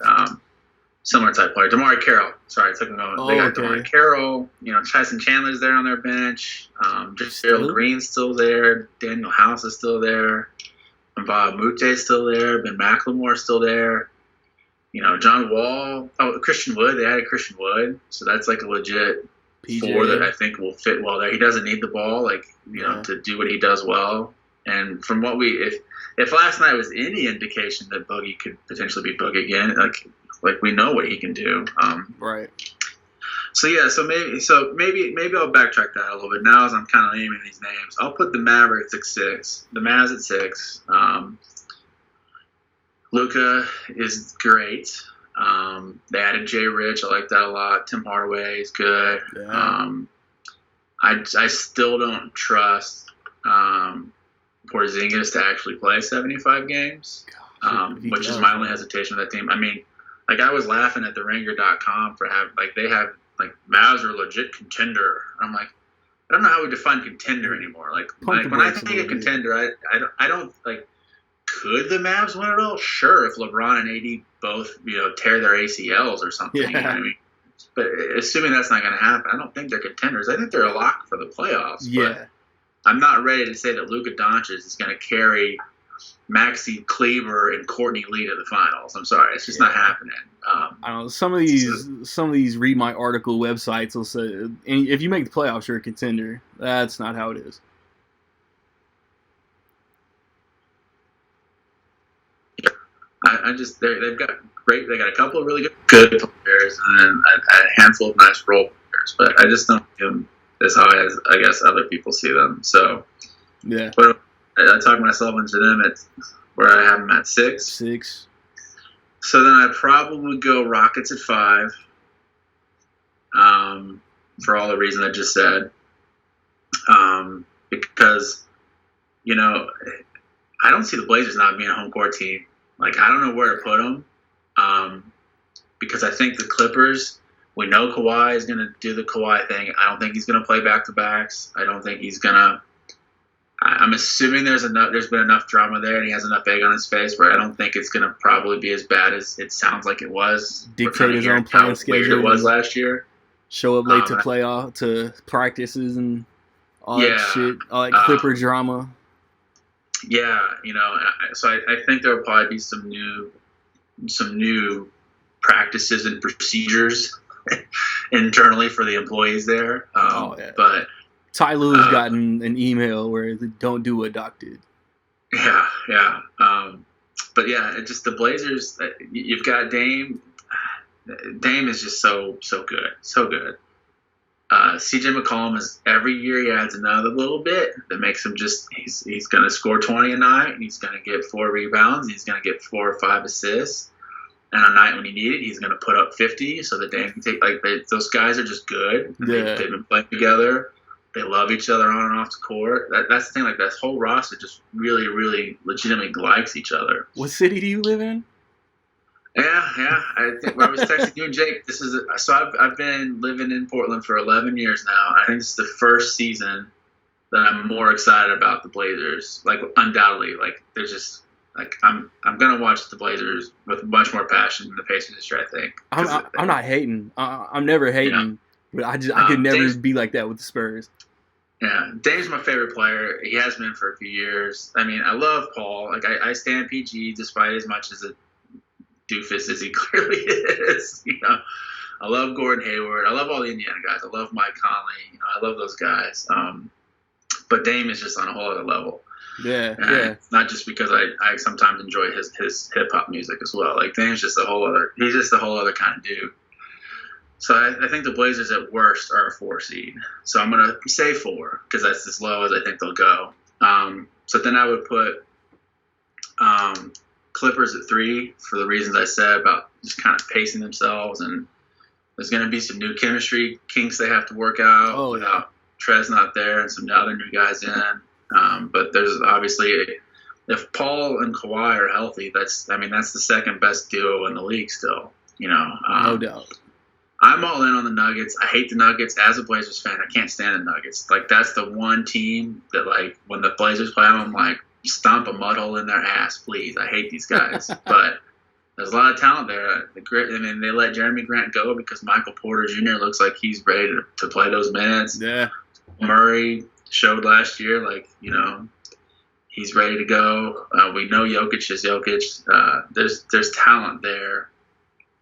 Similar type player. DeMar Carroll. Sorry, it took me a moment. They got DeMar Carroll. Tyson Chandler's there on their bench. Gerald Green's still there. Daniel House is still there. Bob Mute's still there. Ben McLemore's still there. John Wall. Oh, Christian Wood. They added Christian Wood. So that's like a legit PJ. 4 that I think will fit well there. He doesn't need the ball, to do what he does well. And from what if last night was any indication that Boogie could potentially be Boogie again, like we know what he can do. Right. So maybe I'll backtrack that a little bit now as I'm kind of naming these names. I'll put the Mavericks at 6, the Mavs at 6. Luka is great. They added Jay Rich. I like that a lot. Tim Hardaway is good. Yeah. I still don't trust Porzingis to actually play 75 games, which is my only hesitation with that team. I mean, like I was laughing at the Ringer.com for having they have Mavs are a legit contender. I'm like, I don't know how we define contender anymore. Like when I think of contender, I don't like. Could the Mavs win it all? Sure, if LeBron and AD both tear their ACLs or something. Yeah. You know what I mean? But assuming that's not going to happen, I don't think they're contenders. I think they're a lock for the playoffs. Yeah. But I'm not ready to say that Luka Doncic is going to carry Maxi Kleber and Courtney Lee to the finals. I'm sorry, it's just not happening. I don't know. Some of these read my article websites will say, if you make the playoffs, you're a contender. That's not how it is. They've got great. They got a couple of really good players, and then a handful of nice role players. But I just don't see them as high as I guess other people see them. So yeah, but I talk myself into them at where I have them at 6. 6. So then I'd probably go Rockets at 5. For all the reasons I just said. Because I don't see the Blazers not being a home court team. Like, I don't know where to put them because I think the Clippers, we know Kawhi is going to do the Kawhi thing. I don't think he's going to play back-to-backs. I don't think he's going to – I'm assuming there's been enough drama there and he has enough egg on his face where I don't think it's going to probably be as bad as it sounds like it was. Dictate his own playing schedule. It was last year. Show up late to practices and all that shit, all that Clipper drama. Yeah, so I think there will probably be some new practices and procedures internally for the employees there. But Ty Lue's gotten an email where they don't do what Doc did. Yeah. But yeah, it just the Blazers. You've got Dame. Dame is just so good, so good. CJ McCollum is every year he adds another little bit that makes him just he's going to score 20 a night. He's going to get 4 rebounds. He's going to get 4 or 5 assists. And on a night when he need it, he's going to put up 50 so that Dame can take those guys are just good. Yeah. They've been playing together. They love each other on and off the court. That's the thing. Like that whole roster just really, really legitimately likes each other. What city do you live in? Yeah. I think when I was texting you and Jake, I've been living in Portland for 11 years now. I think this is the first season that I'm more excited about the Blazers. Like undoubtedly, like there's just like I'm gonna watch the Blazers with much more passion than the Pacers this year. I think. I'm not hating. I'm never hating, but I could never be like that with the Spurs. Yeah, Dame's my favorite player. He has been for a few years. I mean, I love Paul. Like I stand PG despite as much as a doofus as he clearly is. I love Gordon Hayward. I love all the Indiana guys. I love Mike Conley. I love those guys. But Dame is just on a whole other level. Yeah. Not just because I sometimes enjoy his hip hop music as well. Like Dame's just a whole other. He's just a whole other kind of dude. So I think the Blazers at worst are a 4 seed. So I'm gonna say 4 because that's as low as I think they'll go. So then I would put Clippers at 3 for the reasons I said about just kind of pacing themselves, and there's going to be some new chemistry kinks they have to work out without Trez not there and some other new guys in. But there's obviously if Paul and Kawhi are healthy, that's the second best duo in the league still. No doubt. I'm all in on the Nuggets. I hate the Nuggets. As a Blazers fan, I can't stand the Nuggets. Like that's the one team that like when the Blazers play them, I'm like, stomp a mud hole in their ass, please. I hate these guys. But there's a lot of talent there. They let Jeremy Grant go because Michael Porter Jr. looks like he's ready to play those minutes. Yeah. Murray showed last year, he's ready to go. We know Jokic is Jokic. There's talent there.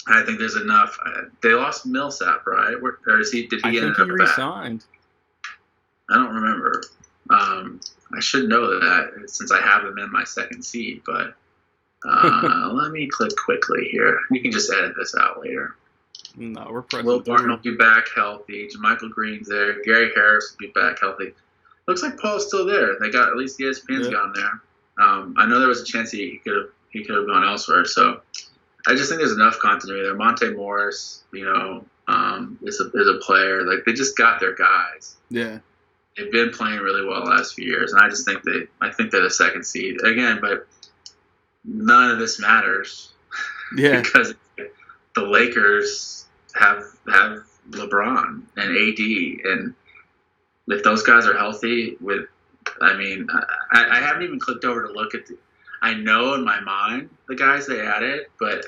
I think there's enough. They lost Millsap, right? Or did he get I think he resigned. I don't remember. I should know that since I have him in my second seed, but let me click quickly here. You can just edit this out later. No, we're pressing. Will Barton will be back healthy. JaMychal Green's there. Gary Harris will be back healthy. Looks like Paul's still there. They got at least ESPN's gone there. I know there was a chance he could have gone elsewhere. So I just think there's enough continuity there. Monte Morris, is a player. Like they just got their guys. Yeah. They've been playing really well the last few years, and I just think they're the second seed again. But none of this matters, because the Lakers have LeBron and AD, and if those guys are healthy, I haven't even clicked over to look at I know in my mind the guys they added, but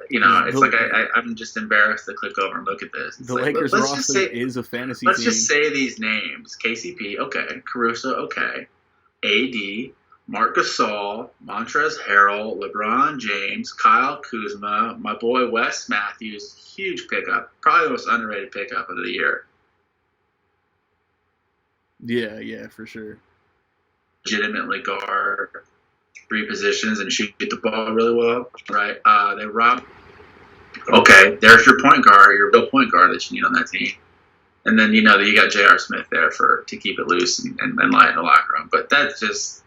it's like I'm just embarrassed to click over and look at this. It's the like, Lakers roster is a fantasy let's team. just say these names: KCP, okay; Caruso, okay; AD, Marc Gasol, Montrezl Harrell, LeBron James, Kyle Kuzma, my boy Wes Matthews, huge pickup, probably the most underrated pickup of the year. Yeah, for sure. Legitimately guard 3 positions and shoot the ball really well, right? They robbed. Okay, there's your point guard, your real point guard that you need on that team. And then you got J.R. Smith there to keep it loose and light in the locker room. But that's just.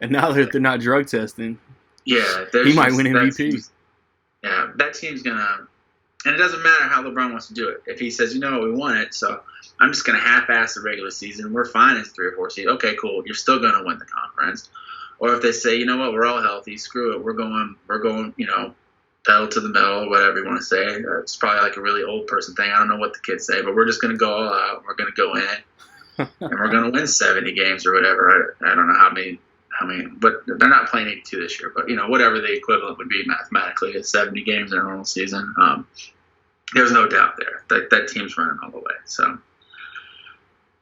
And now that they're not drug testing, yeah, he might win MVP. That team's gonna. And it doesn't matter how LeBron wants to do it. If he says, we want it, so I'm just going to half-ass the regular season. We're fine as 3 or 4 seed. Okay, cool. You're still going to win the conference. Or if they say, you know what, we're all healthy. Screw it. We're going, pedal to the metal, whatever you want to say. It's probably like a really old person thing. I don't know what the kids say, but we're just going to go all out. We're going to go in it. And we're going to win 70 games or whatever. I don't know how many, but they're not playing 82 this year. But, whatever the equivalent would be mathematically is 70 games in a normal season. There's no doubt there that team's running all the way. So,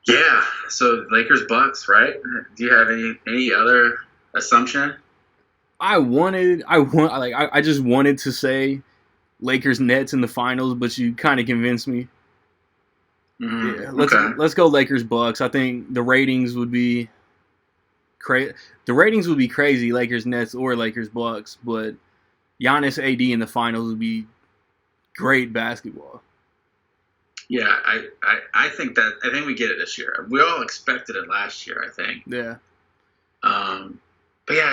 yeah. So Lakers Bucks, right? Do you have any other assumption? I just wanted to say Lakers Nets in the finals, but you kind of convinced me. Mm-hmm. Yeah, let's go Lakers Bucks. I think the ratings would be crazy, Lakers Nets or Lakers Bucks, but Giannis AD in the finals would be great basketball. Yeah, I think we get it this year. We all expected it last year, I think. Yeah. But yeah,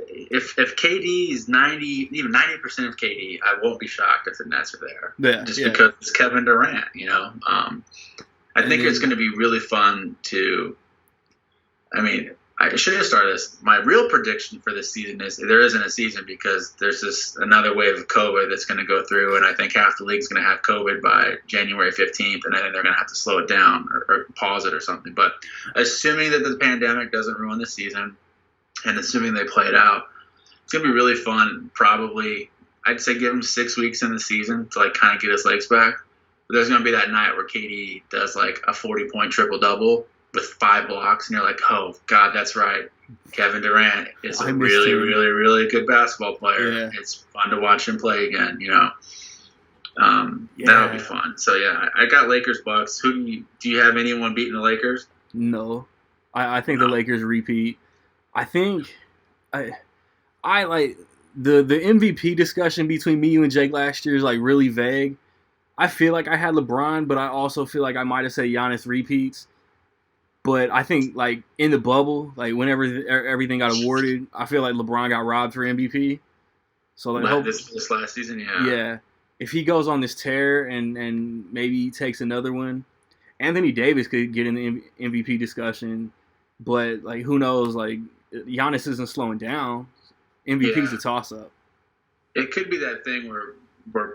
if KD is 90% of KD, I won't be shocked if the Nets are there. Yeah. Just because it's Kevin Durant, I think it's going to be really fun to. I should have started this. My real prediction for this season is there isn't a season because there's this another wave of COVID that's going to go through, and I think half the league's going to have COVID by January 15th, and I think they're going to have to slow it down or pause it or something. But assuming that the pandemic doesn't ruin the season, and assuming they play it out, it's going to be really fun. Probably, I'd say give him 6 weeks in the season to kind of get his legs back. But there's going to be that night where KD does a 40-point triple-double with 5 blocks, and you're like, oh, God, that's right. Kevin Durant is a really, really, really good basketball player. Yeah. It's fun to watch him play again, That'll be fun. So, yeah, I got Lakers Bucks. Do you have anyone beating the Lakers? No. I think the Lakers repeat. I think I like the MVP discussion between me, you, and Jake last year is really vague. I feel like I had LeBron, but I also feel like I might have said Giannis repeats. But I think, in the bubble, whenever everything got awarded, I feel like LeBron got robbed for MVP. So, this last season, yeah. Yeah. If he goes on this tear and maybe he takes another one, Anthony Davis could get in the MVP discussion. But, who knows? Giannis isn't slowing down. MVP's a toss-up. It could be that thing where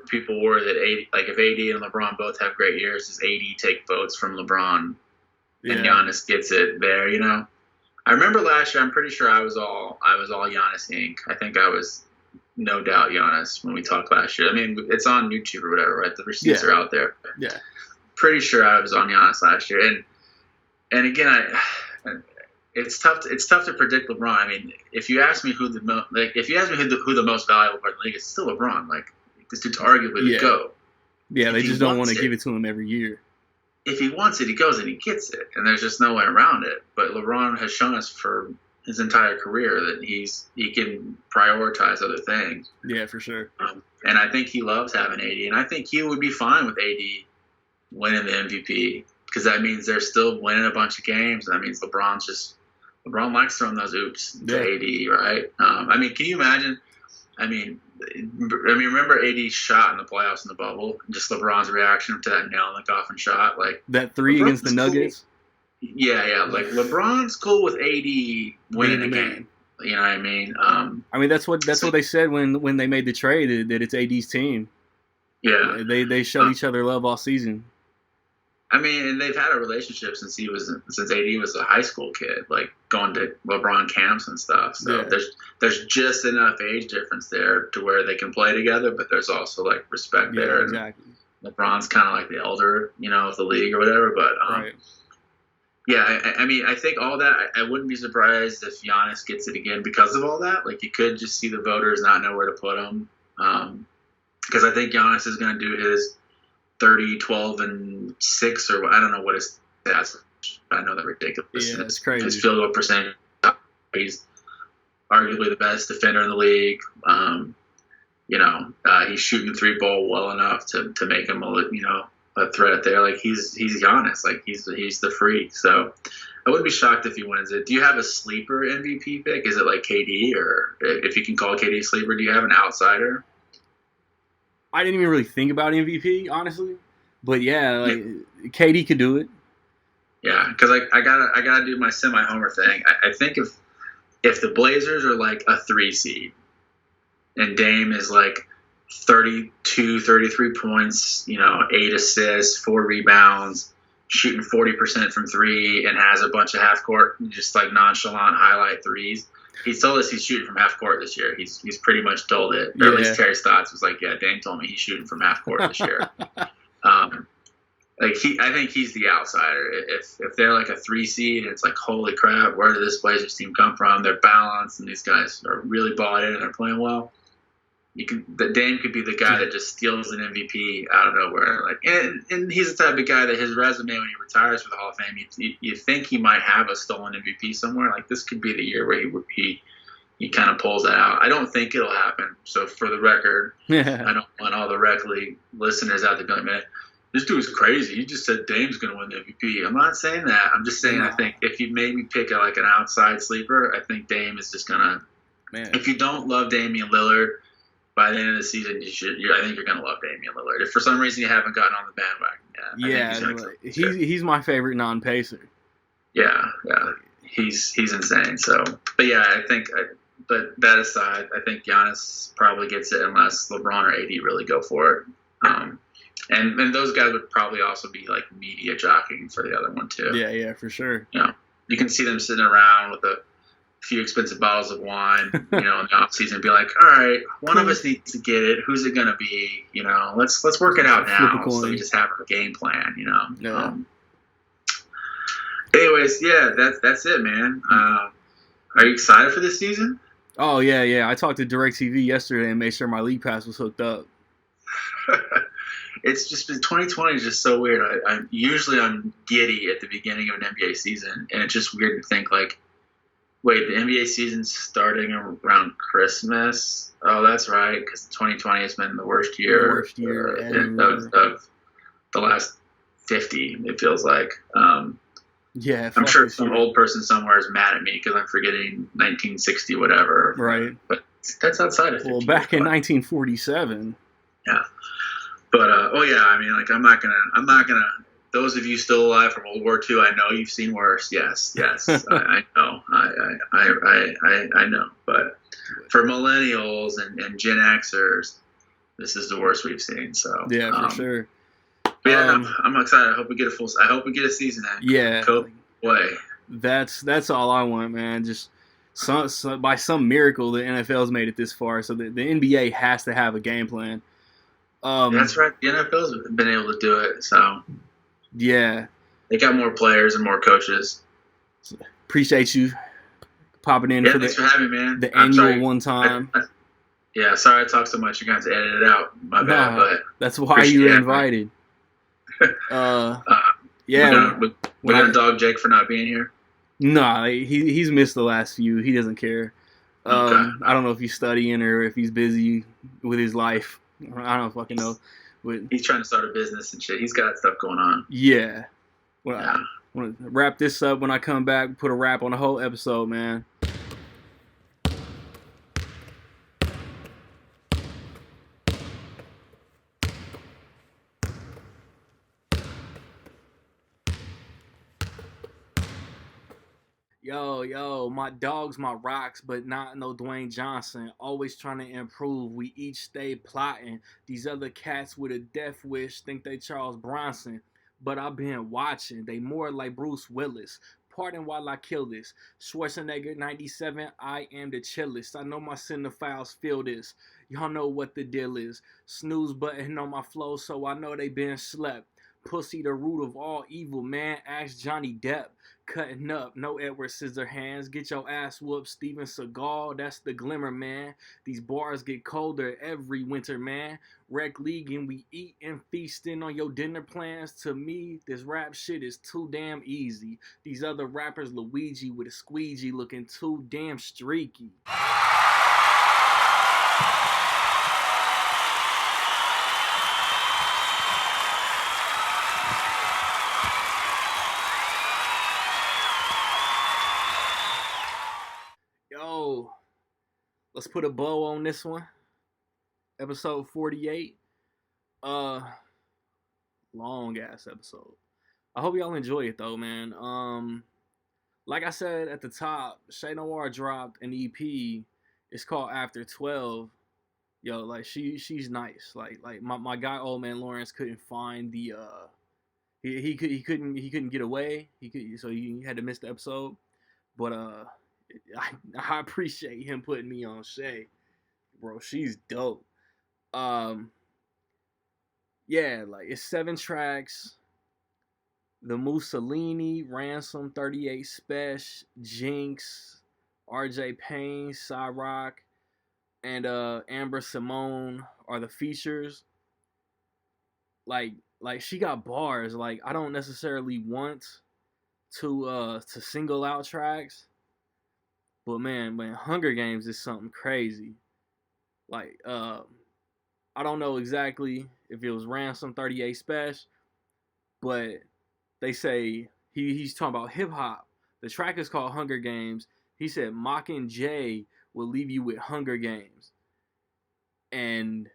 people worry that if AD and LeBron both have great years, does AD take votes from LeBron? And Giannis gets it there, I remember last year. I'm pretty sure I was all Giannis Inc. I think I was no doubt Giannis when we talked last year. It's on YouTube or whatever, right? The receipts are out there. Yeah, pretty sure I was on Giannis last year. And again, it's tough to predict LeBron. If you ask me who the most valuable part of the league is, it's still LeBron. This dude's arguably the GOAT. Yeah, they just don't want to give it to him every year. If he wants it, he goes and he gets it, and there's just no way around it. But LeBron has shown us for his entire career that he can prioritize other things. Yeah, for sure. And I think he loves having AD, and I think he would be fine with AD winning the MVP because that means they're still winning a bunch of games. That means LeBron likes throwing those oops to AD, right? Can you imagine? Remember AD's shot in the playoffs in the bubble? Just LeBron's reaction to that nail in the coffin shot, that 3 against the Nuggets. Yeah. Like LeBron's cool with AD winning the game. You know what I mean? I mean, that's what they said when they made the trade, that it's AD's team. Yeah. They showed each other love all season. I mean, and they've had a relationship since AD was a high school kid, like going to LeBron camps and stuff. So there's just enough age difference there to where they can play together, but there's also like respect there. Exactly. And LeBron's kind of like the elder, of the league or whatever. But right. Yeah, I mean, I think all that. I wouldn't be surprised if Giannis gets it again because of all that. Like, you could just see the voters not know where to put him, because I think Giannis is going to do his 30, 12, and 6, or I don't know what his stats. I know that ridiculous. Yeah, it's crazy. His field goal percentage. He's arguably the best defender in the league. He's shooting the 3-ball well enough to make him a threat there. Like, he's Giannis. Like, he's the freak. So I wouldn't be shocked if he wins it. Do you have a sleeper MVP pick? Is it like KD, or if you can call KD a sleeper, do you have an outsider? I didn't even really think about MVP, honestly, but KD could do it. Yeah, because I gotta do my semi-homer thing. I think if the Blazers are like a 3 seed and Dame is like 32, 33 points, 8 assists, 4 rebounds, shooting 40% from 3, and has a bunch of half court, just like nonchalant highlight threes. He's told us he's shooting from half court this year. He's pretty much told it. Or at least Terry Stotts was like, yeah, Dame told me he's shooting from half court this year. I think he's the outsider. If they're like a 3 seed, it's like, holy crap, where did this Blazers team come from? They're balanced, and these guys are really bought in and they're playing well. Dame could be the guy that just steals an MVP out of nowhere. Like, and he's the type of guy that his resume when he retires for the Hall of Fame, you think he might have a stolen MVP somewhere. Like, this could be the year where he kind of pulls that out. I don't think it'll happen. So for the record, I don't want all the Rec League listeners out there going, man, this dude's crazy. You just said Dame's going to win the MVP. I'm not saying that. I'm just saying I think if you maybe pick an outside sleeper, I think Dame is just going to – if you don't love Damian Lillard, by the end of the season, I think you're going to love Damian Lillard. If for some reason you haven't gotten on the bandwagon yet, he's my favorite non-Pacer. Yeah, he's insane. So, but yeah, but that aside, I think Giannis probably gets it unless LeBron or AD really go for it. And those guys would probably also be like media jockeying for the other one too. Yeah, for sure. You can see them sitting around with a few expensive bottles of wine, in the off season, and be like, all right, one of us needs to get it. Who's it gonna be? Let's work it out now. So we just have a game plan. Yeah. Anyways, that's it, man. Are you excited for this season? Oh yeah. I talked to DirecTV yesterday and made sure my league pass was hooked up. It's just been 2020 is just so weird. I'm usually giddy at the beginning of an NBA season, and it's just weird to think like, wait, the NBA season's starting around Christmas. Oh, that's right, because 2020 has been the worst year of the last 50. It feels like. I'm sure some old person somewhere is mad at me because I'm forgetting 1960 whatever. Right. But that's outside of 50. Well, back in 1947. Yeah. But I mean, like, I'm not gonna. Those of you still alive from World War II, I know you've seen worse. Yes, I know, I know. But for millennials and Gen Xers, this is the worst we've seen. So for sure. But I'm excited. I hope we get a season. Yeah. Way. That's all I want, man. Just by some miracle, the NFL's made it this far, so the NBA has to have a game plan. That's right. The NFL's been able to do it, so yeah, they got more players and more coaches. Appreciate you popping in for thanks for having me, man. The annual one time. Sorry I talk so much. You're going to have to edit it out. My bad, but that's why you were invited. We're gonna dog Jake for not being here. Nah, he's missed the last few. He doesn't care. I don't know if he's studying or if he's busy with his life. I don't fucking know. But he's trying to start a business and shit. He's got stuff going on. Yeah. Well, I want to wrap this up when I come back. Put a wrap on the whole episode, man. Yo, my dogs, my rocks, but not no Dwayne Johnson. Always trying to improve. We each stay plotting. These other cats with a death wish think they Charles Bronson. But I've been watching. They more like Bruce Willis. Pardon while I kill this. Schwarzenegger 97, I am the chillest. I know my cinephiles feel this. Y'all know what the deal is. Snooze button on my flow, so I know they been slept. Pussy the root of all evil, man. Ask Johnny Depp. Cutting up, no Edward Scissorhands. Get your ass whooped, Steven Seagal. That's the glimmer, man. These bars get colder every winter, man. Rec League and we eat and feasting on your dinner plans. To me, this rap shit is too damn easy. These other rappers, Luigi with a squeegee, looking too damn streaky. Yo, let's put a bow on this one. Episode 48. Long ass episode. I hope y'all enjoy it though, man. Like I said at the top, CheNoir dropped an EP. It's called After 12. Yo, like she's nice. Like my guy Old Man Lawrence couldn't find the he couldn't get away. So he had to miss the episode. But I appreciate him putting me on Shay. Bro, she's dope. Yeah, like it's 7 tracks. The Mussolini, Ransom, 38 Special, Jinx, RJ Payne, Cyrock, and Amber Simone are the features. Like she got bars. Like I don't necessarily want to single out tracks. But man, Hunger Games is something crazy. Like, I don't know exactly if it was Ransom 38 Special, but they say he's talking about hip hop. The track is called Hunger Games. He said Mockingjay will leave you with Hunger Games. And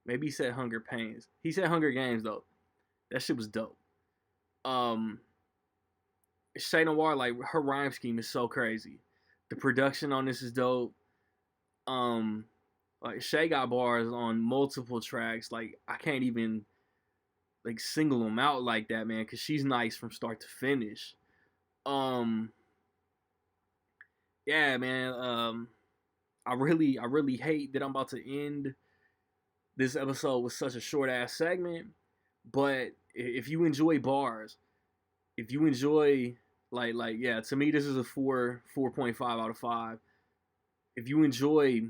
maybe he said Hunger Pains. He said Hunger Games though. That shit was dope. CheNoir, like her rhyme scheme is so crazy. The production on this is dope. Like Shay got bars on multiple tracks. Like I can't even like single them out like that, man, because she's nice from start to finish. Yeah, man. I really hate that I'm about to end this episode with such a short ass segment. But if you enjoy bars, if you enjoy like yeah, to me this is a 4.5 out of 5. If you enjoy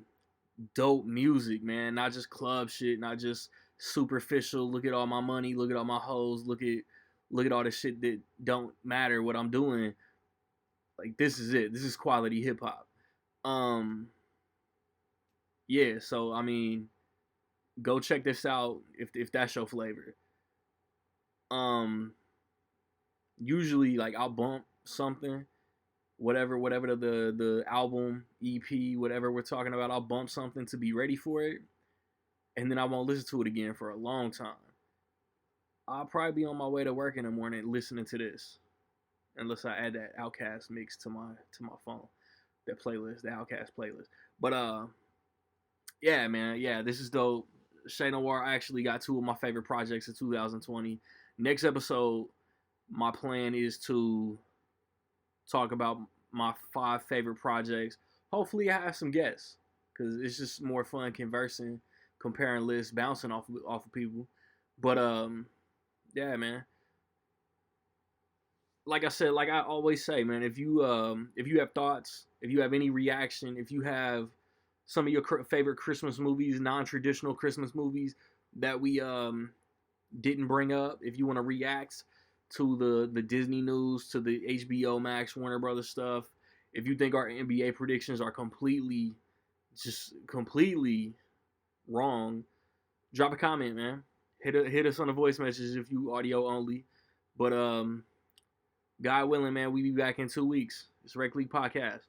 dope music, man, not just club shit, not just superficial, look at all my money, look at all my hoes, look at all the shit that don't matter what I'm doing. Like this is it. This is quality hip hop. Yeah, so I mean, go check this out if that's your flavor. Usually like I'll bump something, whatever the album, EP, whatever we're talking about, I'll bump something to be ready for it, and then I won't listen to it again for a long time. I'll probably be on my way to work in the morning listening to this, unless I add that Outkast mix to my phone, that playlist, the Outkast playlist. But yeah, man, yeah, this is dope. CheNoir actually got 2 of my favorite projects in 2020. Next episode, my plan is to talk about my 5 favorite projects. Hopefully I have some guests, because it's just more fun conversing, comparing lists, bouncing off of people. But yeah, man, like I said, like I always say, man, if you have thoughts, if you have any reaction, if you have some of your favorite Christmas movies, non-traditional Christmas movies that we didn't bring up, if you want to react to the Disney news, to the HBO Max, Warner Brothers stuff, if you think our NBA predictions are completely wrong, drop a comment, man. Hit us on a voice message if you audio only. But God willing, man, we be back in 2 weeks. It's Rec League Podcast.